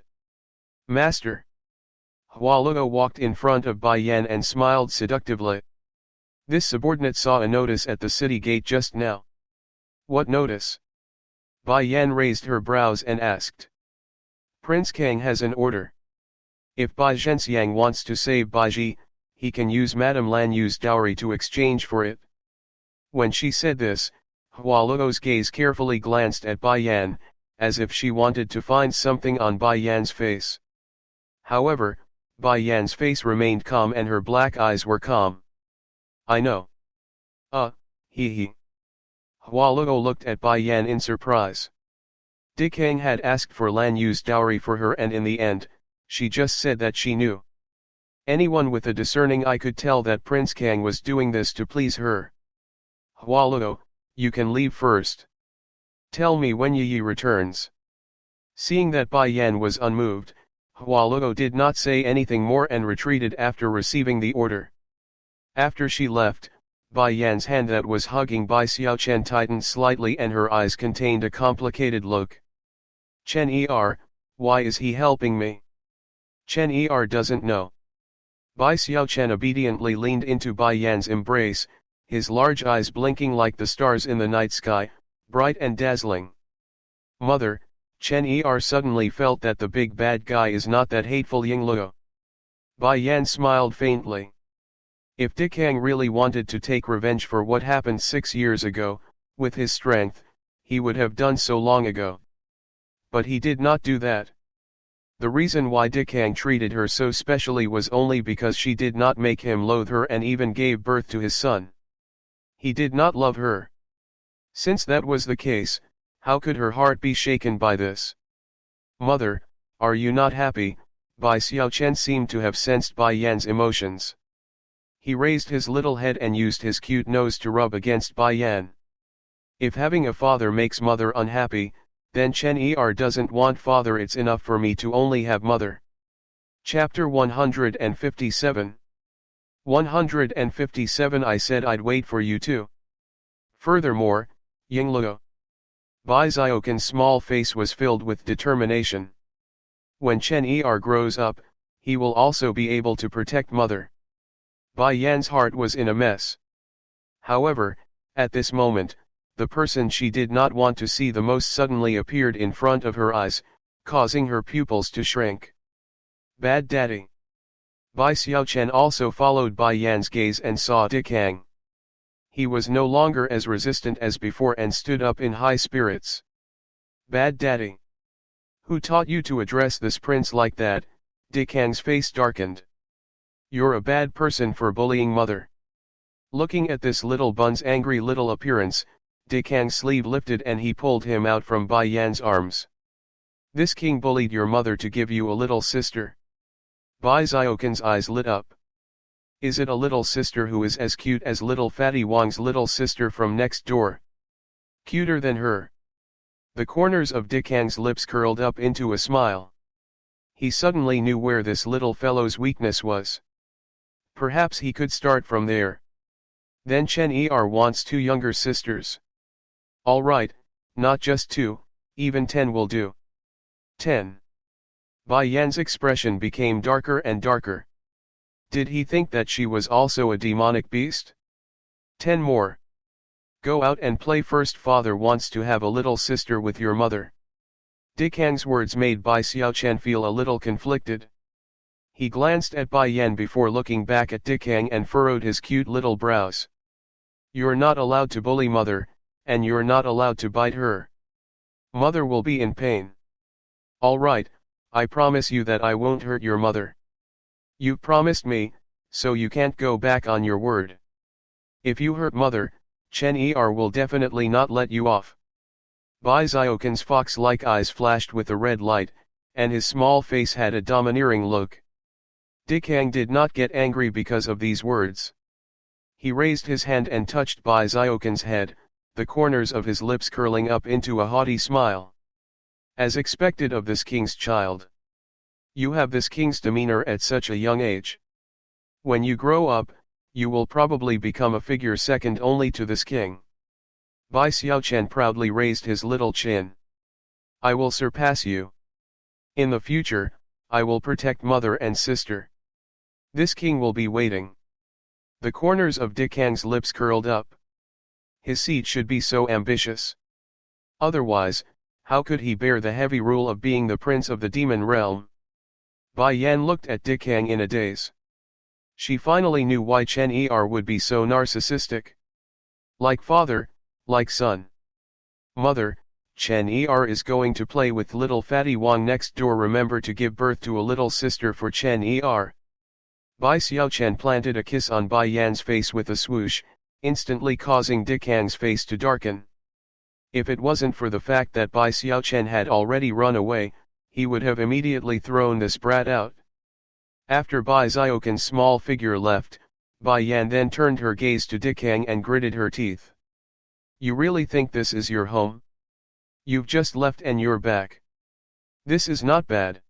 Master. Hua Luo walked in front of Bai Yan and smiled seductively. This subordinate saw a notice at the city gate just now. What notice? Bai Yan raised her brows and asked. Prince Kang has an order. If Bai Zhenxiang wants to save Bai Ji, he can use Madame Lan Yu's dowry to exchange for it. When she said this, Hua Luo's gaze carefully glanced at Bai Yan, as if she wanted to find something on Bai Yan's face. However, Bai Yan's face remained calm and her black eyes were calm. I know. He. Hua Luo looked at Bai Yan in surprise. Di Kang had asked for Lan Yu's dowry for her and in the end, she just said that she knew. Anyone with a discerning eye could tell that Prince Kang was doing this to please her. Hua Luo, you can leave first. Tell me when Yi returns. Seeing that Bai Yan was unmoved, Hua Luo did not say anything more and retreated after receiving the order. After she left, Bai Yan's hand that was hugging Bai Xiaochen tightened slightly and her eyes contained a complicated look. Chen Er, why is he helping me? Chen Er doesn't know. Bai Xiaochen obediently leaned into Bai Yan's embrace, his large eyes blinking like the stars in the night sky, bright and dazzling. Mother, Chen Er suddenly felt that the big bad guy is not that hateful Yingluo. Bai Yan smiled faintly. If Di Kang really wanted to take revenge for what happened 6 years ago, with his strength, he would have done so long ago. But he did not do that. The reason why Di Kang treated her so specially was only because she did not make him loathe her and even gave birth to his son. He did not love her. Since that was the case, how could her heart be shaken by this? Mother, are you not happy? Bai Xiaochen seemed to have sensed Bai Yan's emotions. He raised his little head and used his cute nose to rub against Bai Yan. If having a father makes mother unhappy, then Chen Er doesn't want father. It's enough for me to only have mother. Chapter 157. 157 I said I'd wait for you too. Furthermore, Yingluo. Bai Xiaoqin's small face was filled with determination. When Chen Er grows up, he will also be able to protect mother. Bai Yan's heart was in a mess. However, at this moment, the person she did not want to see the most suddenly appeared in front of her eyes, causing her pupils to shrink. Bad daddy. Bai Xiaochen also followed Bai Yan's gaze and saw Dikang. He was no longer as resistant as before and stood up in high spirits. Bad daddy. Who taught you to address this prince like that? Dikang's face darkened. You're a bad person for bullying mother. Looking at this little bun's angry little appearance, Dikang's sleeve lifted and he pulled him out from Bai Yan's arms. This king bullied your mother to give you a little sister. Bai Xiaoqin's eyes lit up. Is it a little sister who is as cute as little Fatty Wang's little sister from next door? Cuter than her. The corners of Dikang's lips curled up into a smile. He suddenly knew where this little fellow's weakness was. Perhaps he could start from there. Then Chen Er wants 2 younger sisters. All right, not just 2, even 10 will do. 10. Bai Yan's expression became darker and darker. Did he think that she was also a demonic beast? 10 more. Go out and play first. Father wants to have a little sister with your mother. Dikang's words made Bai Xiaochen feel a little conflicted. He glanced at Bai Yan before looking back at Dikang and furrowed his cute little brows. You're not allowed to bully mother, and you're not allowed to bite her. Mother will be in pain. All right, I promise you that I won't hurt your mother. You promised me, so you can't go back on your word. If you hurt mother, Chen Er will definitely not let you off. Bai Xiaoqin's fox-like eyes flashed with a red light, and his small face had a domineering look. Dikang did not get angry because of these words. He raised his hand and touched Bai Xiaoqin's head, the corners of his lips curling up into a haughty smile. As expected of this king's child. You have this king's demeanor at such a young age. When you grow up, you will probably become a figure second only to this king. Bai Xiaochen proudly raised his little chin. I will surpass you. In the future, I will protect mother and sister. This king will be waiting. The corners of Dikang's lips curled up. His seat should be so ambitious. Otherwise, how could he bear the heavy rule of being the prince of the demon realm? Bai Yan looked at Dikang in a daze. She finally knew why Chen Er would be so narcissistic. Like father, like son. Mother, Chen Er is going to play with little Fatty Wang next door. Remember to give birth to a little sister for Chen Er. Bai Xiaochen planted a kiss on Bai Yan's face with a swoosh, instantly causing Dikang's face to darken. If it wasn't for the fact that Bai Xiaochen had already run away, he would have immediately thrown this brat out. After Bai Xiaoqin's small figure left, Bai Yan then turned her gaze to Dikang and gritted her teeth. You really think this is your home? You've just left and you're back. This is not bad.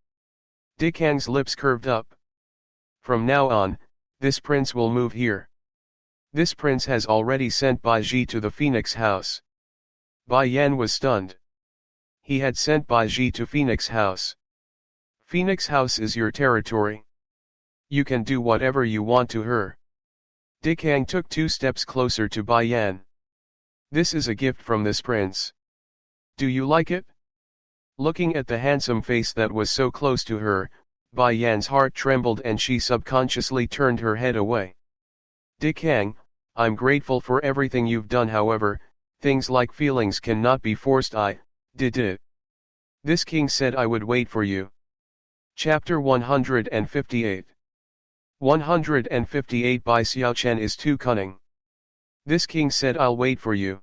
Dikang's lips curved up. From now on, this prince will move here. This prince has already sent Bai Ji to the Phoenix house. Bai Yan was stunned. He had sent Bai Ji to Phoenix house. Phoenix house is your territory. You can do whatever you want to her. Dikang took 2 steps closer to Bai Yan. This is a gift from this prince. Do you like it? Looking at the handsome face that was so close to her, Bai Yan's heart trembled and she subconsciously turned her head away. Dikang, I'm grateful for everything you've done, however, things like feelings cannot be forced. I did it. This king said I would wait for you. Chapter 158. 158 Bai Xiaochen is too cunning. This king said I'll wait for you.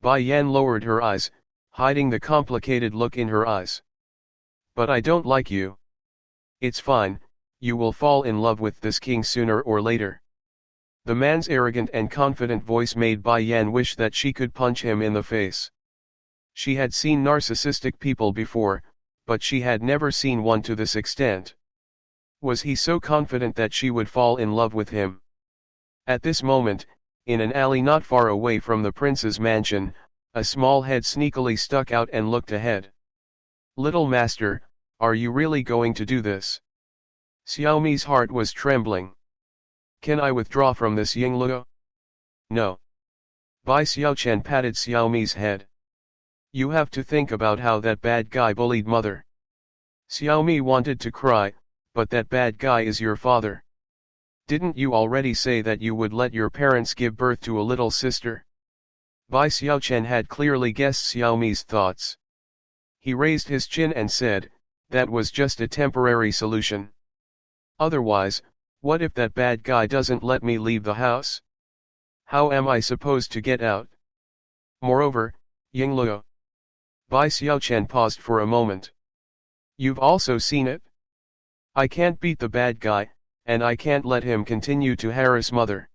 Bai Yan lowered her eyes, hiding the complicated look in her eyes. But I don't like you. It's fine, you will fall in love with this king sooner or later. The man's arrogant and confident voice made Bai Yan wish that she could punch him in the face. She had seen narcissistic people before, but she had never seen one to this extent. Was he so confident that she would fall in love with him? At this moment, in an alley not far away from the prince's mansion, a small head sneakily stuck out and looked ahead. Little master, are you really going to do this? Xiaomi's heart was trembling. Can I withdraw from this Yingluo? No. Bai Xiaochen patted Xiaomi's head. You have to think about how that bad guy bullied mother. Xiaomi wanted to cry, but that bad guy is your father. Didn't you already say that you would let your parents give birth to a little sister? Bai Xiaochen had clearly guessed Xiaomi's thoughts. He raised his chin and said, that was just a temporary solution. Otherwise, what if that bad guy doesn't let me leave the house? How am I supposed to get out? Moreover, Yingluo. Bai Xiaochen paused for a moment. You've also seen it? I can't beat the bad guy, and I can't let him continue to harass mother.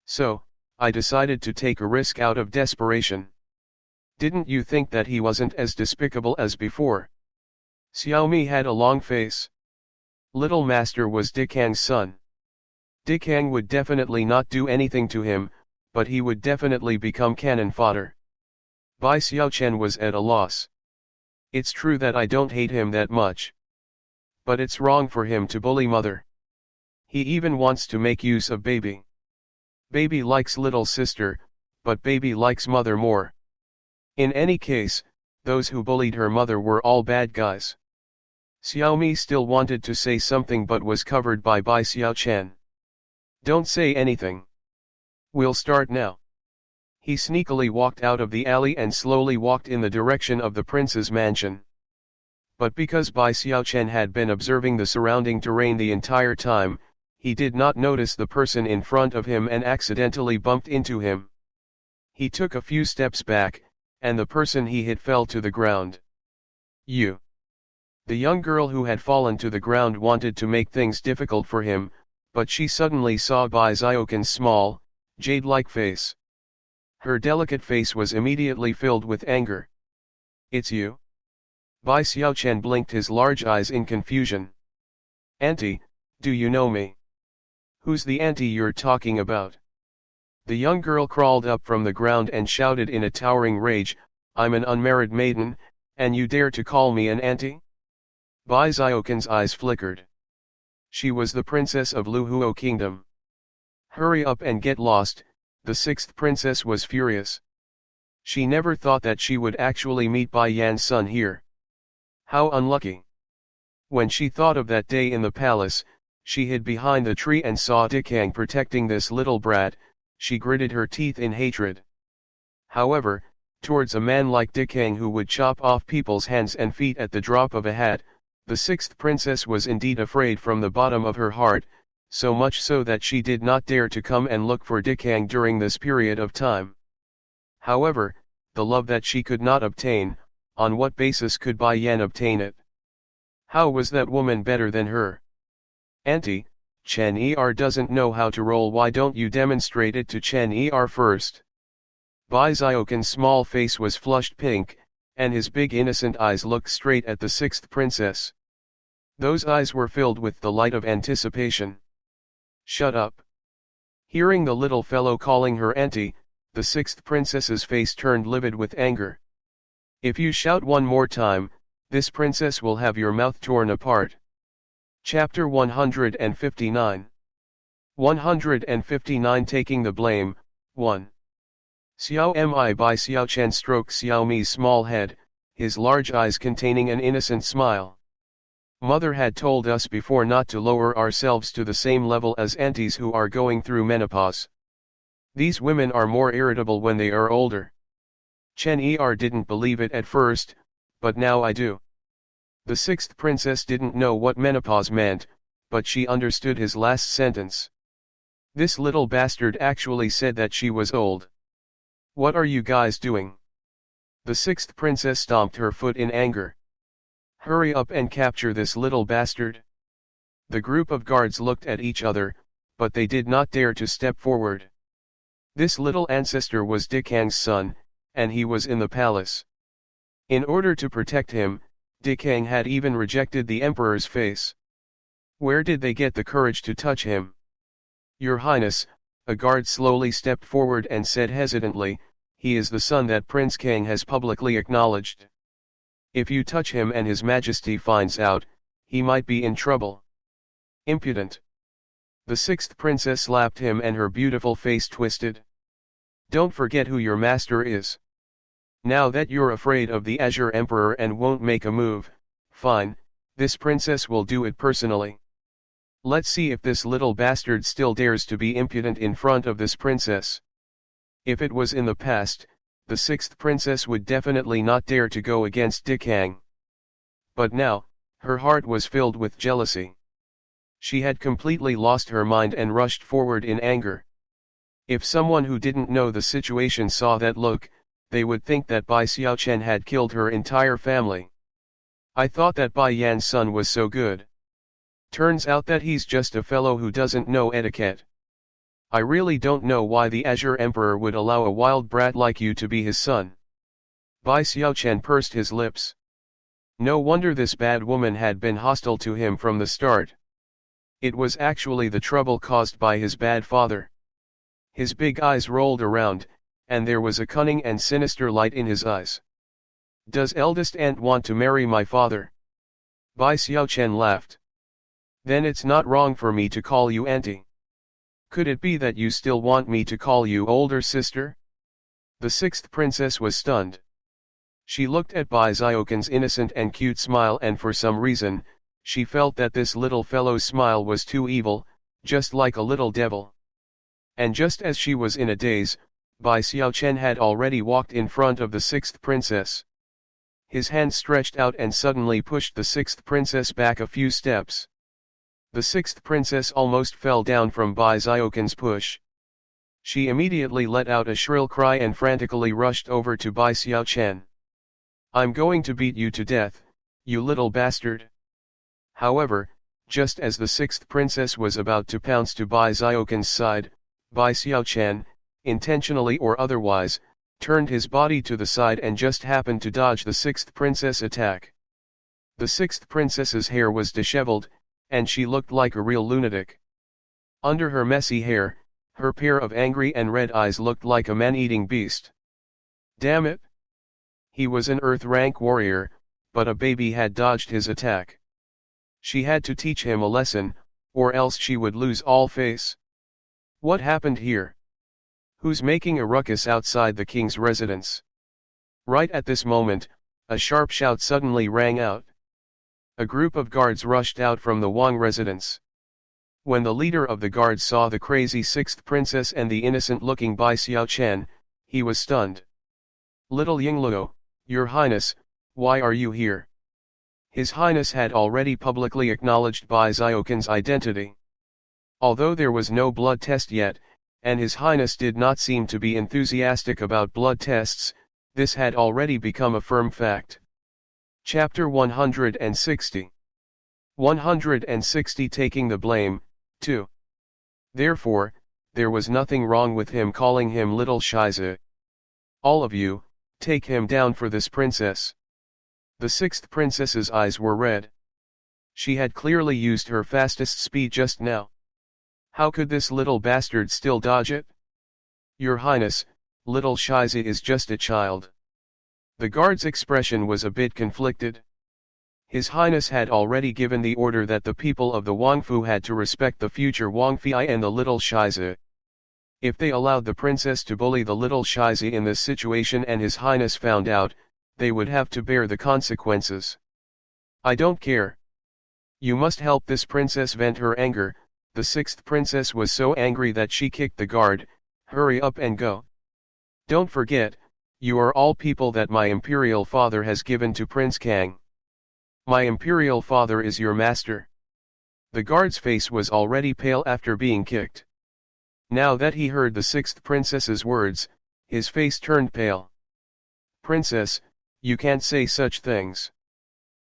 So, I decided to take a risk out of desperation. Didn't you think that he wasn't as despicable as before? Xiaomi had a long face. Little Master was Dikang's son. Dikang would definitely not do anything to him, but he would definitely become cannon fodder. Bai Xiaochen was at a loss. It's true that I don't hate him that much. But it's wrong for him to bully mother. He even wants to make use of baby. Baby likes little sister, but baby likes mother more. In any case, those who bullied her mother were all bad guys. Xiaomi still wanted to say something but was covered by Bai Xiaochen. Don't say anything. We'll start now. He sneakily walked out of the alley and slowly walked in the direction of the prince's mansion. But because Bai Xiaochen had been observing the surrounding terrain the entire time, he did not notice the person in front of him and accidentally bumped into him. He took a few steps back, and the person he hit fell to the ground. You. The young girl who had fallen to the ground wanted to make things difficult for him, but she suddenly saw Bai Xiaoqin's small, jade-like face. Her delicate face was immediately filled with anger. It's you? Bai Xiaochen blinked his large eyes in confusion. Auntie, do you know me? Who's the auntie you're talking about? The young girl crawled up from the ground and shouted in a towering rage, I'm an unmarried maiden, and you dare to call me an auntie? Bai Xiaoqin's eyes flickered. She was the princess of Luhuo Kingdom. Hurry up and get lost, the sixth princess was furious. She never thought that she would actually meet Bai Yan's son here. How unlucky. When she thought of that day in the palace, she hid behind the tree and saw Dikang protecting this little brat, she gritted her teeth in hatred. However, towards a man like Dikang who would chop off people's hands and feet at the drop of a hat, the sixth princess was indeed afraid from the bottom of her heart, so much so that she did not dare to come and look for Dikang during this period of time. However, the love that she could not obtain, on what basis could Bai Yan obtain it? How was that woman better than her? Auntie, Chen Er doesn't know how to roll, why don't you demonstrate it to Chen Er first? Bai Xiaoqin's small face was flushed pink, and his big innocent eyes looked straight at the sixth princess. Those eyes were filled with the light of anticipation. Shut up. Hearing the little fellow calling her auntie, the sixth princess's face turned livid with anger. If you shout one more time, this princess will have your mouth torn apart. Chapter 159. 159 Taking the Blame, 1. Xiao Mi Bai Xiaochen stroked Xiaomi's small head, his large eyes containing an innocent smile. Mother had told us before not to lower ourselves to the same level as aunties who are going through menopause. These women are more irritable when they are older. Chen Er didn't believe it at first, but now I do. The sixth princess didn't know what menopause meant, but she understood his last sentence. This little bastard actually said that she was old. What are you guys doing? The sixth princess stomped her foot in anger. Hurry up and capture this little bastard. The group of guards looked at each other, but they did not dare to step forward. This little ancestor was Dikang's son, and he was in the palace. In order to protect him, Dikang had even rejected the emperor's face. Where did they get the courage to touch him? Your Highness, a guard slowly stepped forward and said hesitantly, he is the son that Prince Kang has publicly acknowledged. If you touch him and His Majesty finds out, he might be in trouble. Impudent. The sixth princess slapped him and her beautiful face twisted. Don't forget who your master is. Now that you're afraid of the Azure Emperor and won't make a move, fine, This princess will do it personally. Let's see if this little bastard still dares to be impudent in front of this princess. If it was in the past, the sixth princess would definitely not dare to go against Dick Hang. But now, her heart was filled with jealousy. She had completely lost her mind and rushed forward in anger. If someone who didn't know the situation saw that look, they would think that Bai Xiaochen had killed her entire family. I thought that Bai Yan's son was so good. Turns out that he's just a fellow who doesn't know etiquette. I really don't know why the Azure Emperor would allow a wild brat like you to be his son. Bai Xiaochen pursed his lips. No wonder this bad woman had been hostile to him from the start. It was actually the trouble caused by his bad father. His big eyes rolled around, and there was a cunning and sinister light in his eyes. Does eldest aunt want to marry my father? Bai Xiaochen laughed. Then it's not wrong for me to call you auntie. Could it be that you still want me to call you older sister? The sixth princess was stunned. She looked at Bai Xiaoqin's innocent and cute smile, and for some reason, she felt that this little fellow's smile was too evil, just like a little devil. And just as she was in a daze, Bai Xiaochen had already walked in front of the sixth princess. His hand stretched out and suddenly pushed the sixth princess back a few steps. The sixth princess almost fell down from Bai Xiaoqin's push. She immediately let out a shrill cry and frantically rushed over to Bai Xiaochen. I'm going to beat you to death, you little bastard. However, just as the sixth princess was about to pounce to Bai Xiaoqin's side, Bai Xiaochen, intentionally or otherwise, turned his body to the side and just happened to dodge the sixth princess' attack. The sixth princess's hair was disheveled, and she looked like a real lunatic. Under her messy hair, her pair of angry and red eyes looked like a man-eating beast. Damn it! He was an Earth-rank warrior, but a baby had dodged his attack. She had to teach him a lesson, or else she would lose all face. What happened here? Who's making a ruckus outside the king's residence? Right at this moment, a sharp shout suddenly rang out. A group of guards rushed out from the Wang residence. When the leader of the guards saw the crazy sixth princess and the innocent-looking Bai Xiaochen, he was stunned. Little Yingluo, Your Highness, why are you here? His Highness had already publicly acknowledged Bai Xiaoqin's identity. Although there was no blood test yet, and His Highness did not seem to be enthusiastic about blood tests, this had already become a firm fact. Chapter 160. 160 Taking the Blame, 2. Therefore, there was nothing wrong with him calling him Little Shiza. All of you, take him down for this princess. The sixth princess's eyes were red. She had clearly used her fastest speed just now. How could this little bastard still dodge it? Your Highness, Little Shiza is just a child. The guard's expression was a bit conflicted. His Highness had already given the order that the people of the Wangfu had to respect the future Wangfei and the Little Shiza. If they allowed the princess to bully the Little Shiza in this situation and His Highness found out, they would have to bear the consequences. I don't care. You must help this princess vent her anger. The sixth princess was so angry that she kicked the guard. Hurry up and go. Don't forget, you are all people that my imperial father has given to Prince Kang. My imperial father is your master. The guard's face was already pale after being kicked. Now that he heard the sixth princess's words, his face turned pale. Princess, you can't say such things.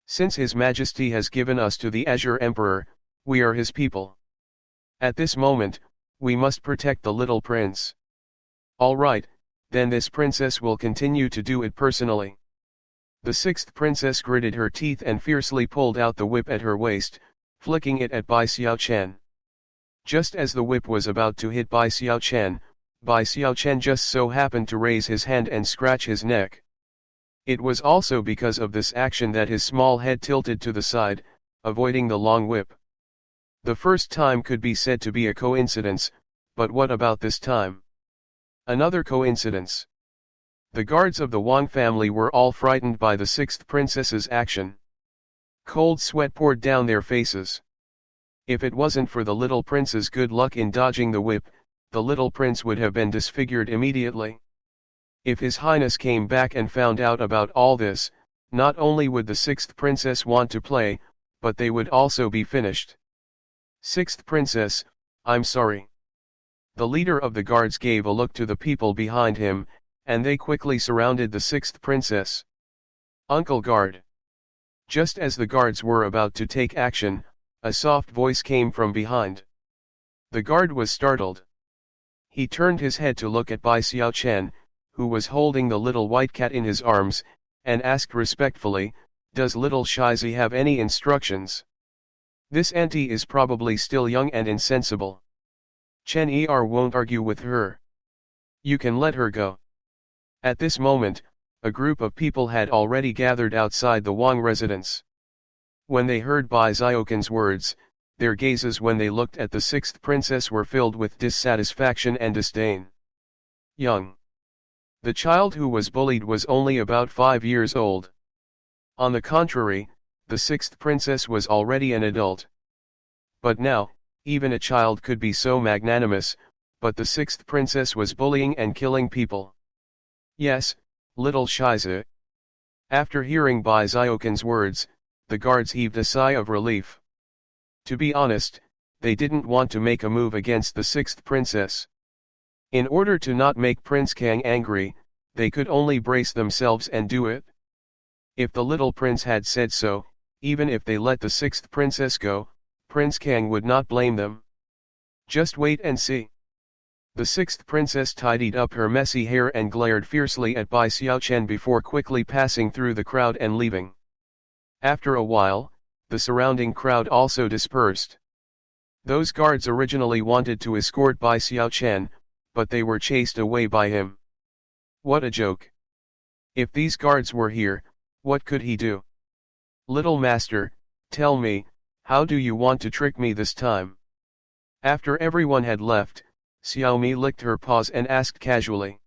Since His Majesty has given us to the Azure Emperor, we are his people. At this moment, we must protect the little prince. All right, then this princess will continue to do it personally. The sixth princess gritted her teeth and fiercely pulled out the whip at her waist, flicking it at Bai Xiaochen. Just as the whip was about to hit Bai Xiaochen just so happened to raise his hand and scratch his neck. It was also because of this action that his small head tilted to the side, avoiding the long whip. The first time could be said to be a coincidence, but what about this time? Another coincidence. The guards of the Wang family were all frightened by the sixth princess's action. Cold sweat poured down their faces. If it wasn't for the little prince's good luck in dodging the whip, the little prince would have been disfigured immediately. If His Highness came back and found out about all this, not only would the sixth princess want to play, but they would also be finished. Sixth princess, I'm sorry. The leader of the guards gave a look to the people behind him, and they quickly surrounded the sixth princess. Uncle Guard. Just as the guards were about to take action, a soft voice came from behind. The guard was startled. He turned his head to look at Bai Xiao Chen, who was holding the little white cat in his arms, and asked respectfully, "Does little Shizi have any instructions? This auntie is probably still young and insensible. Chen Er won't argue with her. You can let her go." At this moment, a group of people had already gathered outside the Wang residence. When they heard Bai Xiaoqin's words, their gazes when they looked at the sixth princess were filled with dissatisfaction and disdain. Young. The child who was bullied was only about 5 years old. On the contrary, the sixth princess was already an adult. But now, even a child could be so magnanimous, but the sixth princess was bullying and killing people. Yes, little Shiza. After hearing Bai Xiaoqin's words, the guards heaved a sigh of relief. To be honest, they didn't want to make a move against the sixth princess. In order to not make Prince Kang angry, they could only brace themselves and do it. If the little prince had said so, even if they let the sixth princess go, Prince Kang would not blame them. Just wait and see. The sixth princess tidied up her messy hair and glared fiercely at Bai Xiaochen before quickly passing through the crowd and leaving. After a while, the surrounding crowd also dispersed. Those guards originally wanted to escort Bai Xiaochen, but they were chased away by him. What a joke! If these guards were here, what could he do? Little master, tell me, how do you want to trick me this time? After everyone had left, Xiaomi licked her paws and asked casually.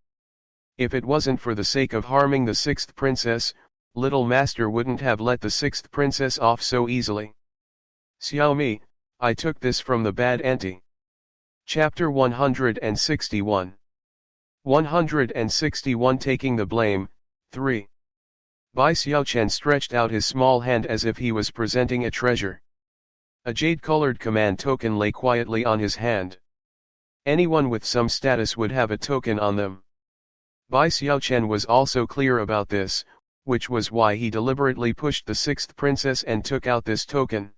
If it wasn't for the sake of harming the sixth princess, little master wouldn't have let the sixth princess off so easily. Xiaomi, I took this from the bad auntie. Chapter 161. 161 Taking the Blame, 3. Bai Xiaochen stretched out his small hand as if he was presenting a treasure. A jade-colored command token lay quietly on his hand. Anyone with some status would have a token on them. Bai Xiaochen was also clear about this, which was why he deliberately pushed the sixth princess and took out this token.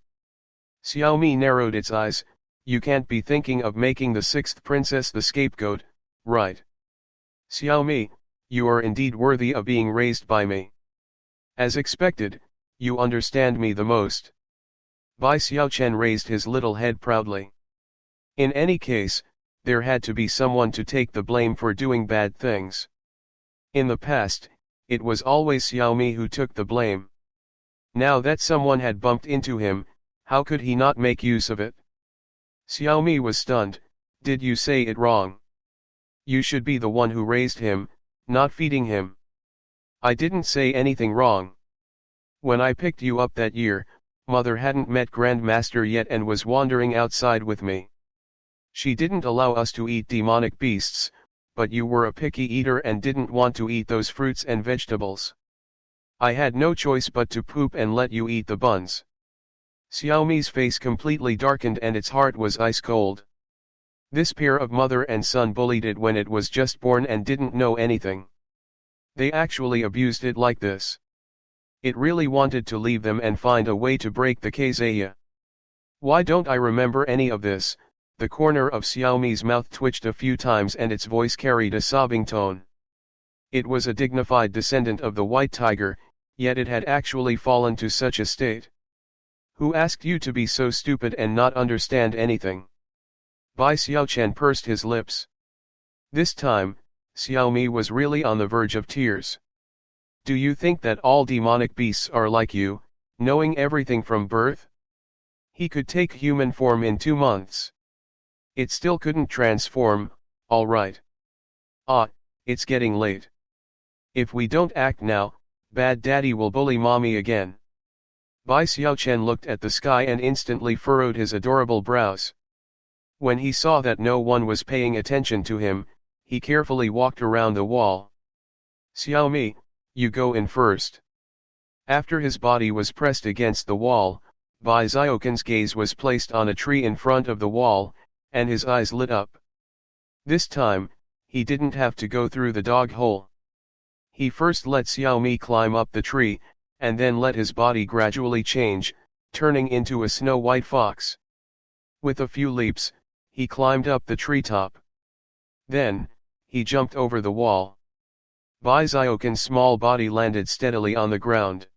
Xiaomi narrowed its eyes. You can't be thinking of making the sixth princess the scapegoat, right? Xiaomi, you are indeed worthy of being raised by me. As expected, you understand me the most. Bai Xiaochen raised his little head proudly. In any case, there had to be someone to take the blame for doing bad things. In the past, it was always Xiaomi who took the blame. Now that someone had bumped into him, how could he not make use of it? Xiaomi was stunned. Did you say it wrong? You should be the one who raised him, not feeding him. I didn't say anything wrong. When I picked you up that year, Mother hadn't met Grandmaster yet and was wandering outside with me. She didn't allow us to eat demonic beasts, but you were a picky eater and didn't want to eat those fruits and vegetables. I had no choice but to poop and let you eat the buns. Xiaomi's face completely darkened and its heart was ice cold. This pair of mother and son bullied it when it was just born and didn't know anything. They actually abused it like this. It really wanted to leave them and find a way to break the Kazaya. Why don't I remember any of this? The corner of Xiaomi's mouth twitched a few times and its voice carried a sobbing tone. It was a dignified descendant of the white tiger, yet it had actually fallen to such a state. Who asked you to be so stupid and not understand anything? Bai Xiaochen pursed his lips. This time, Xiaomi was really on the verge of tears. Do you think that all demonic beasts are like you, knowing everything from birth? He could take human form in 2 months. It still couldn't transform, all right. Ah, it's getting late. If we don't act now, Bad Daddy will bully Mommy again. Bai Xiaochen looked at the sky and instantly furrowed his adorable brows. When he saw that no one was paying attention to him, he carefully walked around the wall. Xiaomi, you go in first. After his body was pressed against the wall, Bai Xiaoqin's gaze was placed on a tree in front of the wall, and his eyes lit up. This time, he didn't have to go through the dog hole. He first let Xiaomi climb up the tree, and then let his body gradually change, turning into a snow-white fox. With a few leaps, he climbed up the treetop. Then, he jumped over the wall. Bai Xiaoqin's small body landed steadily on the ground.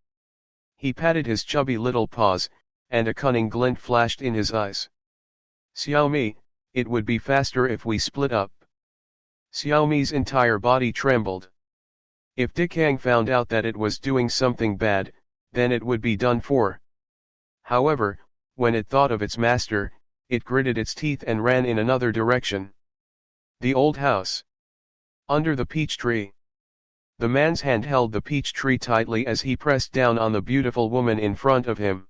He patted his chubby little paws, and a cunning glint flashed in his eyes. Xiaomi, it would be faster if we split up. Xiaomi's entire body trembled. If Dikang found out that it was doing something bad, then it would be done for. However, when it thought of its master, it gritted its teeth and ran in another direction. The old house. Under the peach tree. The man's hand held the peach tree tightly as he pressed down on the beautiful woman in front of him.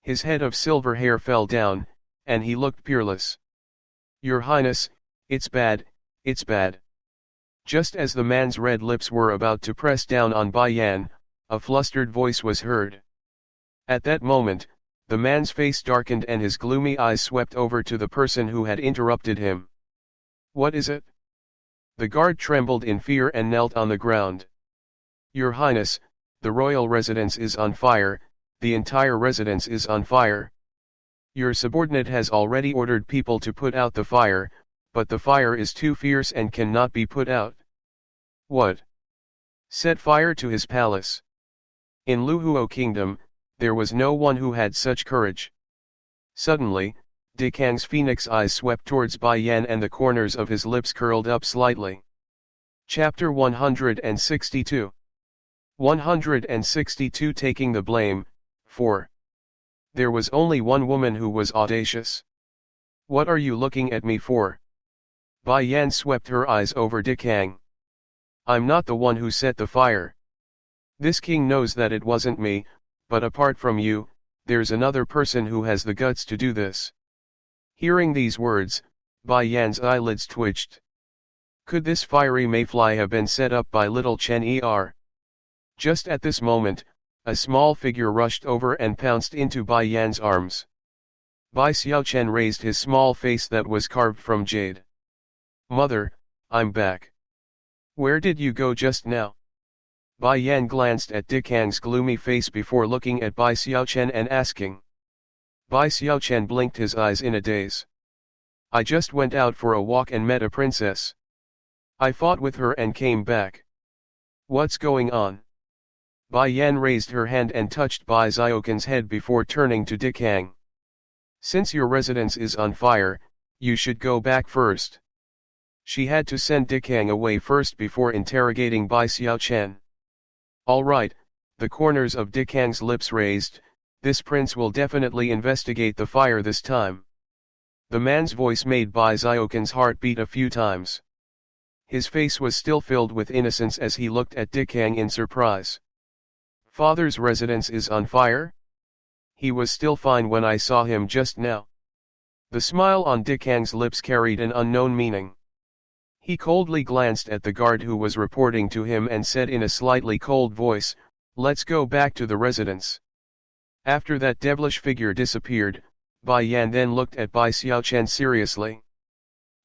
His head of silver hair fell down, and he looked peerless. Your Highness, it's bad, it's bad. Just as the man's red lips were about to press down on Bai Yan, a flustered voice was heard. At that moment, the man's face darkened and his gloomy eyes swept over to the person who had interrupted him. What is it? The guard trembled in fear and knelt on the ground. Your Highness, the royal residence is on fire, the entire residence is on fire. Your subordinate has already ordered people to put out the fire, but the fire is too fierce and cannot be put out. What? Set fire to his palace. In Luhuo Kingdom, there was no one who had such courage. Suddenly, Dikang's phoenix eyes swept towards Bai Yan and the corners of his lips curled up slightly. Chapter 162. 162 Taking the Blame, 4. There was only one woman who was audacious. What are you looking at me for? Bai Yan swept her eyes over Dikang. I'm not the one who set the fire. This king knows that it wasn't me, but apart from you, there's another person who has the guts to do this. Hearing these words, Bai Yan's eyelids twitched. Could this fiery mayfly have been set up by little Chen Er? Just at this moment, a small figure rushed over and pounced into Bai Yan's arms. Bai Xiaochen raised his small face that was carved from jade. Mother, I'm back. Where did you go just now? Bai Yan glanced at Dikang's gloomy face before looking at Bai Xiaochen and asking. Bai Xiaochen blinked his eyes in a daze. I just went out for a walk and met a princess. I fought with her and came back. What's going on? Bai Yan raised her hand and touched Bai Xiaoqin's head before turning to Dikang. Since your residence is on fire, you should go back first. She had to send Dikang away first before interrogating Bai Xiaochen. All right, the corners of Dikang's lips raised, this prince will definitely investigate the fire this time. The man's voice made Bai Xiaoqin's heart beat a few times. His face was still filled with innocence as he looked at Dikang in surprise. Father's residence is on fire? He was still fine when I saw him just now. The smile on Dikang's lips carried an unknown meaning. He coldly glanced at the guard who was reporting to him and said in a slightly cold voice, let's go back to the residence. After that devilish figure disappeared, Bai Yan then looked at Bai Xiaochen seriously.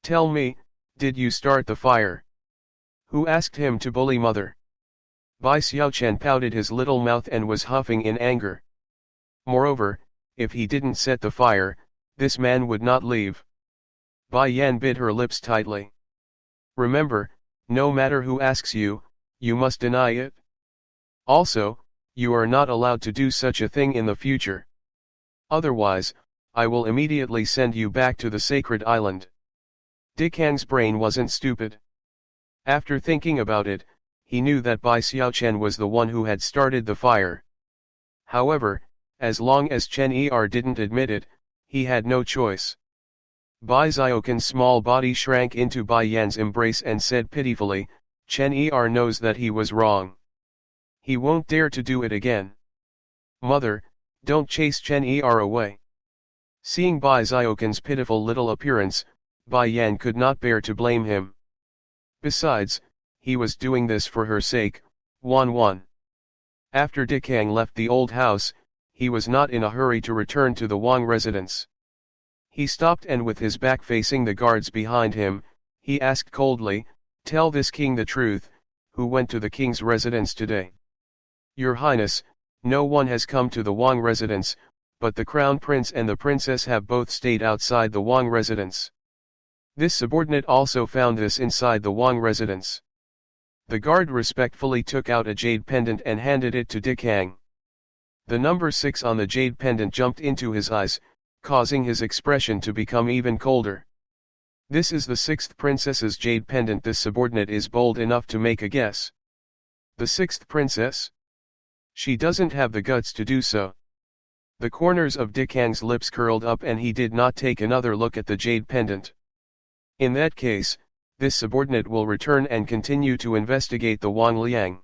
Tell me, did you start the fire? Who asked him to bully mother? Bai Xiaochen pouted his little mouth and was huffing in anger. Moreover, if he didn't set the fire, this man would not leave. Bai Yan bit her lips tightly. Remember, no matter who asks you, you must deny it. Also, you are not allowed to do such a thing in the future. Otherwise, I will immediately send you back to the sacred island. Dikang's brain wasn't stupid. After thinking about it, he knew that Bai Xiaochen was the one who had started the fire. However, as long as Chen Er didn't admit it, he had no choice. Bai Xiaoqin's small body shrank into Bai Yan's embrace and said pitifully, Chen Er knows that he was wrong. He won't dare to do it again. Mother, Don't chase Chen Er away. Seeing Bai Xiaoqin's pitiful little appearance, Bai Yan could not bear to blame him. Besides, he was doing this for her sake. 1. After Dikang left the old house, he was not in a hurry to return to the Wang residence. He stopped and with his back facing the guards behind him, he asked coldly, "Tell this king the truth, who went to the king's residence today?" "Your Highness, no one has come to the Wang residence, but the crown prince and the princess have both stayed outside the Wang residence." This subordinate also found this inside the Wang residence. The guard respectfully took out a jade pendant and handed it to Dikang. The number 6 on the jade pendant jumped into his eyes, causing his expression to become even colder. "This is the 6th princess's jade pendant." This subordinate is bold enough to make a guess. The 6th princess? She doesn't have the guts to do so. The corners of Dikang's lips curled up and he did not take another look at the jade pendant. In that case, this subordinate will return and continue to investigate the Wang Liang.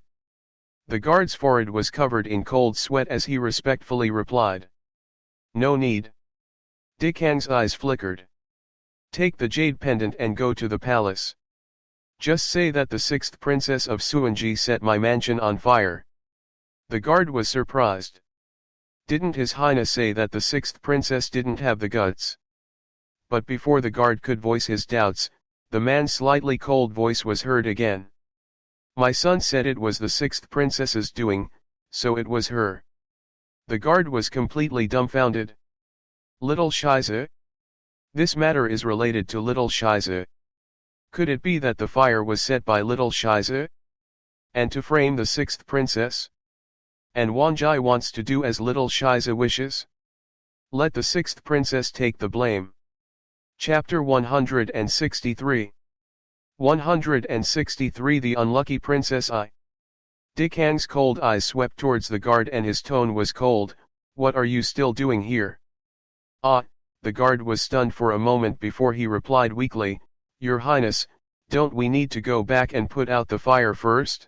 The guard's forehead was covered in cold sweat as he respectfully replied, "No need." Dikang's eyes flickered. "Take the jade pendant and go to the palace. Just say that the 6th princess of Suanji set my mansion on fire." The guard was surprised. Didn't His Highness say that the 6th princess didn't have the guts? But before the guard could voice his doubts, the man's slightly cold voice was heard again. "My son said it was the 6th princess's doing, so it was her." The guard was completely dumbfounded. "Little Shiza? This matter is related to little Shiza. Could it be that the fire was set by little Shiza? And to frame the 6th princess? And Wanjai wants to do as little Shiza wishes? Let the 6th princess take the blame." Chapter 163. 163 The Unlucky Princess I. Dikang's cold eyes swept towards the guard and his tone was cold. "What are you still doing here?" "Ah," the guard was stunned for a moment before he replied weakly, "Your Highness, don't we need to go back and put out the fire first?"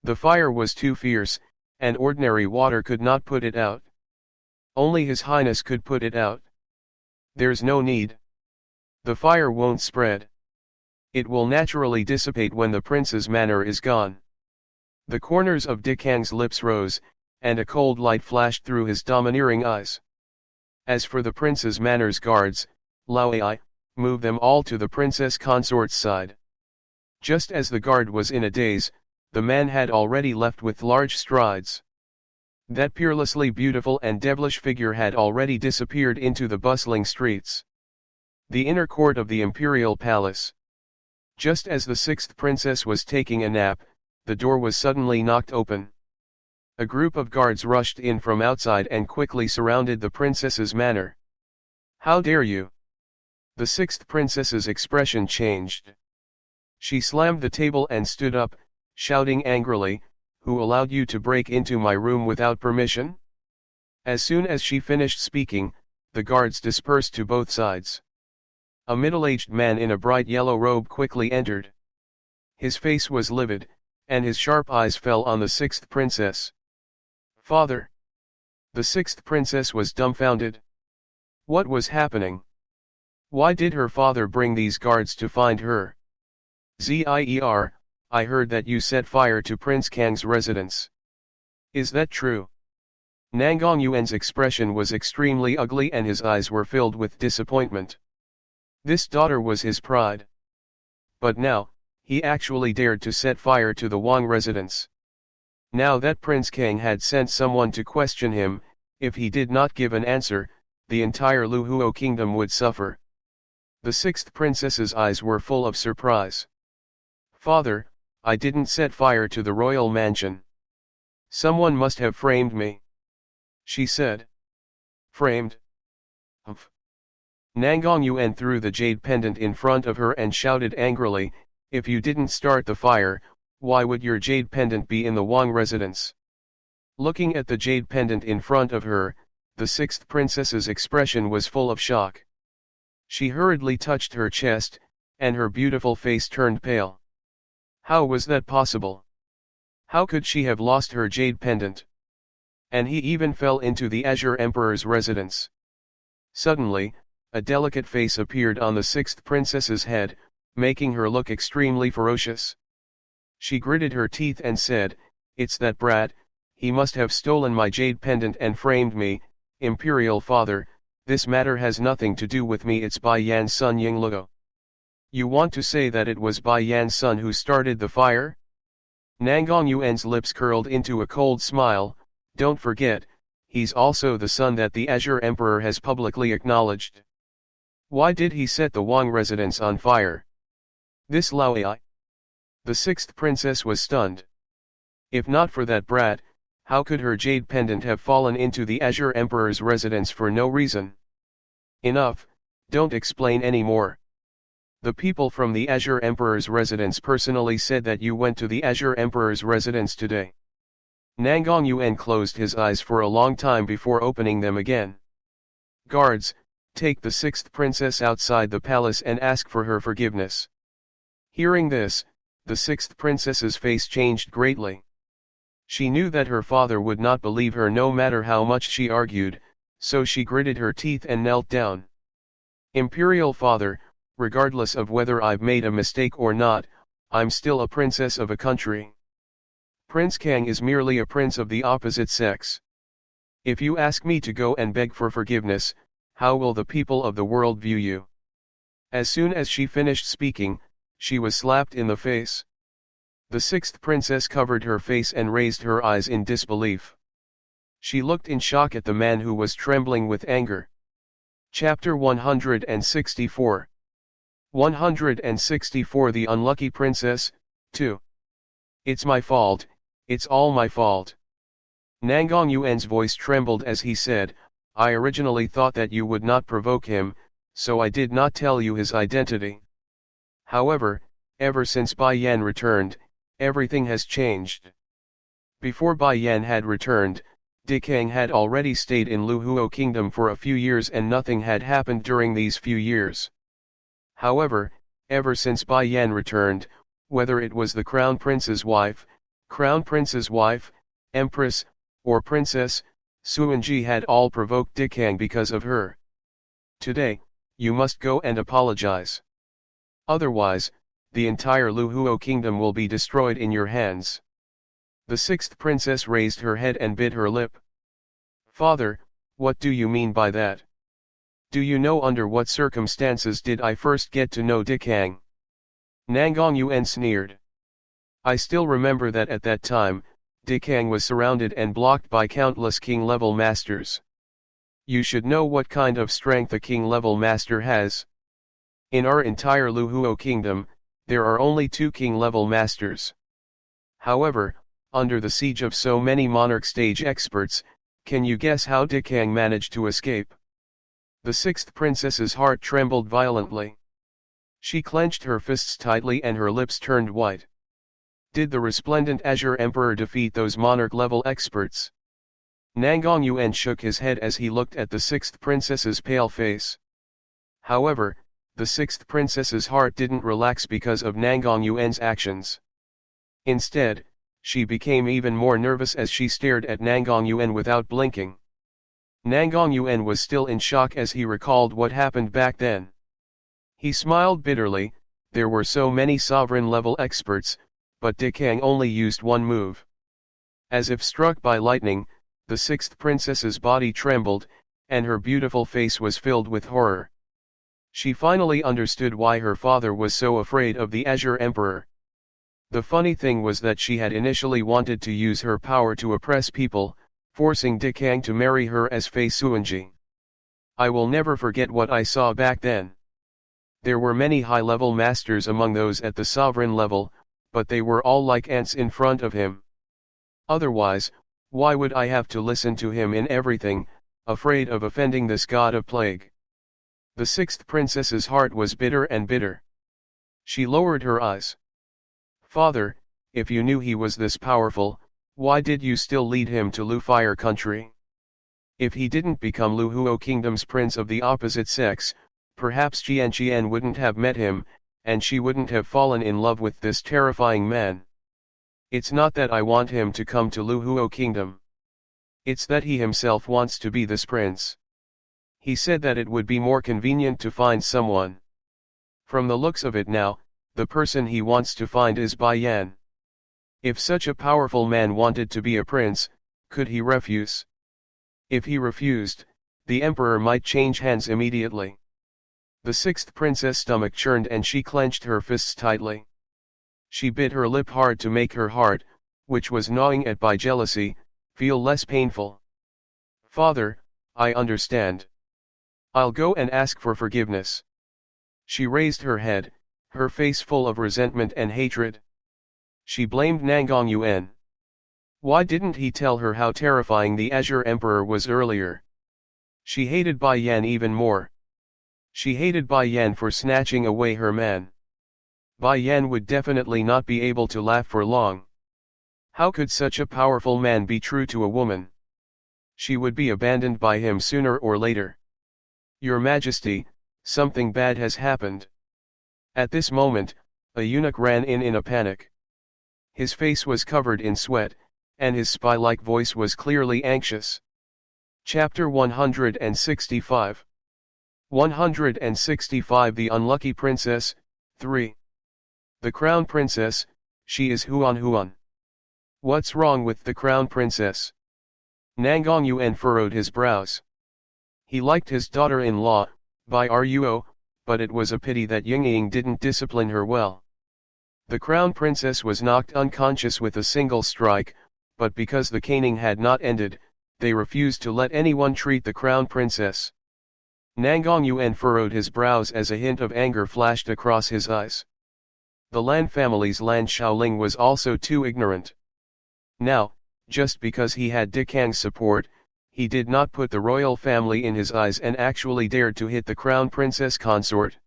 The fire was too fierce, and ordinary water could not put it out. Only His Highness could put it out. "There's no need. The fire won't spread. It will naturally dissipate when the prince's manner is gone." The corners of Dikang's lips rose, and a cold light flashed through his domineering eyes. "As for the prince's manners, guards, Lao, move them all to the princess consort's side." Just as the guard was in a daze, the man had already left with large strides. That peerlessly beautiful and devilish figure had already disappeared into the bustling streets. The inner court of the imperial palace. Just as the 6th princess was taking a nap, the door was suddenly knocked open. A group of guards rushed in from outside and quickly surrounded the princess's manor. "How dare you!" The 6th princess's expression changed. She slammed the table and stood up, shouting angrily, "Who allowed you to break into my room without permission?" As soon as she finished speaking, the guards dispersed to both sides. A middle-aged man in a bright yellow robe quickly entered. His face was livid, and his sharp eyes fell on the 6th princess. "Father!" The 6th princess was dumbfounded. What was happening? Why did her father bring these guards to find her? "Zier, I heard that you set fire to Prince Kang's residence. Is that true?" Nangong Yuan's expression was extremely ugly and his eyes were filled with disappointment. This daughter was his pride. But now, he actually dared to set fire to the Wang residence. Now that Prince Kang had sent someone to question him, if he did not give an answer, the entire Luhuo kingdom would suffer. The 6th princess's eyes were full of surprise. "Father, I didn't set fire to the royal mansion. Someone must have framed me," she said. "Framed? Humph." Nangong Yuan threw the jade pendant in front of her and shouted angrily, "If you didn't start the fire, why would your jade pendant be in the Wang residence?" Looking at the jade pendant in front of her, the 6th princess's expression was full of shock. She hurriedly touched her chest, and her beautiful face turned pale. How was that possible? How could she have lost her jade pendant? And he even fell into the Azure Emperor's residence. Suddenly, a delicate face appeared on the sixth princess's head, making her look extremely ferocious. She gritted her teeth and said, "It's that brat, he must have stolen my jade pendant and framed me, Imperial Father, this matter has nothing to do with me, it's Bai Yan's son Yingluo." "You want to say that it was Bai Yan's son who started the fire?" Nangang Yuan's lips curled into a cold smile. "Don't forget, he's also the son that the Azure Emperor has publicly acknowledged. Why did he set the Wang residence on fire?" "This Laoai." The sixth princess was stunned. If not for that brat, how could her jade pendant have fallen into the Azure Emperor's residence for no reason? "Enough, don't explain any more. The people from the Azure Emperor's residence personally said that you went to the Azure Emperor's residence today." Nangang Yuan closed his eyes for a long time before opening them again. "Guards, take the sixth princess outside the palace and ask for her forgiveness." Hearing this, the sixth princess's face changed greatly. She knew that her father would not believe her no matter how much she argued, so she gritted her teeth and knelt down. "Imperial Father, regardless of whether I've made a mistake or not, I'm still a princess of a country. Prince Kang is merely a prince of the opposite sex. If you ask me to go and beg for forgiveness, how will the people of the world view you?" As soon as she finished speaking, she was slapped in the face. The sixth princess covered her face and raised her eyes in disbelief. She looked in shock at the man who was trembling with anger. Chapter 164. 164 The Unlucky Princess, 2. "It's my fault, it's all my fault." Nangang Yuan's voice trembled as he said, "I originally thought that you would not provoke him, so I did not tell you his identity. However, ever since Bai Yan returned, everything has changed." Before Bai Yan had returned, Dikang had already stayed in Luhuo Kingdom for a few years and nothing had happened during these few years. However, ever since Bai Yan returned, whether it was the Crown Prince's wife, Empress, or Princess, Suanji had all provoked Dikang because of her. "Today, you must go and apologize. Otherwise, the entire Luhuo Kingdom will be destroyed in your hands." The sixth princess raised her head and bit her lip. "Father, what do you mean by that? Do you know under what circumstances did I first get to know Dikang?" Nangang Yuan sneered. "I still remember that at that time, Dikang was surrounded and blocked by countless king-level masters. You should know what kind of strength a king-level master has. In our entire Luhuo Kingdom, there are only 2 king-level masters. However, under the siege of so many monarch stage experts, can you guess how Dikang managed to escape?" The sixth princess's heart trembled violently. She clenched her fists tightly and her lips turned white. Did the resplendent Azure Emperor defeat those monarch-level experts? Nangang Yuan shook his head as he looked at the sixth princess's pale face. However, the sixth princess's heart didn't relax because of Nangang Yuan's actions. Instead, she became even more nervous as she stared at Nangang Yuan without blinking. Nangang Yuan was still in shock as he recalled what happened back then. He smiled bitterly. There were so many sovereign-level experts, but Dikang only used one move. As if struck by lightning, the sixth princess's body trembled, and her beautiful face was filled with horror. She finally understood why her father was so afraid of the Azure Emperor. The funny thing was that she had initially wanted to use her power to oppress people, forcing Dikang to marry her as Fei Suanji. I will never forget what I saw back then. There were many high-level masters among those at the sovereign level, but they were all like ants in front of him. Otherwise, why would I have to listen to him in everything, afraid of offending this god of plague? The sixth princess's heart was bitter and bitter. She lowered her eyes. Father, if you knew he was this powerful, why did you still lead him to Lu Fire Country? If he didn't become Luhuo Kingdom's prince of the opposite sex, perhaps Jian wouldn't have met him, and she wouldn't have fallen in love with this terrifying man. It's not that I want him to come to Luhuo Kingdom. It's that he himself wants to be this prince. He said that it would be more convenient to find someone. From the looks of it now, the person he wants to find is Bai Yan. If such a powerful man wanted to be a prince, could he refuse? If he refused, the emperor might change hands immediately. The sixth princess' stomach churned and she clenched her fists tightly. She bit her lip hard to make her heart, which was gnawing at by jealousy, feel less painful. Father, I understand. I'll go and ask for forgiveness. She raised her head, her face full of resentment and hatred. She blamed Nangong Yuan. Why didn't he tell her how terrifying the Azure Emperor was earlier? She hated Bai Yan even more. She hated Bai Yan for snatching away her man. Bai Yan would definitely not be able to laugh for long. How could such a powerful man be true to a woman? She would be abandoned by him sooner or later. Your Majesty, something bad has happened. At this moment, a eunuch ran in a panic. His face was covered in sweat, and his spy-like voice was clearly anxious. Chapter 165. 165 The Unlucky Princess, 3. The Crown Princess, she is Huan. What's wrong with the Crown Princess? Nangong Yuan furrowed his brows. He liked his daughter-in-law, Bai Ruo, but it was a pity that Yingying didn't discipline her well. The Crown Princess was knocked unconscious with a single strike, but because the caning had not ended, they refused to let anyone treat the Crown Princess. Nangong Yuan furrowed his brows as a hint of anger flashed across his eyes. The Lan family's Lan Shaoling was also too ignorant. Now, just because he had Dikang's support, he did not put the royal family in his eyes and actually dared to hit the Crown Princess consort.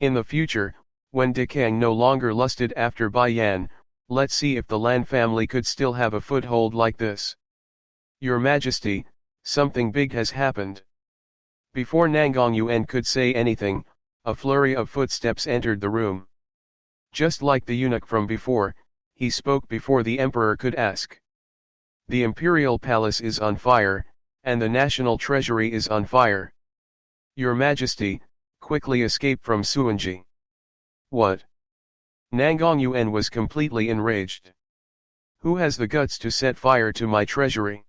In the future, when Dikang no longer lusted after Bai Yan, let's see if the Lan family could still have a foothold like this. Your Majesty, something big has happened. Before Nangong Yuan could say anything, a flurry of footsteps entered the room. Just like the eunuch from before, he spoke before the emperor could ask. The imperial palace is on fire, and the national treasury is on fire. Your Majesty, quickly escape from Suanji. What? Nangong Yuan was completely enraged. Who has the guts to set fire to my treasury?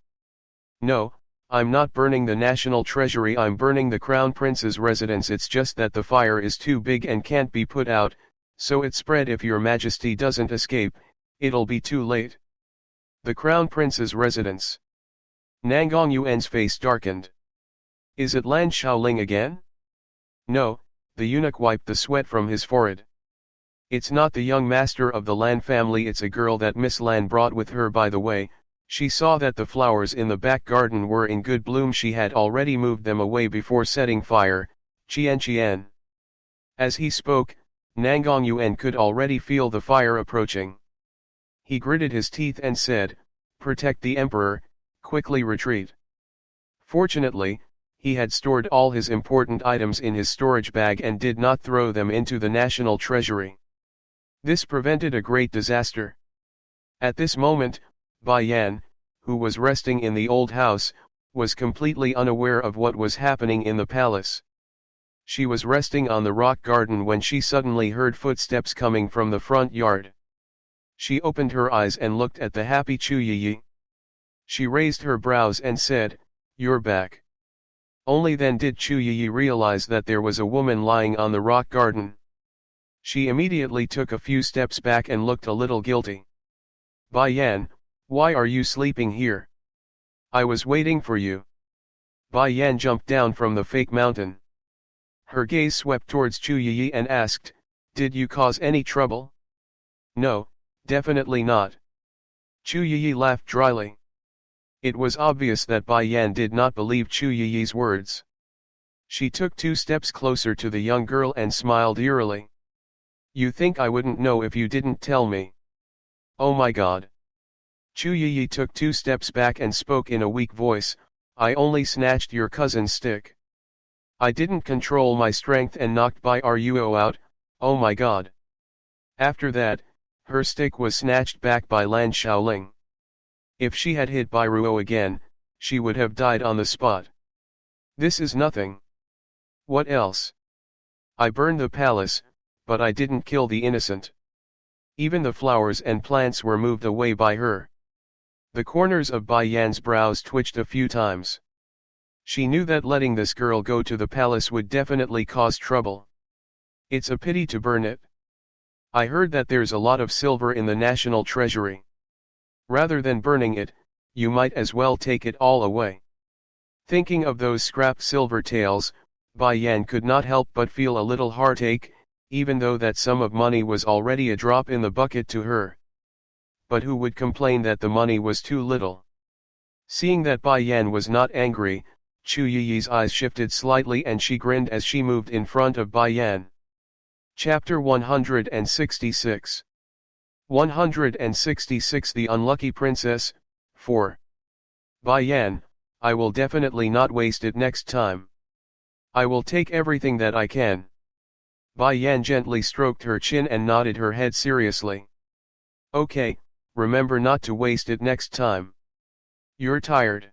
No, I'm not burning the national treasury, I'm burning the crown prince's residence. It's just that the fire is too big and can't be put out, so it spread. If your Majesty doesn't escape, it'll be too late. The crown prince's residence. Nangong Yuan's face darkened. Is it Lan Shaoling again? No, the eunuch wiped the sweat from his forehead. It's not the young master of the Lan family, it's a girl that Miss Lan brought with her. By the way, she saw that the flowers in the back garden were in good bloom. She had already moved them away before setting fire. Qian. As he spoke, Nangong Yuan could already feel the fire approaching. He gritted his teeth and said, "Protect the emperor, quickly retreat." Fortunately, he had stored all his important items in his storage bag and did not throw them into the national treasury. This prevented a great disaster. At this moment, Bai Yan, who was resting in the old house, was completely unaware of what was happening in the palace. She was resting on the rock garden when she suddenly heard footsteps coming from the front yard. She opened her eyes and looked at the happy Chu Yiyi. She raised her brows and said, "You're back." Only then did Chu Yiyi realize that there was a woman lying on the rock garden. She immediately took a few steps back and looked a little guilty. "Bai Yan, why are you sleeping here? I was waiting for you." Bai Yan jumped down from the fake mountain. Her gaze swept towards Chu Yiyi and asked, "Did you cause any trouble?" "No, definitely not." Chu Yiyi laughed dryly. It was obvious that Bai Yan did not believe Chu Yiyi's words. She took 2 steps closer to the young girl and smiled eerily. "You think I wouldn't know if you didn't tell me? Oh my God." Chu Yiyi took 2 steps back and spoke in a weak voice, "I only snatched your cousin's stick. I didn't control my strength and knocked Bai Ruo out, oh my God." After that, her stick was snatched back by Lan Shaoling. If she had hit Bai Ruo again, she would have died on the spot. This is nothing. What else? I burned the palace, but I didn't kill the innocent. Even the flowers and plants were moved away by her. The corners of Bai Yan's brows twitched a few times. She knew that letting this girl go to the palace would definitely cause trouble. It's a pity to burn it. I heard that there's a lot of silver in the national treasury. Rather than burning it, you might as well take it all away. Thinking of those scrap silver taels, Bai Yan could not help but feel a little heartache, even though that sum of money was already a drop in the bucket to her. But who would complain that the money was too little? Seeing that Bai Yan was not angry, Chu Yi's eyes shifted slightly and she grinned as she moved in front of Bai Yan. Chapter 166 166 The Unlucky Princess, 4. Bai Yan, I will definitely not waste it next time. I will take everything that I can. Bai Yan gently stroked her chin and nodded her head seriously. Okay, remember not to waste it next time. You're tired.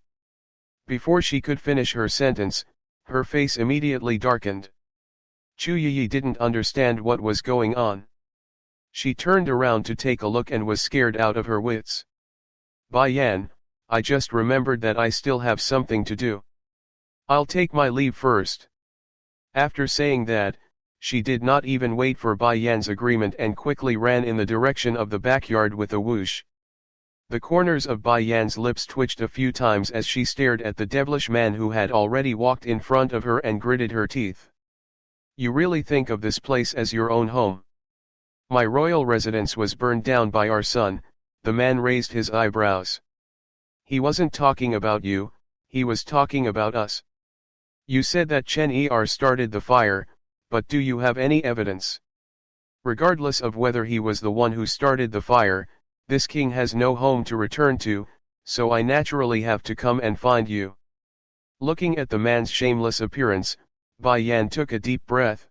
Before she could finish her sentence, her face immediately darkened. Chu Yi didn't understand what was going on. She turned around to take a look and was scared out of her wits. Bai Yan, I just remembered that I still have something to do. I'll take my leave first. After saying that, she did not even wait for Bai Yan's agreement and quickly ran in the direction of the backyard with a whoosh. The corners of Bai Yan's lips twitched a few times as she stared at the devilish man who had already walked in front of her and gritted her teeth. You really think of this place as your own home? My royal residence was burned down by our son. The man raised his eyebrows. He wasn't talking about you, he was talking about us. You said that Chen Er started the fire, but do you have any evidence? Regardless of whether he was the one who started the fire, this king has no home to return to, so I naturally have to come and find you. Looking at the man's shameless appearance, Bai Yan took a deep breath.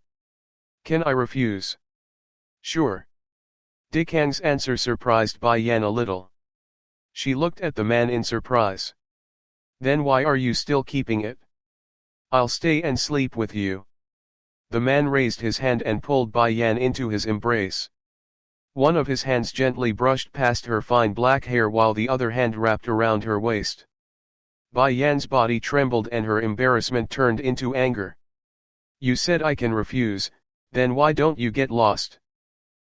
Can I refuse? Sure. Dikang's answer surprised Bai Yan a little. She looked at the man in surprise. Then why are you still keeping it? I'll stay and sleep with you. The man raised his hand and pulled Bai Yan into his embrace. One of his hands gently brushed past her fine black hair while the other hand wrapped around her waist. Bai Yan's body trembled and her embarrassment turned into anger. You said I can refuse, then why don't you get lost?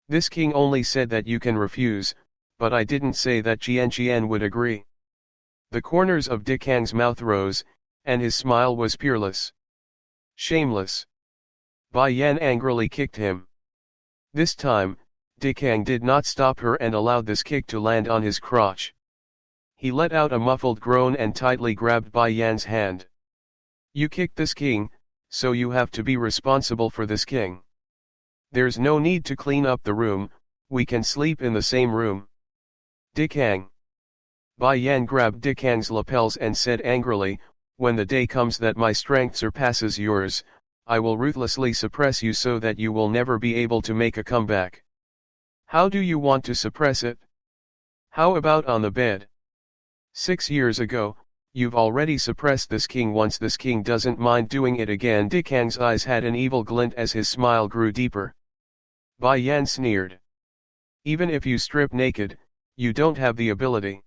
This king only said that you can refuse, but I didn't say that Jian would agree. The corners of Dikang's mouth rose, and his smile was peerless. Shameless. Bai Yan angrily kicked him. This time, Dikang did not stop her and allowed this kick to land on his crotch. He let out a muffled groan and tightly grabbed Bai Yan's hand. You kicked this king, so you have to be responsible for this king. There's no need to clean up the room, we can sleep in the same room. Dikang. Bai Yan grabbed Dikang's lapels and said angrily, when the day comes that my strength surpasses yours, I will ruthlessly suppress you so that you will never be able to make a comeback. How do you want to suppress it? How about on the bed? 6 years ago, you've already suppressed this king once. This king doesn't mind doing it again. Dikang's eyes had an evil glint as his smile grew deeper. Bai Yan sneered. Even if you strip naked, you don't have the ability.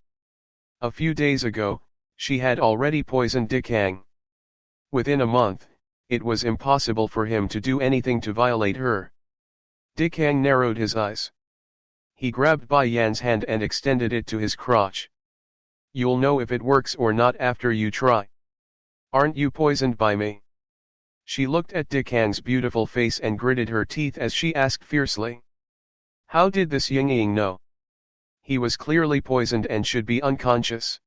A few days ago, she had already poisoned Dikang. Within a month, it was impossible for him to do anything to violate her. Dikang narrowed his eyes. He grabbed Bai Yan's hand and extended it to his crotch. You'll know if it works or not after you try. Aren't you poisoned by me? She looked at Dikang's beautiful face and gritted her teeth as she asked fiercely. How did this Ying know? He was clearly poisoned and should be unconscious.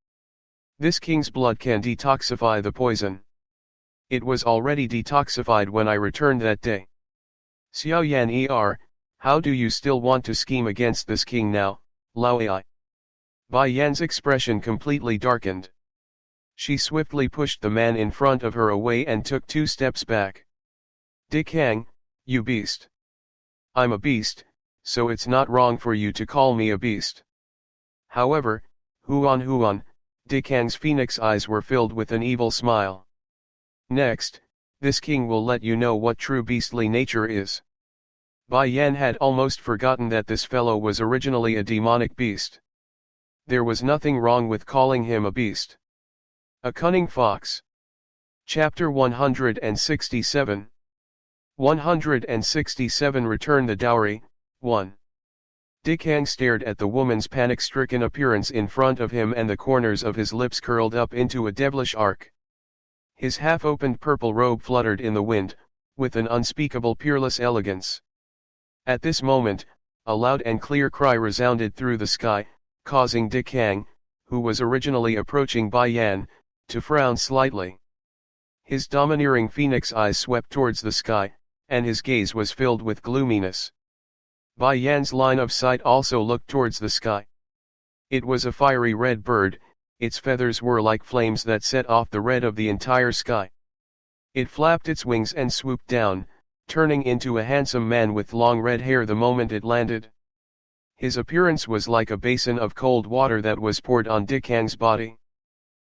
This king's blood can detoxify the poison. It was already detoxified when I returned that day. Xiao Yan Er, how do you still want to scheme against this king now, Lao Ai? Bai Yan's expression completely darkened. She swiftly pushed the man in front of her away and took 2 steps back. Dikang, you beast. I'm a beast, so it's not wrong for you to call me a beast. However, Huan, Dikang's phoenix eyes were filled with an evil smile. Next, this king will let you know what true beastly nature is. Bai Yan had almost forgotten that this fellow was originally a demonic beast. There was nothing wrong with calling him a beast. A cunning fox. Chapter 167. 167 Return the Dowry. 1. Dikang stared at the woman's panic-stricken appearance in front of him, and the corners of his lips curled up into a devilish arc. His half-opened purple robe fluttered in the wind, with an unspeakable peerless elegance. At this moment, a loud and clear cry resounded through the sky, causing Dikang, who was originally approaching Bai Yan, to frown slightly. His domineering phoenix eyes swept towards the sky, and his gaze was filled with gloominess. Bai Yan's line of sight also looked towards the sky. It was a fiery red bird, its feathers were like flames that set off the red of the entire sky. It flapped its wings and swooped down, turning into a handsome man with long red hair the moment it landed. His appearance was like a basin of cold water that was poured on Dikang's body.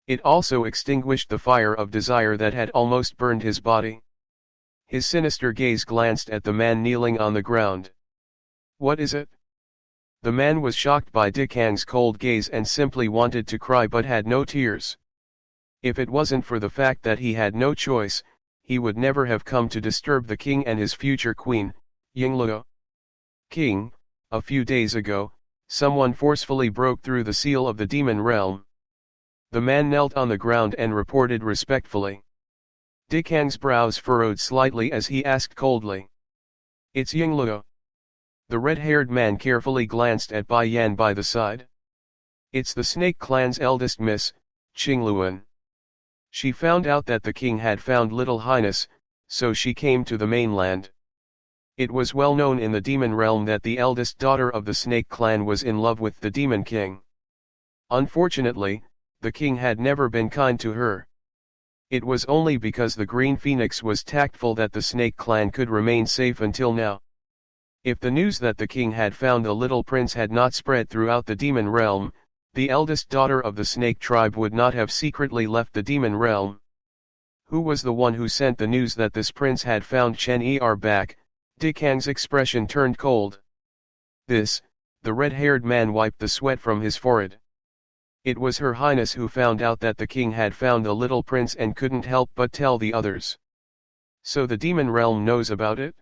It also extinguished the fire of desire that had almost burned his body. His sinister gaze glanced at the man kneeling on the ground. What is it? The man was shocked by Dikang's cold gaze and simply wanted to cry but had no tears. If it wasn't for the fact that he had no choice, he would never have come to disturb the king and his future queen, Yingluo. King, a few days ago, someone forcefully broke through the seal of the demon realm. The man knelt on the ground and reported respectfully. Dikang's brows furrowed slightly as he asked coldly. It's Yingluo. The red-haired man carefully glanced at Bai Yan by the side. It's the Snake Clan's eldest miss, Qingluan. She found out that the king had found Little Highness, so she came to the mainland. It was well known in the demon realm that the eldest daughter of the Snake Clan was in love with the demon king. Unfortunately, the king had never been kind to her. It was only because the Green Phoenix was tactful that the Snake Clan could remain safe until now. If the news that the king had found the little prince had not spread throughout the demon realm, the eldest daughter of the snake tribe would not have secretly left the demon realm. Who was the one who sent the news that this prince had found Chen-Er back? Dikang's expression turned cold. The red-haired man wiped the sweat from his forehead. It was Her Highness who found out that the king had found the little prince and couldn't help but tell the others. So the demon realm knows about it?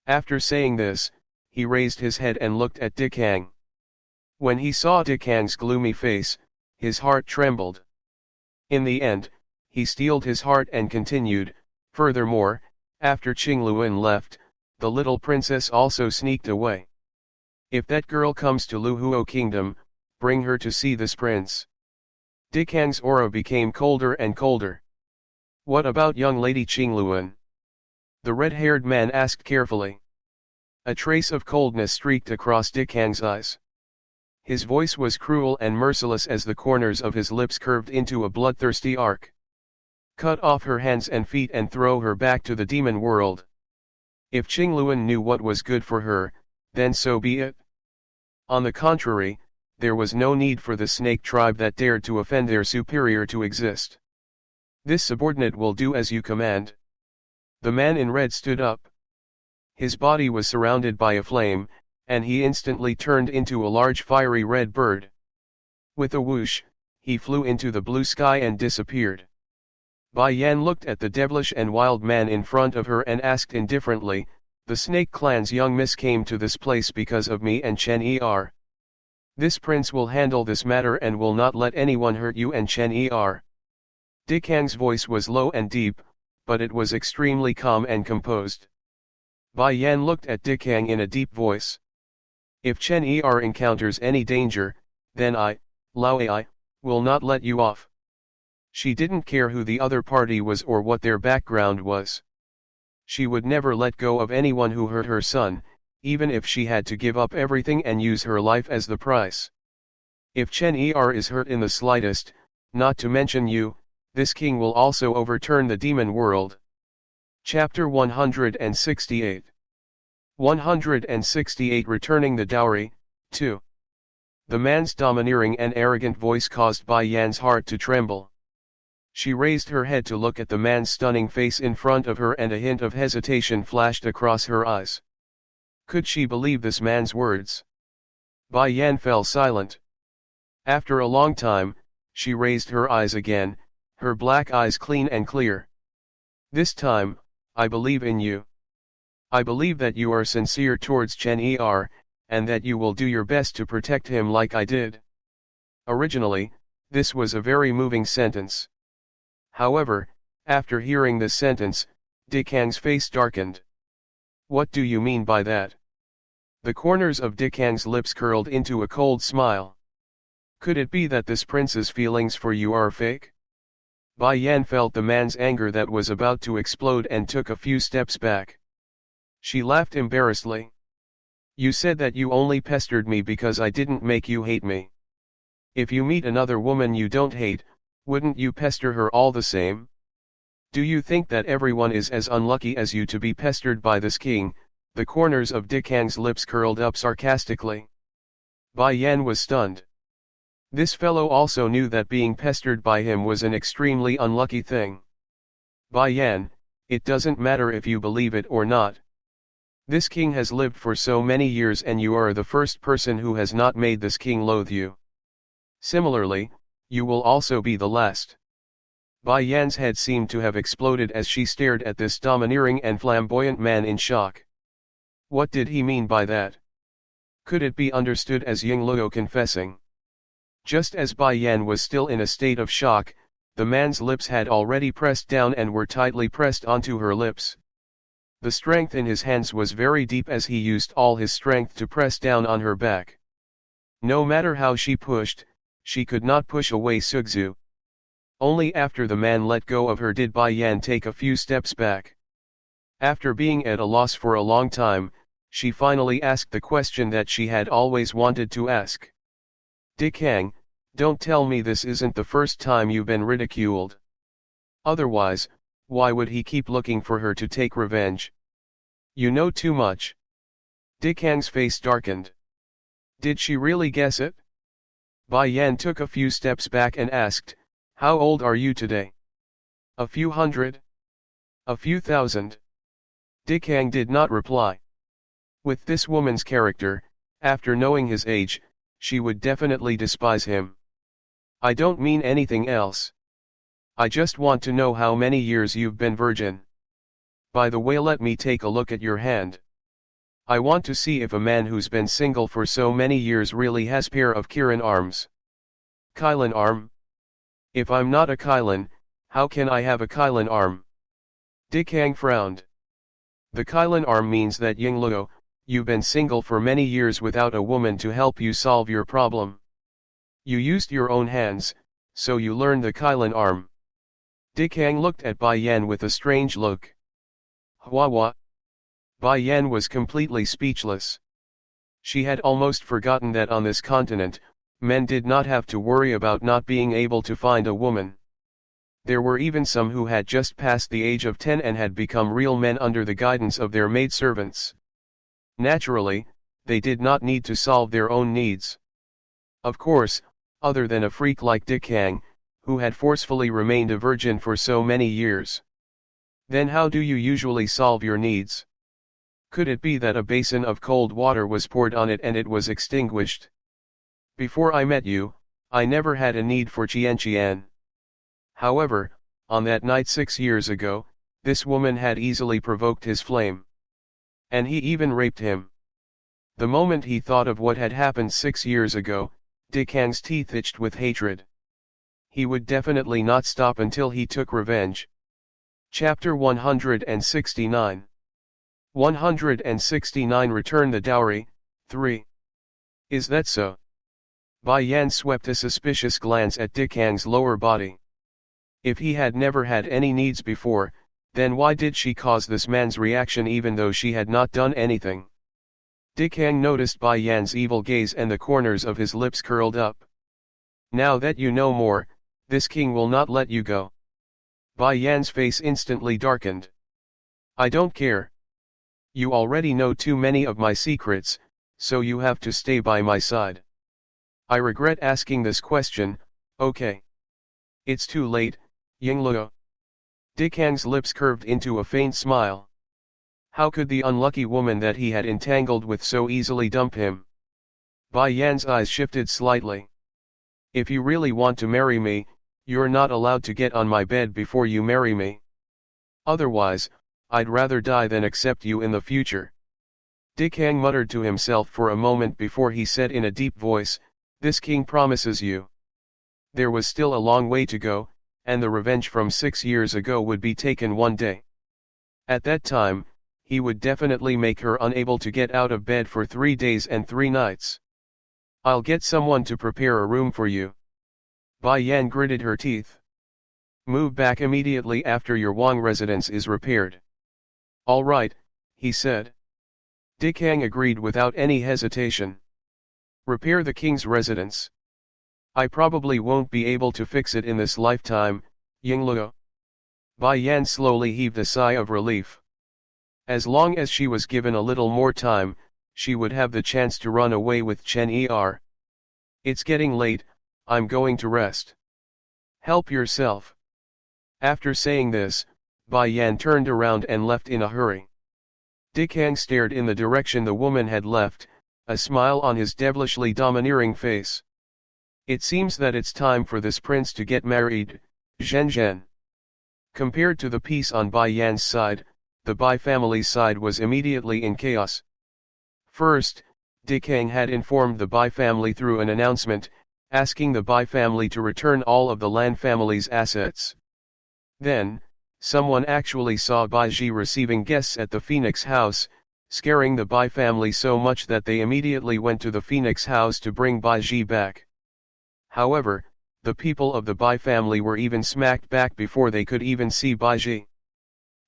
After saying this, he raised his head and looked at Dikang. When he saw Dikang's gloomy face, his heart trembled. In the end, he steeled his heart and continued, furthermore, after Qingluan left, the little princess also sneaked away. If that girl comes to Luhuo Kingdom, bring her to see this prince. Dikang's aura became colder and colder. What about young lady Qingluan? The red-haired man asked carefully. A trace of coldness streaked across Dikang's eyes. His voice was cruel and merciless as the corners of his lips curved into a bloodthirsty arc. Cut off her hands and feet and throw her back to the demon world. If Qingluan knew what was good for her, then so be it. On the contrary, there was no need for the snake tribe that dared to offend their superior to exist. This subordinate will do as you command. The man in red stood up. His body was surrounded by a flame, and he instantly turned into a large fiery red bird. With a whoosh, he flew into the blue sky and disappeared. Bai Yan looked at the devilish and wild man in front of her and asked indifferently, the Snake Clan's young miss came to this place because of me and Chen-Er. This prince will handle this matter and will not let anyone hurt you and Chen-Er. Dikang's voice was low and deep, but it was extremely calm and composed. Bai Yan looked at Dikang in a deep voice. If Chen-Er encounters any danger, then I, Lao Ai, will not let you off. She didn't care who the other party was or what their background was. She would never let go of anyone who hurt her son, even if she had to give up everything and use her life as the price. If Chen-Er is hurt in the slightest, not to mention you, this king will also overturn the demon world. Chapter 168. 168 Returning the Dowry, 2. The man's domineering and arrogant voice caused Bai Yan's heart to tremble. She raised her head to look at the man's stunning face in front of her, and a hint of hesitation flashed across her eyes. Could she believe this man's words? Bai Yan fell silent. After a long time, she raised her eyes again, her black eyes clean and clear. This time, I believe in you. I believe that you are sincere towards Chen Er, and that you will do your best to protect him like I did. Originally, this was a very moving sentence. However, after hearing this sentence, Dick Hang's face darkened. What do you mean by that? The corners of Dick Hang's lips curled into a cold smile. Could it be that this prince's feelings for you are fake? Bai Yan felt the man's anger that was about to explode and took a few steps back. She laughed embarrassedly. You said that you only pestered me because I didn't make you hate me. If you meet another woman you don't hate, wouldn't you pester her all the same? Do you think that everyone is as unlucky as you to be pestered by this king? The corners of Dick Hang's lips curled up sarcastically. Bai Yan was stunned. This fellow also knew that being pestered by him was an extremely unlucky thing. Bai Yan, it doesn't matter if you believe it or not. This king has lived for so many years and you are the first person who has not made this king loathe you. Similarly, you will also be the last. Bai Yan's head seemed to have exploded as she stared at this domineering and flamboyant man in shock. What did he mean by that? Could it be understood as Ying Luo confessing? Just as Bai Yan was still in a state of shock, the man's lips had already pressed down and were tightly pressed onto her lips. The strength in his hands was very deep as he used all his strength to press down on her back. No matter how she pushed, she could not push away Sugzu. Only after the man let go of her did Bai Yan take a few steps back. After being at a loss for a long time, she finally asked the question that she had always wanted to ask. Dick Hang, don't tell me this isn't the first time you've been ridiculed. Otherwise, why would he keep looking for her to take revenge? You know too much. Dick Hang's face darkened. Did she really guess it? Bai Yan took a few steps back and asked, how old are you today? A few hundred? A few thousand? Dick Hang did not reply. With this woman's character, after knowing his age, she would definitely despise him. I don't mean anything else. I just want to know how many years you've been virgin. By the way, let me take a look at your hand. I want to see if a man who's been single for so many years really has pair of Kirin arms. Kylan arm? If I'm not a Kylan, how can I have a Kylan arm? Dick Hang frowned. The Kylan arm means that Ying Luo, you've been single for many years without a woman to help you solve your problem. You used your own hands, so you learned the Kylan arm. Dick Hang looked at Bai Yan with a strange look. Hua. Bai Yan was completely speechless. She had almost forgotten that on this continent, men did not have to worry about not being able to find a woman. There were even some who had just passed the age of 10 and had become real men under the guidance of their maidservants. Naturally, they did not need to solve their own needs. Of course, other than a freak like Dick Hang, who had forcefully remained a virgin for so many years. Then how do you usually solve your needs? Could it be that a basin of cold water was poured on it and it was extinguished? Before I met you, I never had a need for Qian. However, on that night 6 years ago, this woman had easily provoked his flame. And he even raped him. The moment he thought of what had happened 6 years ago, Dick Hang's teeth itched with hatred. He would definitely not stop until he took revenge. Chapter 169. 169 Return the Dowry, 3. Is that so? Bai Yan swept a suspicious glance at Dick Hang's lower body. If he had never had any needs before, then why did she cause this man's reaction even though she had not done anything? Dick Hang noticed Bai Yan's evil gaze and the corners of his lips curled up. Now that you know more, this king will not let you go. Bai Yan's face instantly darkened. I don't care. You already know too many of my secrets, so you have to stay by my side. I regret asking this question, okay. It's too late, Yingluo. Dikang's lips curved into a faint smile. How could the unlucky woman that he had entangled with so easily dump him? Bai Yan's eyes shifted slightly. If you really want to marry me, you're not allowed to get on my bed before you marry me. Otherwise, I'd rather die than accept you in the future. Dikang muttered to himself for a moment before he said in a deep voice, this king promises you. There was still a long way to go, and the revenge from 6 years ago would be taken one day. At that time, he would definitely make her unable to get out of bed for 3 days and 3 nights. I'll get someone to prepare a room for you. Bai Yan gritted her teeth. Move back immediately after your Wang residence is repaired. All right, he said. Dikang agreed without any hesitation. Repair the king's residence. I probably won't be able to fix it in this lifetime, Yingluo. Bai Yan slowly heaved a sigh of relief. As long as she was given a little more time, she would have the chance to run away with Chen Er. It's getting late, I'm going to rest. Help yourself. After saying this, Bai Yan turned around and left in a hurry. Dikang stared in the direction the woman had left, a smile on his devilishly domineering face. It seems that it's time for this prince to get married, Zhen. Compared to the peace on Bai Yan's side, the Bai family's side was immediately in chaos. First, Dikang had informed the Bai family through an announcement, asking the Bai family to return all of the Lan family's assets. Then, someone actually saw Bai Ji receiving guests at the Phoenix house, scaring the Bai family so much that they immediately went to the Phoenix house to bring Bai Ji back. However, the people of the Bai family were even smacked back before they could even see Bai Ji.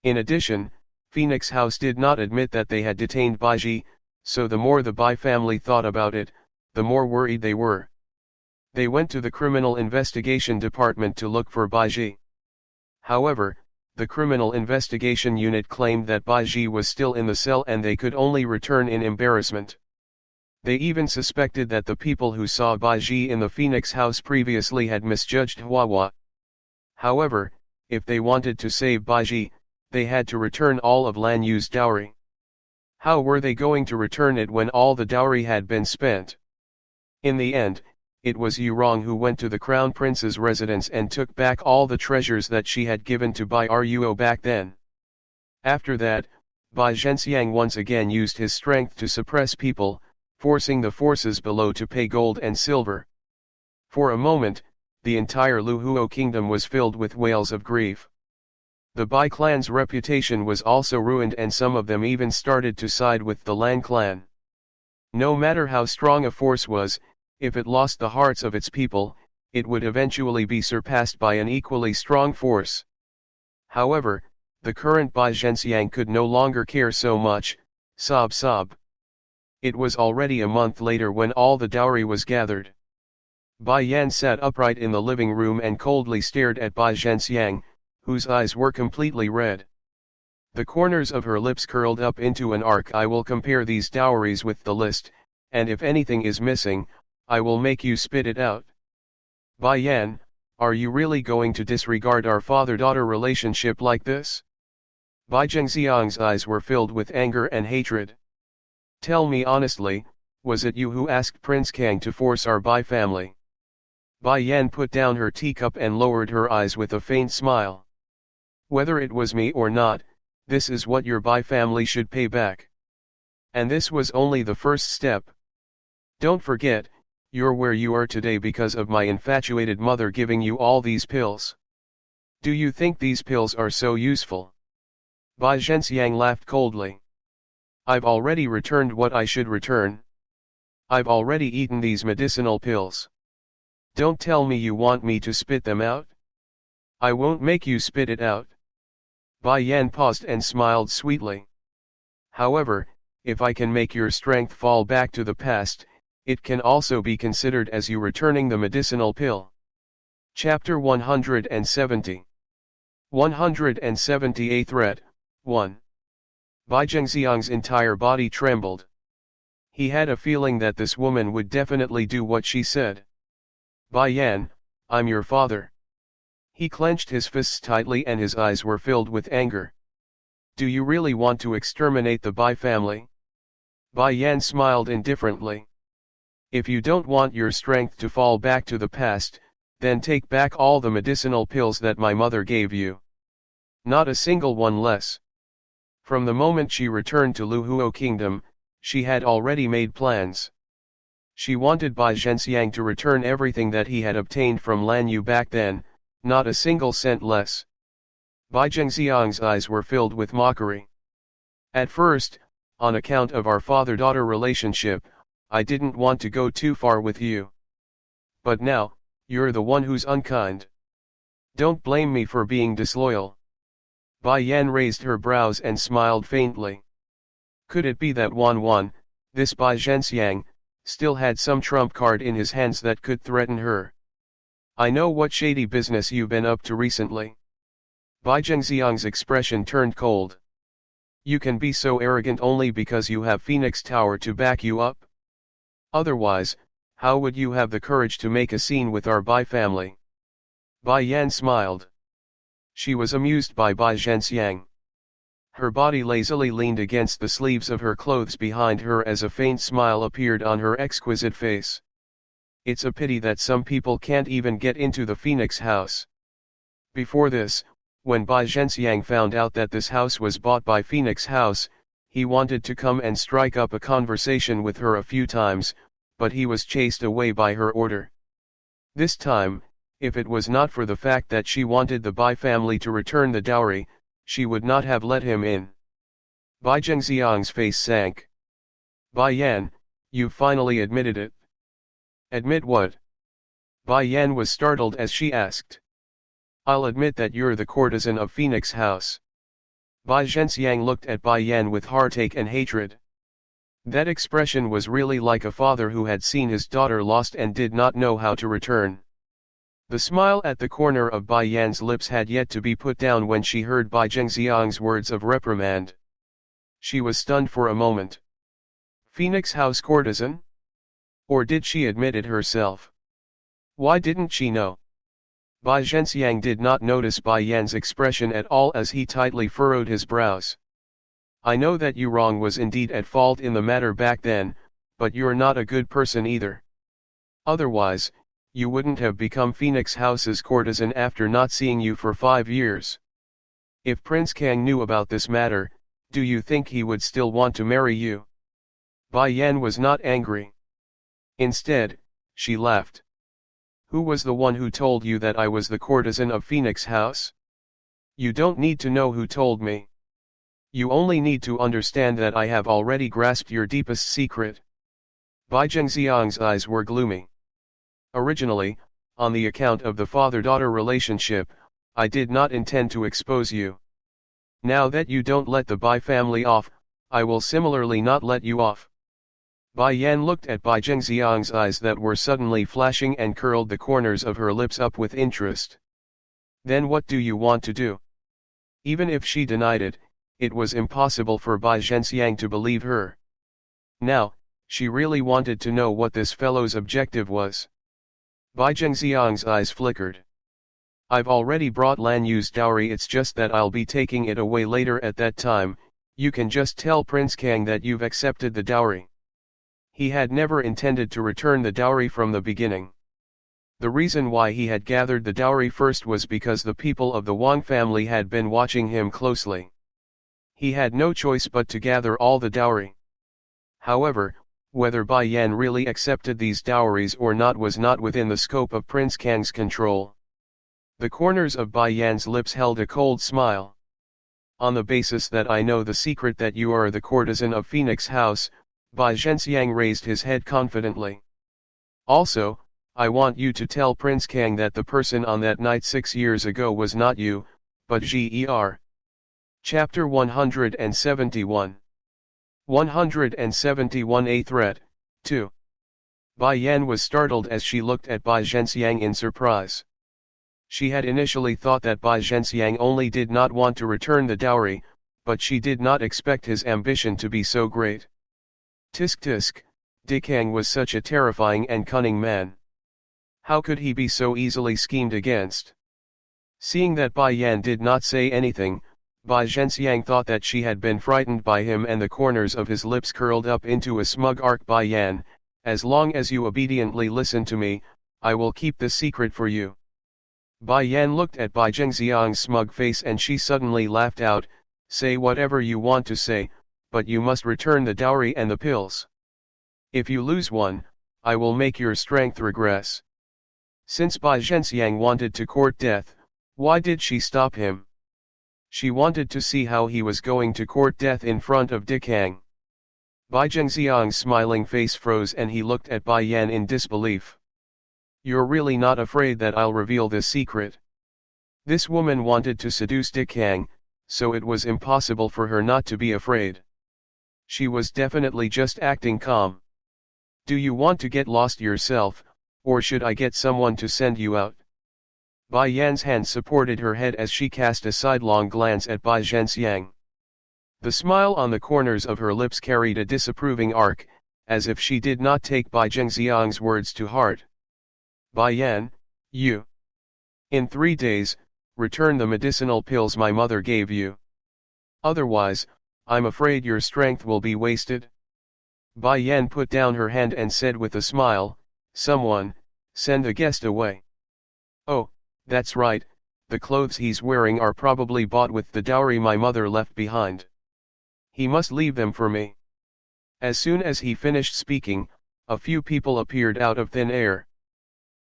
In addition, Phoenix House did not admit that they had detained Bai Ji, so the more the Bai family thought about it, the more worried they were. They went to the Criminal Investigation Department to look for Bai Ji. However, the Criminal Investigation Unit claimed that Bai Ji was still in the cell and they could only return in embarrassment. They even suspected that the people who saw Bai Ji in the Phoenix house previously had misjudged Hua. However, if they wanted to save Bai Ji, they had to return all of Lan Yu's dowry. How were they going to return it when all the dowry had been spent? In the end, it was Yurong who went to the Crown Prince's residence and took back all the treasures that she had given to Bai Ruo back then. After that, Bai Zhenxiang once again used his strength to suppress people, forcing the forces below to pay gold and silver. For a moment, the entire Luhuo kingdom was filled with wails of grief. The Bai clan's reputation was also ruined and some of them even started to side with the Lan clan. No matter how strong a force was, if it lost the hearts of its people, it would eventually be surpassed by an equally strong force. However, the current Bai Zhenxiang could no longer care so much, sob. It was already a month later when all the dowry was gathered. Bai Yan sat upright in the living room and coldly stared at Bai Zhenxiang, whose eyes were completely red. The corners of her lips curled up into an arc. I will compare these dowries with the list, and if anything is missing, I will make you spit it out. Bai Yan, are you really going to disregard our father-daughter relationship like this? Bai Zhenxiang's eyes were filled with anger and hatred. Tell me honestly, was it you who asked Prince Kang to force our Bai family? Bai Yan put down her teacup and lowered her eyes with a faint smile. Whether it was me or not, this is what your Bai family should pay back. And this was only the first step. Don't forget, you're where you are today because of my infatuated mother giving you all these pills. Do you think these pills are so useful? Bai Zhenxiang laughed coldly. I've already returned what I should return. I've already eaten these medicinal pills. Don't tell me you want me to spit them out. I won't make you spit it out. Bai Yan paused and smiled sweetly. However, if I can make your strength fall back to the past, it can also be considered as you returning the medicinal pill. Chapter 170. 178 Threat, 1. Bai Zhenxiang's entire body trembled. He had a feeling that this woman would definitely do what she said. Bai Yan, I'm your father. He clenched his fists tightly and his eyes were filled with anger. Do you really want to exterminate the Bai family? Bai Yan smiled indifferently. If you don't want your strength to fall back to the past, then take back all the medicinal pills that my mother gave you. Not a single one less. From the moment she returned to Luhuo Kingdom, she had already made plans. She wanted Bai Zhenxiang to return everything that he had obtained from Lan Yu back then, not a single cent less. Bai Zhenxiang's eyes were filled with mockery. At first, on account of our father-daughter relationship, I didn't want to go too far with you. But now, you're the one who's unkind. Don't blame me for being disloyal. Bai Yan raised her brows and smiled faintly. Could it be that Wan, this Bai Zhenxiang, still had some trump card in his hands that could threaten her? I know what shady business you've been up to recently. Bai Zhenxiang's expression turned cold. You can be so arrogant only because you have Phoenix Tower to back you up? Otherwise, how would you have the courage to make a scene with our Bai family? Bai Yan smiled. She was amused by Bai Zhenxiang. Her body lazily leaned against the sleeves of her clothes behind her as a faint smile appeared on her exquisite face. It's a pity that some people can't even get into the Phoenix house. Before this, when Bai Zhenxiang found out that this house was bought by Phoenix House, he wanted to come and strike up a conversation with her a few times, but he was chased away by her order. This time, if it was not for the fact that she wanted the Bai family to return the dowry, she would not have let him in. Bai Zhenxiang's face sank. Bai Yan, you've finally admitted it. Admit what? Bai Yan was startled as she asked. I'll admit that you're the courtesan of Phoenix House. Bai Zhenxiang looked at Bai Yan with heartache and hatred. That expression was really like a father who had seen his daughter lost and did not know how to return. The smile at the corner of Bai Yan's lips had yet to be put down when she heard Bai Zhenxiang's words of reprimand. She was stunned for a moment. Phoenix House courtesan? Or did she admit it herself? Why didn't she know? Bai Zhenxiang did not notice Bai Yan's expression at all as he tightly furrowed his brows. I know that you wrong was indeed at fault in the matter back then, but you're not a good person either. Otherwise, you wouldn't have become Phoenix House's courtesan after not seeing you for 5 years. If Prince Kang knew about this matter, do you think he would still want to marry you? Bai Yan was not angry. Instead, she laughed. Who was the one who told you that I was the courtesan of Phoenix House? You don't need to know who told me. You only need to understand that I have already grasped your deepest secret. Bai Zhenxiang's eyes were gloomy. Originally, on the account of the father-daughter relationship, I did not intend to expose you. Now that you don't let the Bai family off, I will similarly not let you off. Bai Yan looked at Bai Zhenxiang's eyes that were suddenly flashing and curled the corners of her lips up with interest. Then what do you want to do? Even if she denied it, it was impossible for Bai Zhenxiang to believe her. Now, she really wanted to know what this fellow's objective was. Bai Zhenxiang's eyes flickered. I've already brought Lan Yu's dowry, it's just that I'll be taking it away later. At that time, you can just tell Prince Kang that you've accepted the dowry. He had never intended to return the dowry from the beginning. The reason why he had gathered the dowry first was because the people of the Wang family had been watching him closely. He had no choice but to gather all the dowry. However, whether Bai Yan really accepted these dowries or not was not within the scope of Prince Kang's control. The corners of Bai Yan's lips held a cold smile. On the basis that I know the secret that you are the courtesan of Phoenix House, Bai Zhenxiang raised his head confidently. Also, I want you to tell Prince Kang that the person on that night 6 years ago was not you, but Ger. Chapter 171. 171 A Threat, 2. Bai Yan was startled as she looked at Bai Zhenxiang in surprise. She had initially thought that Bai Zhenxiang only did not want to return the dowry, but she did not expect his ambition to be so great. Tisk tisk, Dikang was such a terrifying and cunning man. How could he be so easily schemed against? Seeing that Bai Yan did not say anything, Bai Zhenxiang thought that she had been frightened by him, and the corners of his lips curled up into a smug arc. Bai Yan, as long as you obediently listen to me, I will keep the secret for you. Bai Yan looked at Bai Zhenxiang's smug face and she suddenly laughed out, say whatever you want to say, but you must return the dowry and the pills. If you lose one, I will make your strength regress. Since Bai Zhenxiang wanted to court death, why did she stop him? She wanted to see how he was going to court death in front of Dikang. Bai Zhenxiang's smiling face froze and he looked at Bai Yan in disbelief. You're really not afraid that I'll reveal this secret? This woman wanted to seduce Dikang, so it was impossible for her not to be afraid. She was definitely just acting calm. Do you want to get lost yourself, or should I get someone to send you out? Bai Yan's hand supported her head as she cast a sidelong glance at Bai Zhenxiang. The smile on the corners of her lips carried a disapproving arc, as if she did not take Bai Zhenxiang's words to heart. Bai Yan, you. In 3 days, return the medicinal pills my mother gave you. Otherwise, I'm afraid your strength will be wasted. Bai Yan put down her hand and said with a smile, someone, send the guest away. Oh, that's right, the clothes he's wearing are probably bought with the dowry my mother left behind. He must leave them for me. As soon as he finished speaking, a few people appeared out of thin air.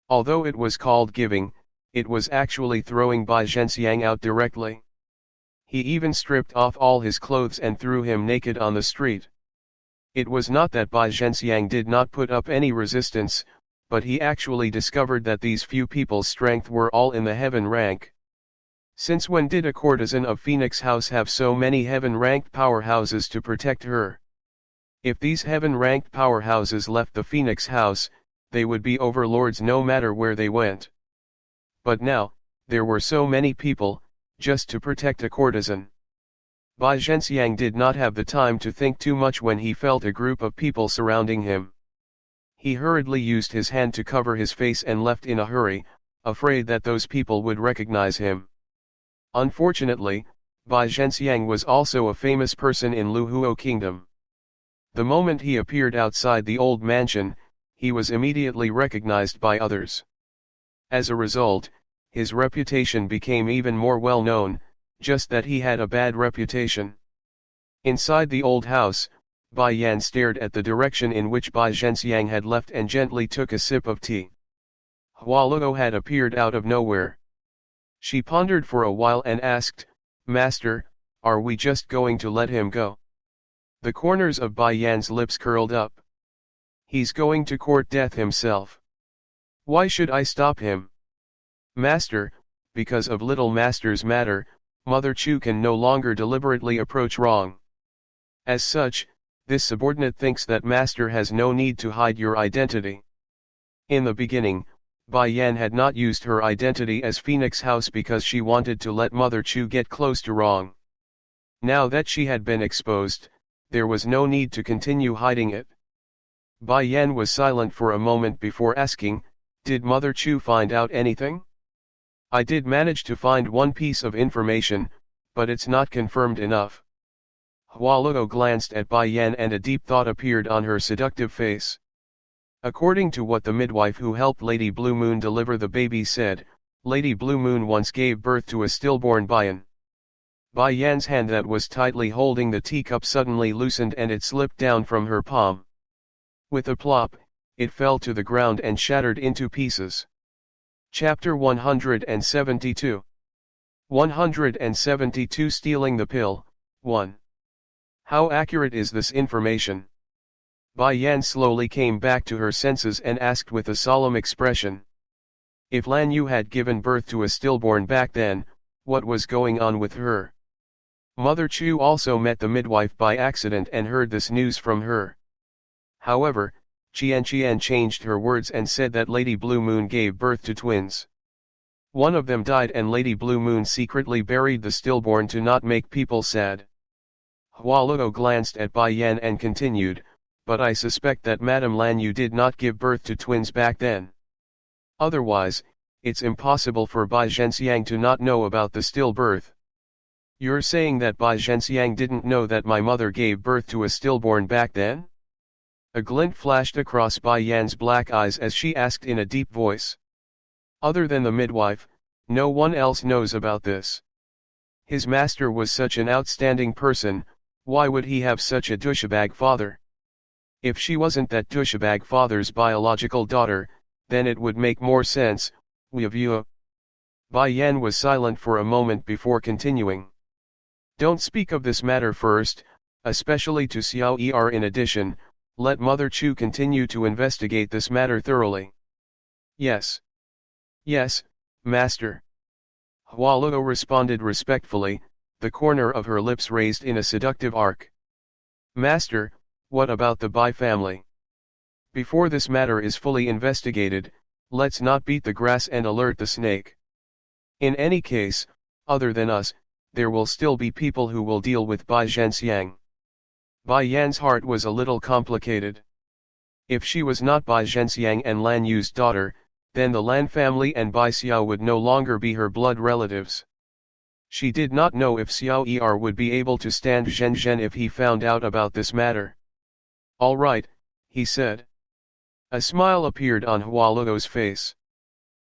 Although it was called giving, it was actually throwing Bai Zhenxiang out directly. He even stripped off all his clothes and threw him naked on the street. It was not that Bai Zhenxiang did not put up any resistance, but he actually discovered that these few people's strength were all in the heaven rank. Since when did a courtesan of Phoenix House have so many heaven-ranked powerhouses to protect her? If these heaven-ranked powerhouses left the Phoenix House, they would be overlords no matter where they went. But now, there were so many people, just to protect a courtesan. Bai Zhenxiang did not have the time to think too much when he felt a group of people surrounding him. He hurriedly used his hand to cover his face and left in a hurry, afraid that those people would recognize him. Unfortunately, Bai Zhenxiang was also a famous person in Luhuo Kingdom. The moment he appeared outside the old mansion, he was immediately recognized by others. As a result, his reputation became even more well known, just that he had a bad reputation. Inside the old house, Bai Yan stared at the direction in which Bai Zhenxiang had left and gently took a sip of tea. Hua Luo had appeared out of nowhere. She pondered for a while and asked, Master, are we just going to let him go? The corners of Bai Yan's lips curled up. He's going to court death himself. Why should I stop him? Master, because of little master's matter, Mother Chu can no longer deliberately approach wrong. As such, this subordinate thinks that master has no need to hide your identity. In the beginning, Bai Yan had not used her identity as Phoenix House because she wanted to let Mother Chu get close to wrong. Now that she had been exposed, there was no need to continue hiding it. Bai Yan was silent for a moment before asking, did Mother Chu find out anything? I did manage to find one piece of information, but it's not confirmed enough. Hua Luo glanced at Bai Yan and a deep thought appeared on her seductive face. According to what the midwife who helped Lady Blue Moon deliver the baby said, Lady Blue Moon once gave birth to a stillborn Baiyan. Bai Yan's hand that was tightly holding the teacup suddenly loosened and it slipped down from her palm. With a plop, it fell to the ground and shattered into pieces. Chapter 172 172 Stealing the Pill, 1. How accurate is this information? Bai Yan slowly came back to her senses and asked with a solemn expression. If Lan Yu had given birth to a stillborn back then, what was going on with her? Mother Chu also met the midwife by accident and heard this news from her. However, Qian changed her words and said that Lady Blue Moon gave birth to twins. One of them died and Lady Blue Moon secretly buried the stillborn to not make people sad. Hua Luo glanced at Bai Yan and continued, but I suspect that Madame Lan Yu did not give birth to twins back then. Otherwise, it's impossible for Bai Zhenxiang to not know about the stillbirth. You're saying that Bai Zhenxiang didn't know that my mother gave birth to a stillborn back then? A glint flashed across Bai Yan's black eyes as she asked in a deep voice. Other than the midwife, no one else knows about this. His master was such an outstanding person, why would he have such a douchebag father? If she wasn't that douchebag father's biological daughter, then it would make more sense, Wu. Bai Yan was silent for a moment before continuing. Don't speak of this matter first, especially to Xiao Er. In addition, let Mother Chu continue to investigate this matter thoroughly. Yes. Yes, Master. Hua Luo responded respectfully, the corner of her lips raised in a seductive arc. Master, what about the Bai family? Before this matter is fully investigated, let's not beat the grass and alert the snake. In any case, other than us, there will still be people who will deal with Bai Zhenxiang. Bai Yan's heart was a little complicated. If she was not Bai Zhenxiang and Lan Yu's daughter, then the Lan family and Bai Xiao would no longer be her blood relatives. She did not know if Xiao Er would be able to stand Zhen Zhen if he found out about this matter. All right, he said. A smile appeared on Hua Luo's face.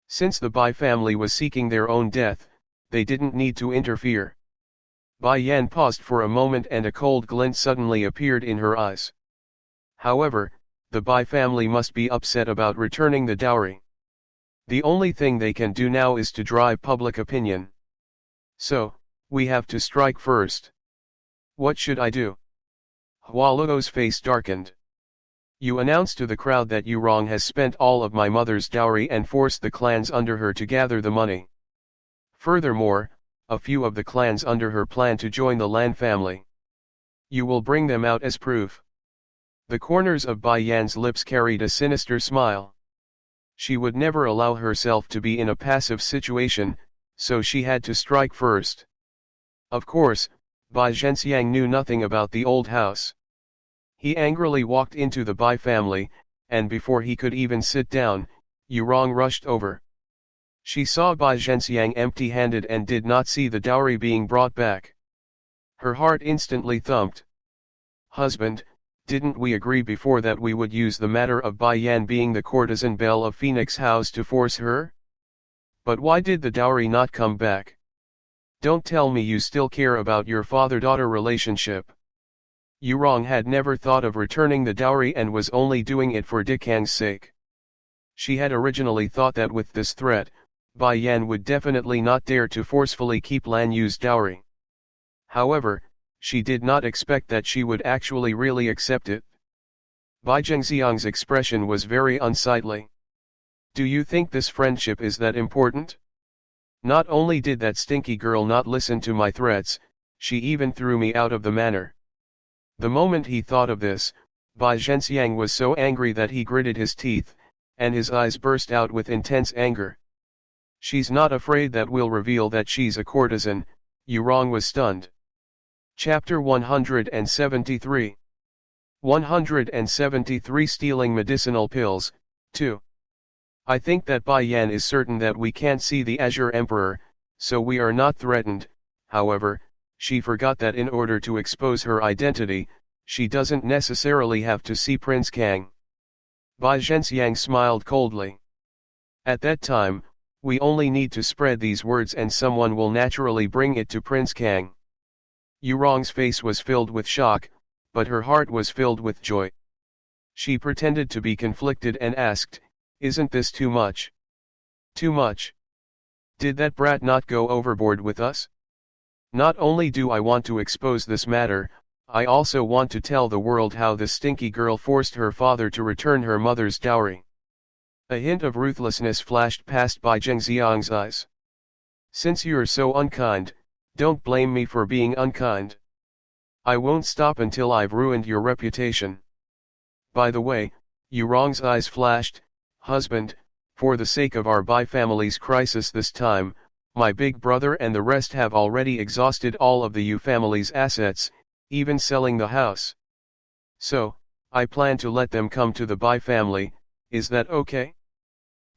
Since the Bai family was seeking their own death, they didn't need to interfere. Bai Yan paused for a moment and a cold glint suddenly appeared in her eyes. However, the Bai family must be upset about returning the dowry. The only thing they can do now is to drive public opinion. So, we have to strike first. What should I do? Hua Luo's face darkened. You announce to the crowd that Yu Rong has spent all of my mother's dowry and forced the clans under her to gather the money. Furthermore, a few of the clans under her plan to join the Lan family. You will bring them out as proof. The corners of Bai Yan's lips carried a sinister smile. She would never allow herself to be in a passive situation, so she had to strike first. Of course, Bai Zhenxiang knew nothing about the old house. He angrily walked into the Bai family, and before he could even sit down, Yu Rong rushed over. She saw Bai Zhenxiang empty-handed and did not see the dowry being brought back. Her heart instantly thumped. Husband, didn't we agree before that we would use the matter of Bai Yan being the courtesan belle of Phoenix House to force her? But why did the dowry not come back? Don't tell me you still care about your father-daughter relationship. Yu Rong had never thought of returning the dowry and was only doing it for Dikang's sake. She had originally thought that with this threat, Bai Yan would definitely not dare to forcefully keep Lan Yu's dowry. However, she did not expect that she would actually really accept it. Bai Zhengxiang's expression was very unsightly. Do you think this friendship is that important? Not only did that stinky girl not listen to my threats, she even threw me out of the manor. The moment he thought of this, Bai Zhenxiang was so angry that he gritted his teeth, and his eyes burst out with intense anger. She's not afraid that we'll reveal that she's a courtesan, Yu Rong was stunned. Chapter 173 173 Stealing Medicinal Pills, 2. I think that Bai Yan is certain that we can't see the Azure Emperor, so we are not threatened. However, she forgot that in order to expose her identity, she doesn't necessarily have to see Prince Kang. Bai Zhenxiang smiled coldly. At that time, we only need to spread these words and someone will naturally bring it to Prince Kang. Yu Rong's face was filled with shock, but her heart was filled with joy. She pretended to be conflicted and asked, isn't this too much? Too much? Did that brat not go overboard with us? Not only do I want to expose this matter, I also want to tell the world how this stinky girl forced her father to return her mother's dowry. A hint of ruthlessness flashed past Bai Zhengxiang's eyes. Since you're so unkind, don't blame me for being unkind. I won't stop until I've ruined your reputation. By the way, Yu Rong's eyes flashed, husband, for the sake of our Bai family's crisis this time, my big brother and the rest have already exhausted all of the Yu family's assets, even selling the house. So, I plan to let them come to the Bai family, is that okay?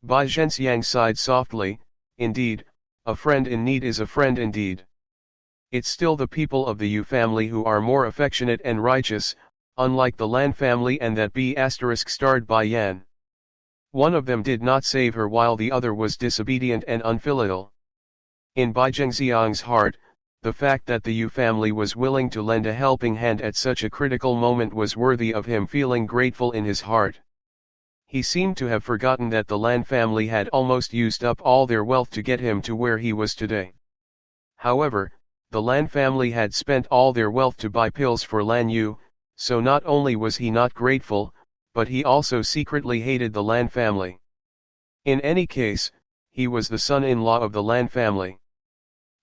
Bai Zhenxiang sighed softly, indeed, a friend in need is a friend indeed. It's still the people of the Yu family who are more affectionate and righteous, unlike the Lan family and that B***starred Bai Yan. One of them did not save her while the other was disobedient and unfilial. In Bai Zhenxiang's heart, the fact that the Yu family was willing to lend a helping hand at such a critical moment was worthy of him feeling grateful in his heart. He seemed to have forgotten that the Lan family had almost used up all their wealth to get him to where he was today. However, the Lan family had spent all their wealth to buy pills for Lan Yu, so not only was he not grateful, but he also secretly hated the Lan family. In any case, he was the son-in-law of the Lan family.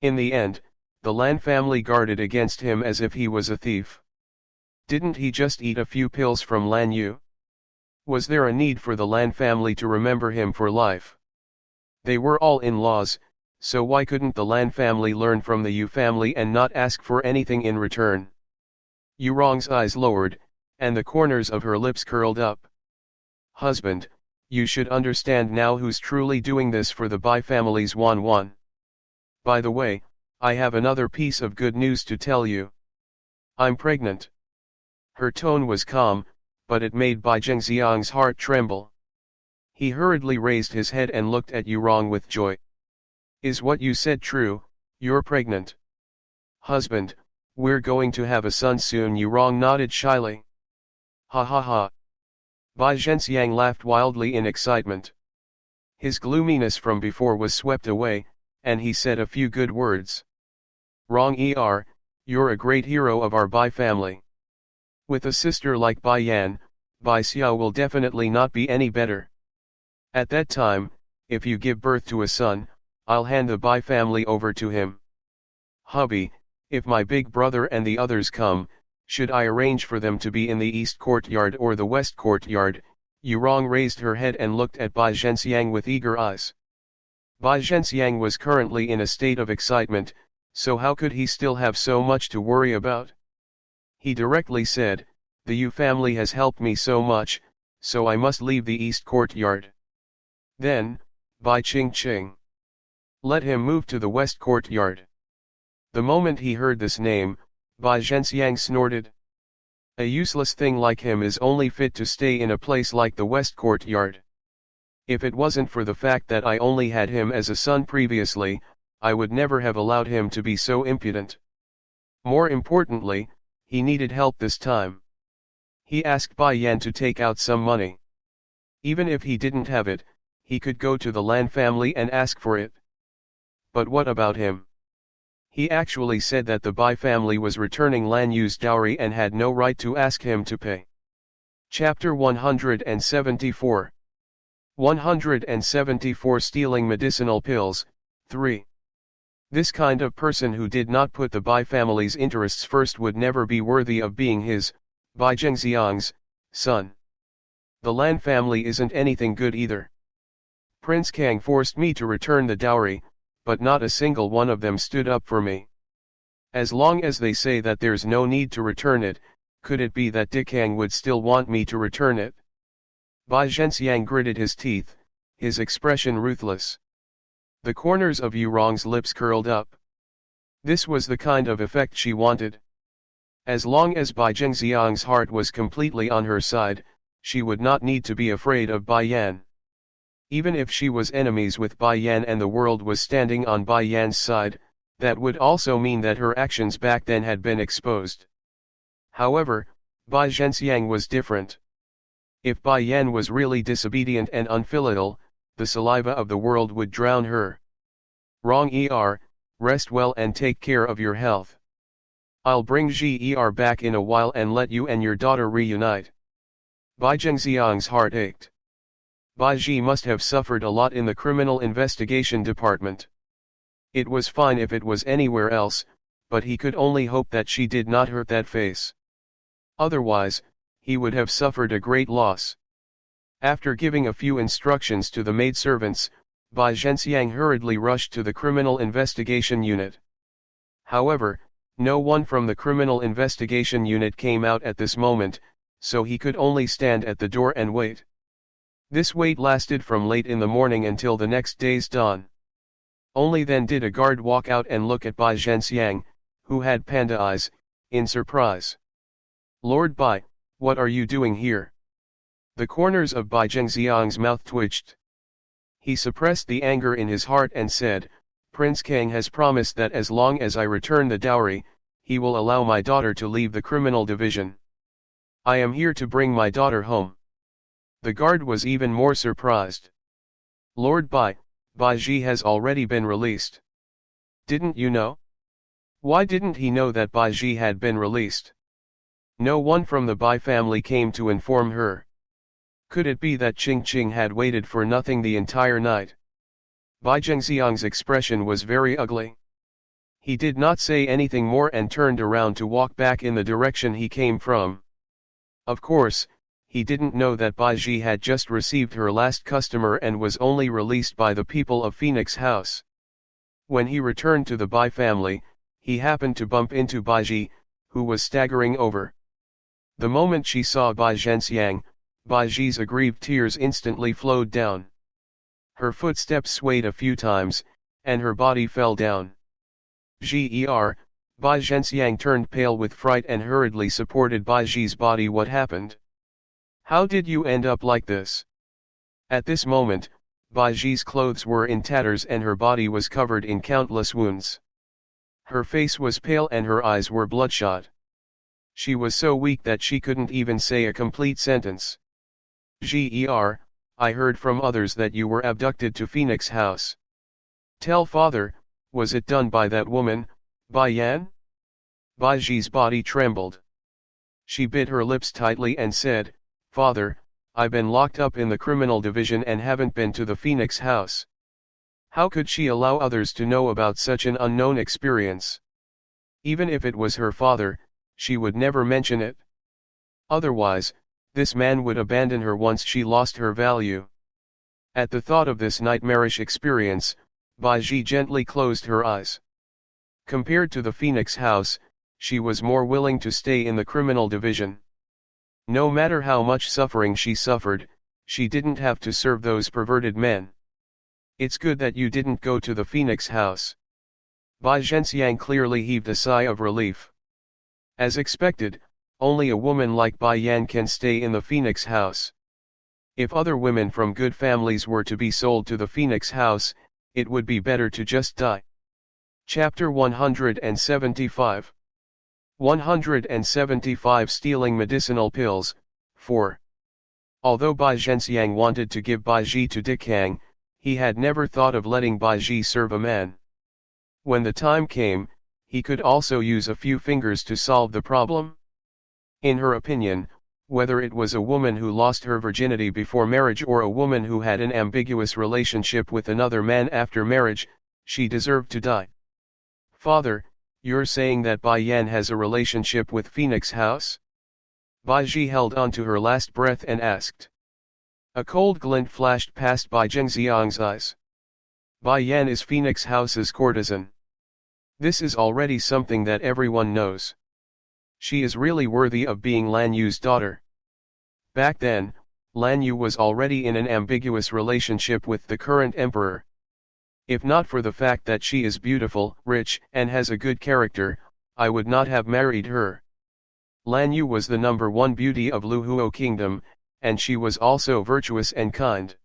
In the end, the Lan family guarded against him as if he was a thief. Didn't he just eat a few pills from Lan Yu? Was there a need for the Lan family to remember him for life? They were all in-laws, so why couldn't the Lan family learn from the Yu family and not ask for anything in return? Yurong's eyes lowered, and the corners of her lips curled up. Husband, you should understand now who's truly doing this for the Bai family's Wan. By the way, I have another piece of good news to tell you. I'm pregnant. Her tone was calm, but it made Bai Zhenxiang's heart tremble. He hurriedly raised his head and looked at Yurong with joy. Is what you said true? You're pregnant. Husband, we're going to have a son soon. Yurong nodded shyly. Ha ha ha. Bai Zhenxiang laughed wildly in excitement. His gloominess from before was swept away, and he said a few good words. Wrong you're a great hero of our Bai family. With a sister like Bai Yan, Bai Xiao will definitely not be any better. At that time, if you give birth to a son, I'll hand the Bai family over to him. Hubby, if my big brother and the others come, should I arrange for them to be in the east courtyard or the west courtyard? Yurong raised her head and looked at Bai Zhenxiang with eager eyes. Bai Zhenxiang was currently in a state of excitement, so how could he still have so much to worry about? He directly said, the Yu family has helped me so much, so I must leave the east courtyard. Then, Bai Qing. Let him move to the west courtyard. The moment he heard this name, Bai Zhenxiang snorted. A useless thing like him is only fit to stay in a place like the west courtyard. If it wasn't for the fact that I only had him as a son previously, I would never have allowed him to be so impudent. More importantly, he needed help this time. He asked Bai Yan to take out some money. Even if he didn't have it, he could go to the Lan family and ask for it. But what about him? He actually said that the Bai family was returning Lan Yu's dowry and had no right to ask him to pay. Chapter 174. 174 Stealing Medicinal Pills, 3. This kind of person who did not put the Bai family's interests first would never be worthy of being his, Bai Zhenxiang's, son. The Lan family isn't anything good either. Prince Kang forced me to return the dowry, but not a single one of them stood up for me. As long as they say that there's no need to return it, could it be that Dikang would still want me to return it? Bai Zhenxiang gritted his teeth, his expression ruthless. The corners of Yurong's lips curled up. This was the kind of effect she wanted. As long as Bai Zhenxiang's heart was completely on her side, she would not need to be afraid of Bai Yan. Even if she was enemies with Bai Yan and the world was standing on Bai Yan's side, that would also mean that her actions back then had been exposed. However, Bai Zhenxiang was different. If Bai Yan was really disobedient and unfilial, the saliva of the world would drown her. Wrong rest well and take care of your health. I'll bring back in a while and let you and your daughter reunite. Bai Zhenxiang's heart ached. Bai Ji must have suffered a lot in the criminal investigation department. It was fine if it was anywhere else, but he could only hope that she did not hurt that face. Otherwise, he would have suffered a great loss. After giving a few instructions to the maidservants, Bai Zhenxiang hurriedly rushed to the criminal investigation unit. However, no one from the criminal investigation unit came out at this moment, so he could only stand at the door and wait. This wait lasted from late in the morning until the next day's dawn. Only then did a guard walk out and look at Bai Zhenxiang, who had panda eyes, in surprise. "Lord Bai, what are you doing here?" The corners of Bai Zhenxiang's mouth twitched. He suppressed the anger in his heart and said, "Prince Kang has promised that as long as I return the dowry, he will allow my daughter to leave the criminal division. I am here to bring my daughter home." The guard was even more surprised. "Lord Bai, Bai Ji has already been released. Didn't you know?" Why didn't he know that Bai Ji had been released? No one from the Bai family came to inform her. Could it be that Ching Ching had waited for nothing the entire night? Bai Zhenxiang's expression was very ugly. He did not say anything more and turned around to walk back in the direction he came from. Of course, he didn't know that Bai Ji had just received her last customer and was only released by the people of Phoenix House. When he returned to the Bai family, he happened to bump into Bai Ji, who was staggering over. The moment she saw Bai Zhenxiang, Bai Ji's aggrieved tears instantly flowed down. Her footsteps swayed a few times, and her body fell down. Bai Zhenxiang turned pale with fright and hurriedly supported Bai Ji's body. "What happened? How did you end up like this?" At this moment, Bai Ji's clothes were in tatters and her body was covered in countless wounds. Her face was pale and her eyes were bloodshot. She was so weak that she couldn't even say a complete sentence. "I heard from others that you were abducted to Phoenix House. Tell father, was it done by that woman, Bai Yan?" Bai Ji's body trembled. She bit her lips tightly and said, "Father, I've been locked up in the criminal division and haven't been to the Phoenix House." How could she allow others to know about such an unknown experience? Even if it was her father, she would never mention it. Otherwise, this man would abandon her once she lost her value. At the thought of this nightmarish experience, Bai Ji gently closed her eyes. Compared to the Phoenix House, she was more willing to stay in the criminal division. No matter how much suffering she suffered, she didn't have to serve those perverted men. "It's good that you didn't go to the Phoenix House." Bai Zhenxiang clearly heaved a sigh of relief. As expected, only a woman like Bai Yan can stay in the Phoenix House. If other women from good families were to be sold to the Phoenix House, it would be better to just die. Chapter 175. 175 Stealing Medicinal Pills, 4. Although Bai Zhenxiang wanted to give Bai Ji to Dikang, he had never thought of letting Bai Ji serve a man. When the time came, he could also use a few fingers to solve the problem. In her opinion, whether it was a woman who lost her virginity before marriage or a woman who had an ambiguous relationship with another man after marriage, she deserved to die. "Father, you're saying that Bai Yan has a relationship with Phoenix House?" Bai Ji held on to her last breath and asked. A cold glint flashed past Bai Zhenxiang's eyes. Bai Yan is Phoenix House's courtesan. This is already something that everyone knows. She is really worthy of being Lan Yu's daughter. Back then, Lan Yu was already in an ambiguous relationship with the current emperor. If not for the fact that she is beautiful, rich, and has a good character, I would not have married her. Lan Yu was the #1 beauty of Luhuo Kingdom, and she was also virtuous and kind.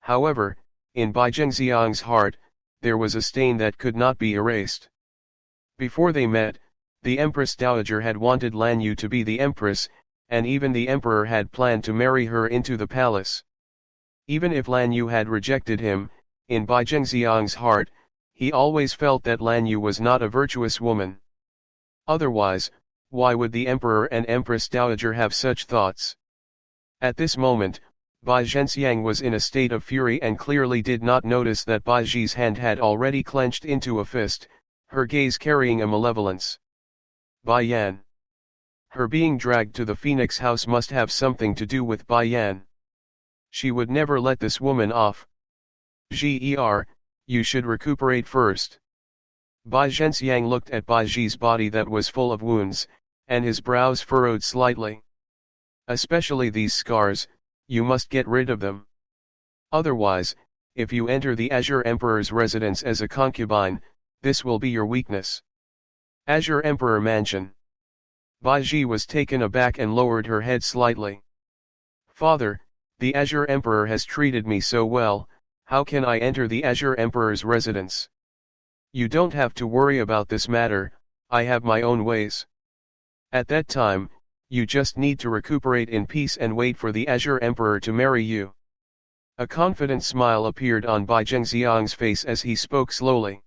However, in Bai Zhenxiang's heart, there was a stain that could not be erased. Before they met, the Empress Dowager had wanted Lan Yu to be the Empress, and even the Emperor had planned to marry her into the palace. Even if Lan Yu had rejected him, in Bai Zhenxiang's heart, he always felt that Lan Yu was not a virtuous woman. Otherwise, why would the Emperor and Empress Dowager have such thoughts? At this moment, Bai Zhenxiang was in a state of fury and clearly did not notice that Bai Ji's hand had already clenched into a fist, her gaze carrying a malevolence. Bai Yan. Her being dragged to the Phoenix House must have something to do with Bai Yan. She would never let this woman off. You should recuperate first. Bai Zhenxiang looked at Bai Ji's body that was full of wounds, and his brows furrowed slightly. Especially these scars, you must get rid of them. Otherwise, if you enter the Azure Emperor's residence as a concubine, this will be your weakness. Azure Emperor Mansion. Baiji was taken aback and lowered her head slightly. Father, the Azure Emperor has treated me so well, how can I enter the Azure Emperor's residence? You don't have to worry about this matter, I have my own ways. At that time, you just need to recuperate in peace and wait for the Azure Emperor to marry you. A confident smile appeared on Bai Zhengxiang's face as he spoke slowly.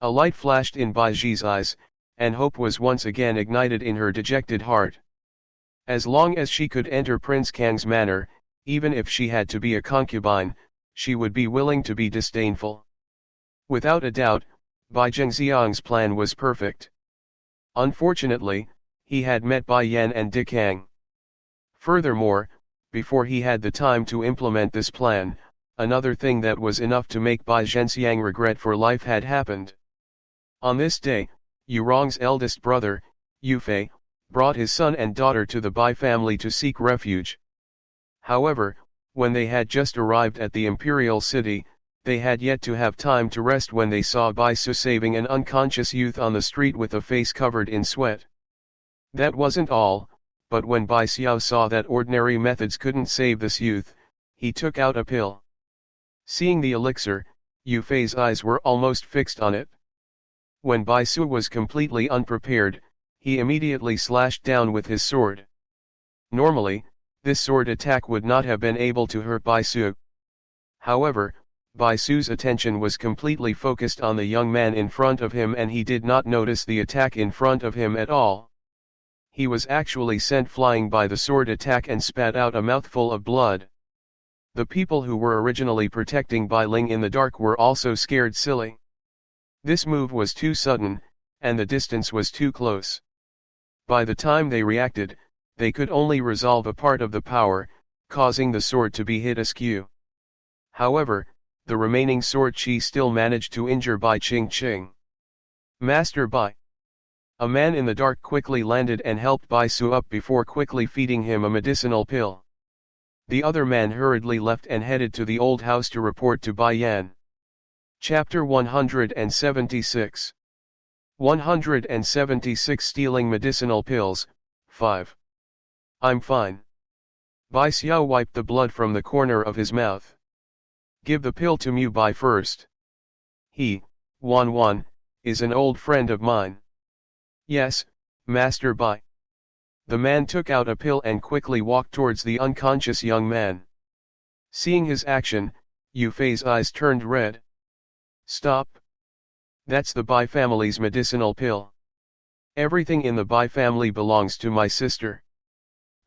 A light flashed in Bai Zhi's eyes, and hope was once again ignited in her dejected heart. As long as she could enter Prince Kang's manor, even if she had to be a concubine, she would be willing to be disdainful. Without a doubt, Bai Zhengxiang's plan was perfect. Unfortunately, he had met Bai Yan and Di Kang. Furthermore, before he had the time to implement this plan, another thing that was enough to make Bai Zhenxiang regret for life had happened. On this day, Yu Rong's eldest brother, Yu Fei, brought his son and daughter to the Bai family to seek refuge. However, when they had just arrived at the imperial city, they had yet to have time to rest when they saw Bai Su saving an unconscious youth on the street with a face covered in sweat. That wasn't all, but when Bai Xiao saw that ordinary methods couldn't save this youth, he took out a pill. Seeing the elixir, Yu Fei's eyes were almost fixed on it. When Bai Su was completely unprepared, he immediately slashed down with his sword. Normally, this sword attack would not have been able to hurt Bai Su. However, Bai Su's attention was completely focused on the young man in front of him and he did not notice the attack in front of him at all. He was actually sent flying by the sword attack and spat out a mouthful of blood. The people who were originally protecting Bai Ling in the dark were also scared silly. This move was too sudden, and the distance was too close. By the time they reacted, they could only resolve a part of the power, causing the sword to be hit askew. However, the remaining sword chi still managed to injure Bai Qing. Master Bai. A man in the dark quickly landed and helped Bai Su up before quickly feeding him a medicinal pill. The other man hurriedly left and headed to the old house to report to Bai Yan. Chapter 176. 176 Stealing Medicinal Pills, 5. I'm fine. Bai Xiao wiped the blood from the corner of his mouth. Give the pill to Mu Bai first. He, Wan, is an old friend of mine. Yes, Master Bai. The man took out a pill and quickly walked towards the unconscious young man. Seeing his action, Yu Fei's eyes turned red. Stop. That's the Bai family's medicinal pill. Everything in the Bai family belongs to my sister.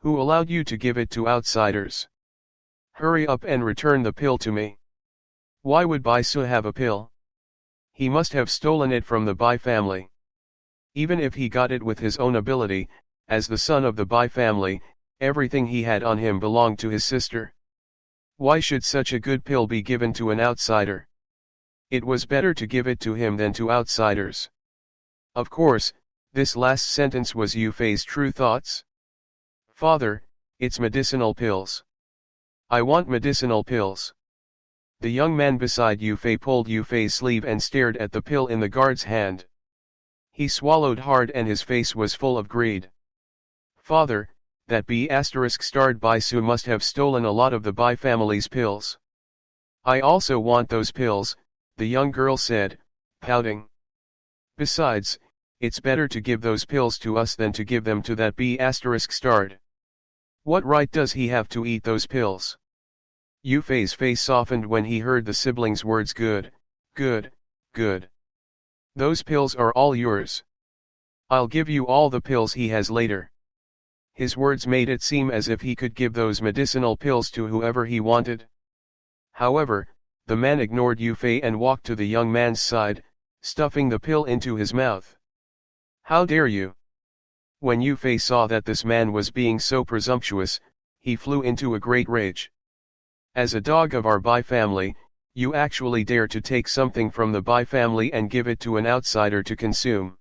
Who allowed you to give it to outsiders? Hurry up and return the pill to me. Why would Bai Su have a pill? He must have stolen it from the Bai family. Even if he got it with his own ability, as the son of the Bai family, everything he had on him belonged to his sister. Why should such a good pill be given to an outsider? It was better to give it to him than to outsiders. Of course, this last sentence was Yu Fei's true thoughts. Father, it's medicinal pills. I want medicinal pills. The young man beside Yu Fei pulled Yu Fei's sleeve and stared at the pill in the guard's hand. He swallowed hard and his face was full of greed. Father, that B*****starred Bai Su must have stolen a lot of the Bai family's pills. I also want those pills, the young girl said, pouting. Besides, it's better to give those pills to us than to give them to that B*****starred. What right does he have to eat those pills? Yu Fei's face softened when he heard the siblings' words. Good. Those pills are all yours. I'll give you all the pills he has later. His words made it seem as if he could give those medicinal pills to whoever he wanted. However, the man ignored Yu Fei and walked to the young man's side, stuffing the pill into his mouth. How dare you? When Yu Fei saw that this man was being so presumptuous, he flew into a great rage. As a dog of our Bai family, you actually dare to take something from the Bai family and give it to an outsider to consume.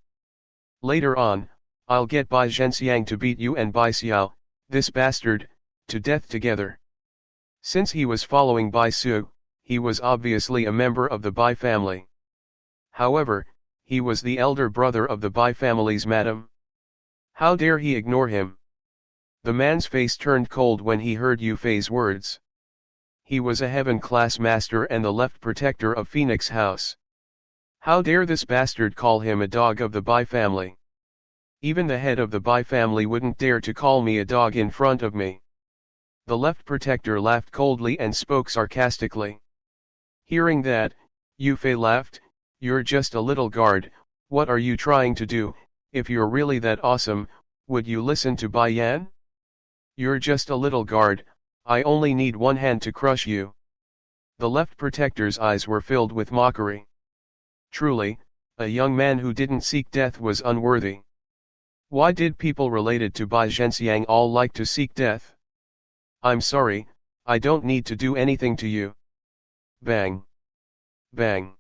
Later on, I'll get Bai Zhenxiang to beat you and Bai Xiao, This bastard, to death together. Since he was following Bai Su, he was obviously a member of the Bai family. However, he was the elder brother of the Bai family's madam. How dare he ignore him? The man's face turned cold when he heard Yu Fei's words. He was a heaven-class master and the left protector of Phoenix House. How dare this bastard call him a dog of the Bai family? Even the head of the Bai family wouldn't dare to call me a dog in front of me. The left protector laughed coldly and spoke sarcastically. Hearing that, Yu Fei laughed. You're just a little guard. What are you trying to do? If you're really that awesome, would you listen to Bai Yan? You're just a little guard. I only need one hand to crush you. The left protector's eyes were filled with mockery. Truly, a young man who didn't seek death was unworthy. Why did people related to Bai Zhenxiang all like to seek death? I'm sorry, I don't need to do anything to you. Bang. Bang.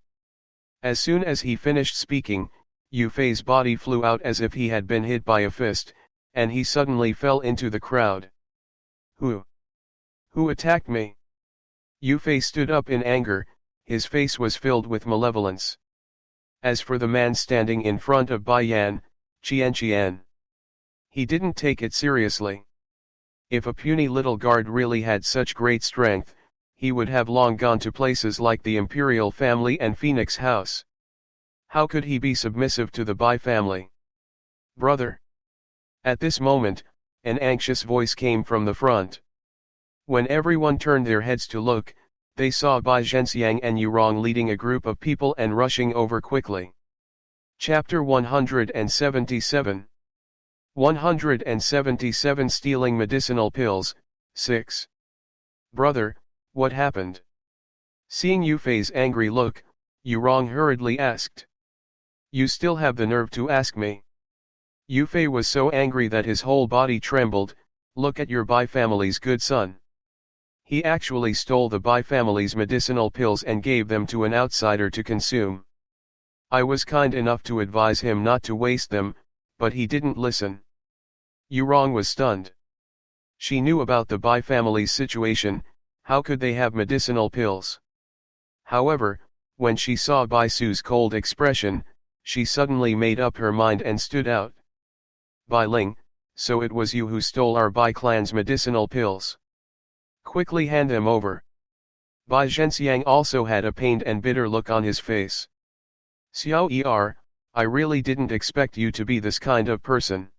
As soon as he finished speaking, Yu Fei's body flew out as if he had been hit by a fist, and he suddenly fell into the crowd. Who attacked me? Yu Fei stood up in anger, his face was filled with malevolence. As for the man standing in front of Bai Yan, Qian, he didn't take it seriously. If a puny little guard really had such great strength, he would have long gone to places like the Imperial family and Phoenix House. How could he be submissive to the Bai family? Brother. At this moment, an anxious voice came from the front. When everyone turned their heads to look, they saw Bai Zhenxiang and Yurong leading a group of people and rushing over quickly. Chapter 177. 177 Stealing Medicinal Pills, 6. Brother, what happened? Seeing Yu Fei's angry look, Yurong hurriedly asked. You still have the nerve to ask me? Yu Fei was so angry that his whole body trembled. Look at your Bai family's good son. He actually stole the Bai family's medicinal pills and gave them to an outsider to consume. I was kind enough to advise him not to waste them, but he didn't listen. Yurong was stunned. She knew about the Bai family's situation. How could they have medicinal pills? However, when she saw Bai Su's cold expression, she suddenly made up her mind and stood out. Bai Ling, so it was you who stole our Bai clan's medicinal pills. Quickly hand them over. Bai Zhenxiang also had a pained and bitter look on his face. Xiao I really didn't expect you to be this kind of person.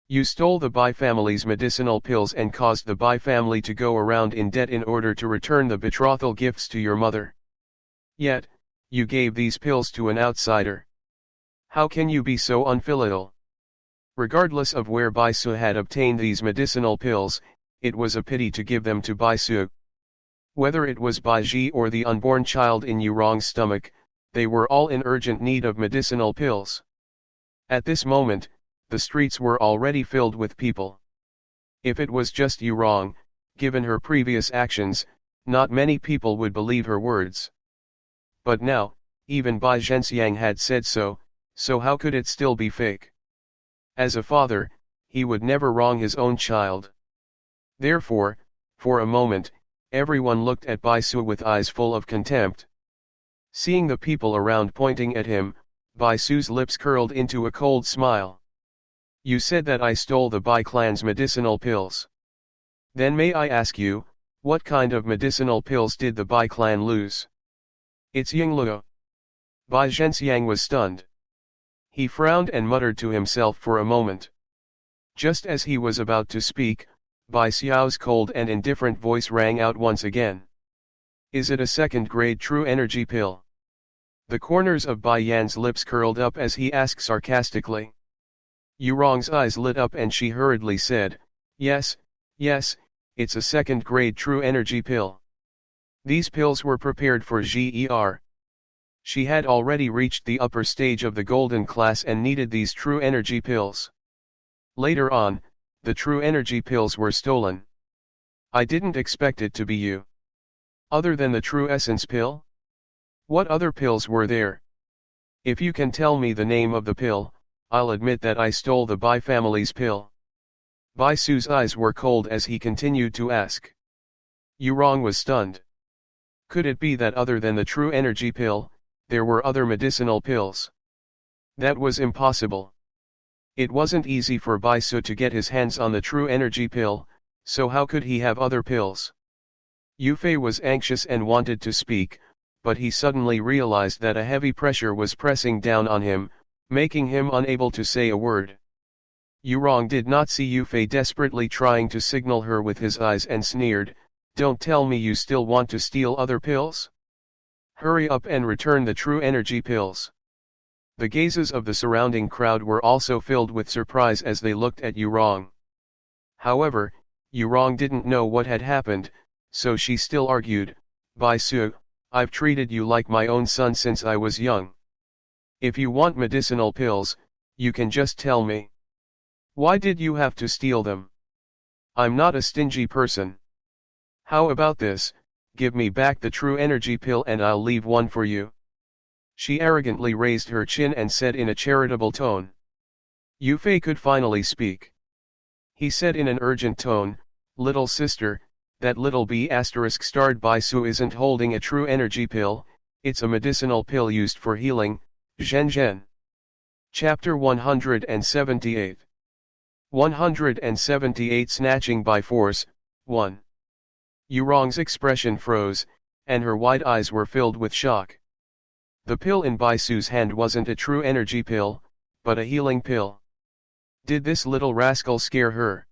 You stole the Bai family's medicinal pills and caused the Bai family to go around in debt in order to return the betrothal gifts to your mother. Yet, you gave these pills to an outsider. How can you be so unfilial? Regardless of where Bai Su had obtained these medicinal pills, it was a pity to give them to Bai Su. Whether it was Bai Ji or the unborn child in Yurong's stomach, they were all in urgent need of medicinal pills. At this moment, the streets were already filled with people. If it was just Yurong, given her previous actions, not many people would believe her words. But now, even Bai Zhenxiang had said so how could it still be fake? As a father, he would never wrong his own child. Therefore, for a moment, everyone looked at Bai Su with eyes full of contempt. Seeing the people around pointing at him, Bai Su's lips curled into a cold smile. You said that I stole the Bai clan's medicinal pills. Then may I ask you, what kind of medicinal pills did the Bai clan lose? It's Yingluo. Bai Zhenxiang was stunned. He frowned and muttered to himself for a moment. Just as he was about to speak, Bai Xiao's cold and indifferent voice rang out once again. Is it a second-grade true energy pill? The corners of Bai Yan's lips curled up as he asked sarcastically. Yurong's eyes lit up and she hurriedly said, Yes, it's a second-grade true energy pill. These pills were prepared for Ger. She had already reached the upper stage of the golden class and needed these true energy pills. Later on, the true energy pills were stolen. I didn't expect it to be you. Other than the true essence pill? What other pills were there? If you can tell me the name of the pill, I'll admit that I stole the Bai family's pill. Bai Su's eyes were cold as he continued to ask. Yurong was stunned. Could it be that other than the true energy pill, there were other medicinal pills? That was impossible. It wasn't easy for Bai Su to get his hands on the true energy pill, so how could he have other pills? Yufei was anxious and wanted to speak, but he suddenly realized that a heavy pressure was pressing down on him, making him unable to say a word. Yurong did not see Yufei desperately trying to signal her with his eyes and sneered, "Don't tell me you still want to steal other pills? Hurry up and return the true energy pills." The gazes of the surrounding crowd were also filled with surprise as they looked at Yurong. However, Yurong didn't know what had happened, so she still argued, "Bai Su, I've treated you like my own son since I was young. If you want medicinal pills, you can just tell me. Why did you have to steal them? I'm not a stingy person. How about this, give me back the true energy pill and I'll leave one for you." She arrogantly raised her chin and said in a charitable tone. Yufei could finally speak. He said in an urgent tone, "Little sister, that little B** starred Bai Su isn't holding a true energy pill, it's a medicinal pill used for healing, Zhen Zhen." Chapter 178. 178 Snatching by Force, 1. Yurong's expression froze, and her wide eyes were filled with shock. The pill in Bai Su's hand wasn't a true energy pill, but a healing pill. Did this little rascal scare her?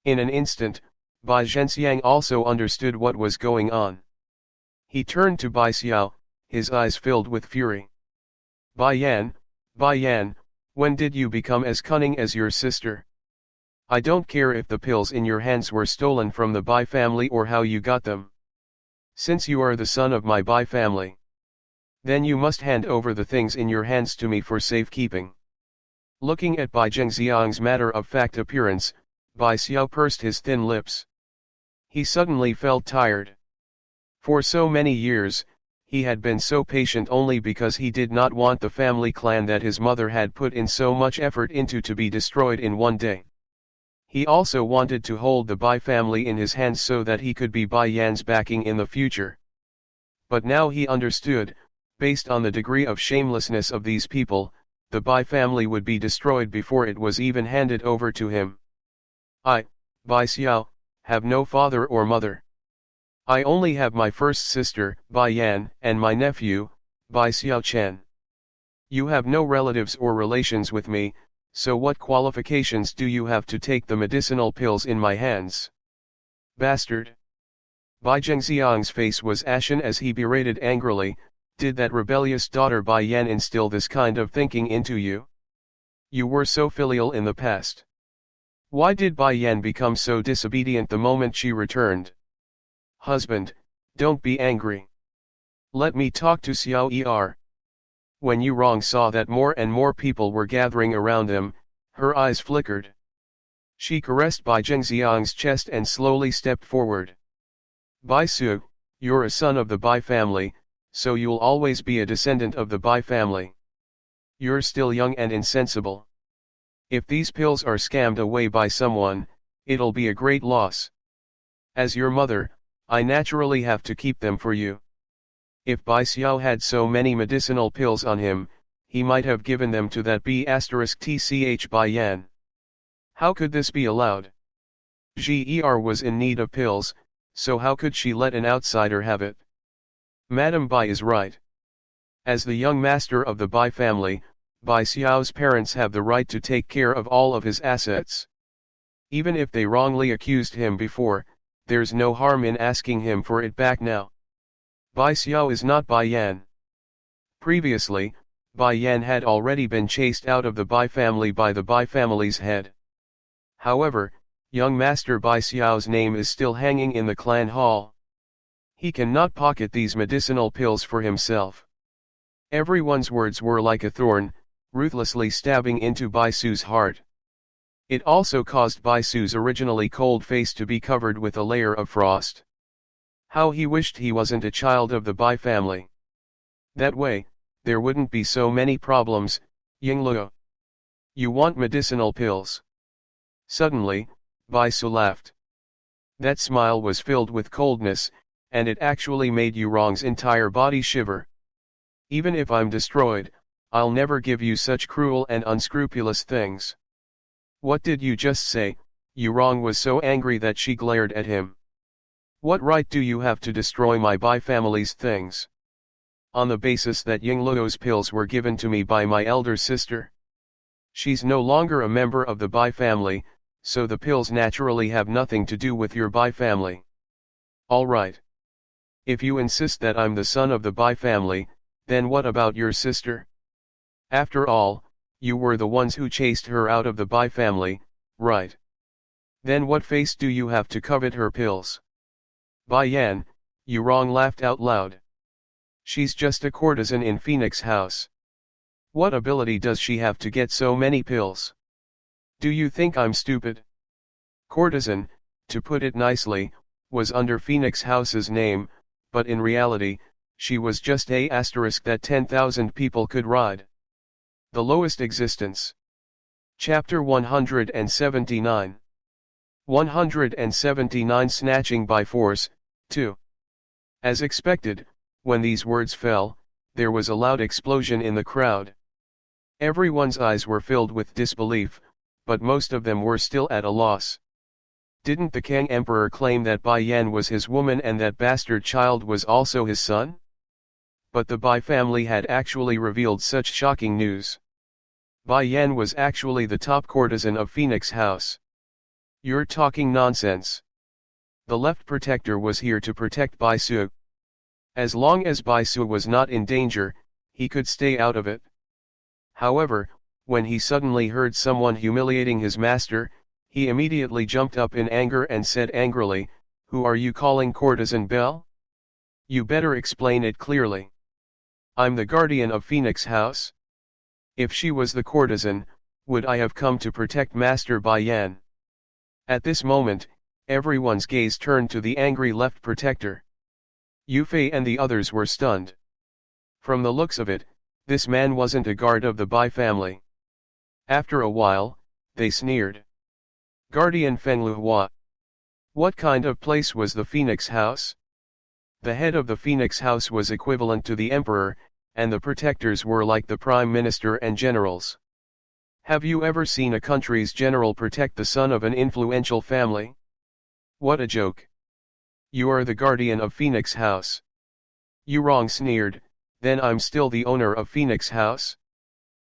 In an instant, Bai Zhenxiang also understood what was going on. He turned to Bai Xiao, his eyes filled with fury. Bai Yan, when did you become as cunning as your sister? I don't care if the pills in your hands were stolen from the Bai family or how you got them. Since you are the son of my Bai family, then you must hand over the things in your hands to me for safekeeping. Looking at Bai Zhenxiang's matter-of-fact appearance, Bai Xiao pursed his thin lips. He suddenly felt tired. For so many years, he had been so patient only because he did not want the family clan that his mother had put in so much effort into to be destroyed in one day. He also wanted to hold the Bai family in his hands so that he could be Bai Yan's backing in the future. But now he understood, based on the degree of shamelessness of these people, the Bai family would be destroyed before it was even handed over to him. I, Bai Xiao, have no father or mother. I only have my first sister, Bai Yan, and my nephew, Bai Xiao Chen. You have no relatives or relations with me, so what qualifications do you have to take the medicinal pills in my hands? Bastard! Bai Zhenxiang's face was ashen as he berated angrily, did that rebellious daughter Bai Yan instill this kind of thinking into you? You were so filial in the past. Why did Bai Yan become so disobedient the moment she returned? Husband, don't be angry. Let me talk to Xiao Er. When Yurong saw that more and more people were gathering around them, her eyes flickered. She caressed Bai Zhenxiang's chest and slowly stepped forward. Bai Su, you're a son of the Bai family, so you'll always be a descendant of the Bai family. You're still young and insensible. If these pills are scammed away by someone, it'll be a great loss. As your mother, I naturally have to keep them for you. If Bai Xiao had so many medicinal pills on him, he might have given them to that B**tch Bai Yan. How could this be allowed? Ger was in need of pills, so how could she let an outsider have it? Madame Bai is right. As the young master of the Bai family, Bai Xiao's parents have the right to take care of all of his assets. Even if they wrongly accused him before, there's no harm in asking him for it back now. Bai Xiao is not Bai Yan. Previously, Bai Yan had already been chased out of the Bai family by the Bai family's head. However, young master Bai Xiao's name is still hanging in the clan hall. He cannot pocket these medicinal pills for himself. Everyone's words were like a thorn, ruthlessly stabbing into Bai Su's heart. It also caused Bai Su's originally cold face to be covered with a layer of frost. How he wished he wasn't a child of the Bai family. That way, there wouldn't be so many problems. Yingluo. You want medicinal pills? Suddenly, Bai Su laughed. That smile was filled with coldness, and it actually made Yurong's entire body shiver. Even if I'm destroyed, I'll never give you such cruel and unscrupulous things. What did you just say? Yurong was so angry that she glared at him. What right do you have to destroy my Bai family's things? On the basis that Yingluo's pills were given to me by my elder sister. She's no longer a member of the Bai family, so the pills naturally have nothing to do with your Bai family. Alright. If you insist that I'm the son of the Bai family, then what about your sister? After all, you were the ones who chased her out of the Bai family, right? Then what face do you have to covet her pills? Bai Yan, Yurong laughed out loud. She's just a courtesan in Phoenix House. What ability does she have to get so many pills? Do you think I'm stupid? Courtesan, to put it nicely, was under Phoenix House's name, but in reality, she was just a asterisk that 10,000 people could ride. The lowest existence. Chapter 179. 179 Snatching by Force, 2. As expected, when these words fell, there was a loud explosion in the crowd. Everyone's eyes were filled with disbelief, but most of them were still at a loss. Didn't the Kang Emperor claim that Bai Yan was his woman and that bastard child was also his son? But the Bai family had actually revealed such shocking news. Bai Yan was actually the top courtesan of Phoenix House. You're talking nonsense. The left protector was here to protect Bai Su. As long as Bai Su was not in danger, he could stay out of it. However, when he suddenly heard someone humiliating his master, he immediately jumped up in anger and said angrily, "Who are you calling courtesan, Belle? You better explain it clearly. I'm the guardian of Phoenix House. If she was the courtesan, would I have come to protect Master Bai Yan?" At this moment, everyone's gaze turned to the angry left protector. Yu Fei and the others were stunned. From the looks of it, this man wasn't a guard of the Bai family. After a while, they sneered. Guardian Fengluhua. What kind of place was the Phoenix House? The head of the Phoenix House was equivalent to the emperor, and the protectors were like the prime minister and generals. Have you ever seen a country's general protect the son of an influential family? What a joke. You are the guardian of Phoenix House. Yurong sneered, then I'm still the owner of Phoenix House?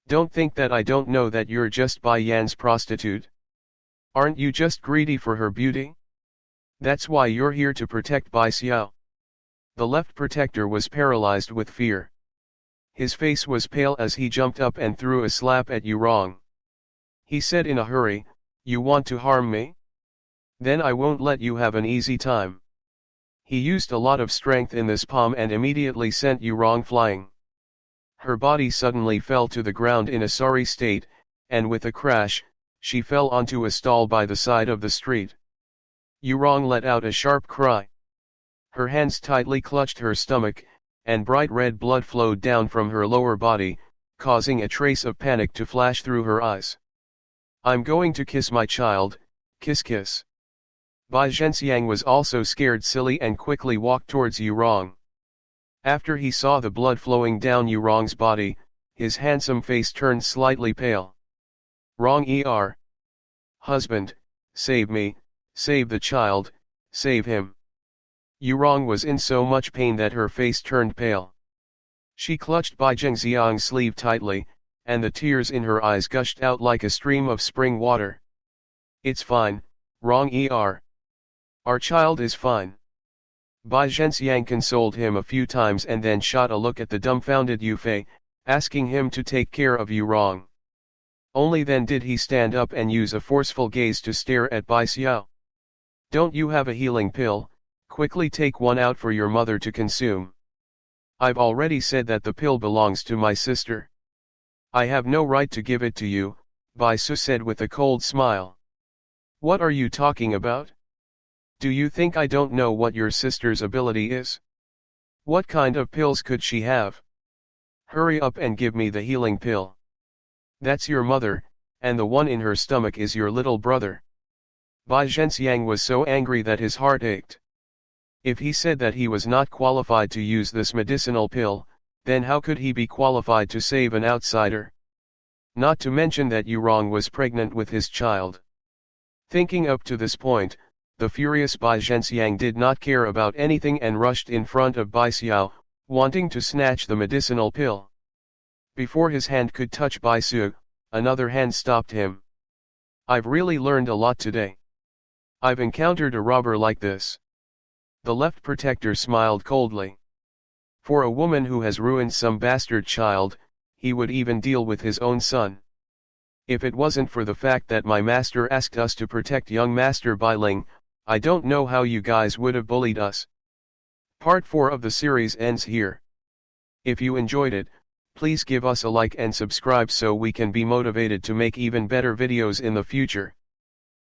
Don't think that I don't know that you're just Bai Yan's prostitute. Aren't you just greedy for her beauty? That's why you're here to protect Bai Xiao. The left protector was paralyzed with fear. His face was pale as he jumped up and threw a slap at Yurong. He said in a hurry, "You want to harm me? Then I won't let you have an easy time." He used a lot of strength in this palm and immediately sent Yurong flying. Her body suddenly fell to the ground in a sorry state, and with a crash, she fell onto a stall by the side of the street. Yurong let out a sharp cry. Her hands tightly clutched her stomach, and bright red blood flowed down from her lower body, causing a trace of panic to flash through her eyes. "I'm going to kiss my child, kiss kiss." Bai Zhenxiang was also scared silly and quickly walked towards Yurong. After he saw the blood flowing down Yurong's body, his handsome face turned slightly pale. "Wrong er. Husband, save me, save the child, save him." Yurong was in so much pain that her face turned pale. She clutched Bai Zhenxiang's sleeve tightly, and the tears in her eyes gushed out like a stream of spring water. "It's fine, Wrong er. Our child is fine." Bai Zhenxiang consoled him a few times and then shot a look at the dumbfounded Yu Fei, asking him to take care of Yurong. Only then did he stand up and use a forceful gaze to stare at Bai Xiao. "Don't you have a healing pill? Quickly take one out for your mother to consume." "I've already said that the pill belongs to my sister. I have no right to give it to you," Bai Su said with a cold smile. "What are you talking about? Do you think I don't know what your sister's ability is? What kind of pills could she have? Hurry up and give me the healing pill. That's your mother, and the one in her stomach is your little brother." Bai Zhenxiang was so angry that his heart ached. If he said that he was not qualified to use this medicinal pill, then how could he be qualified to save an outsider? Not to mention that Yurong was pregnant with his child. Thinking up to this point, the furious Bai Zhenxiang did not care about anything and rushed in front of Bai Xiao, wanting to snatch the medicinal pill. Before his hand could touch Bai Su, another hand stopped him. "I've really learned a lot today. I've encountered a robber like this." The left protector smiled coldly. For a woman who has ruined some bastard child, he would even deal with his own son. If it wasn't for the fact that my master asked us to protect young Master Bai Ling, I don't know how you guys would have bullied us. Part 4 of the series ends here. If you enjoyed it, please give us a like and subscribe so we can be motivated to make even better videos in the future.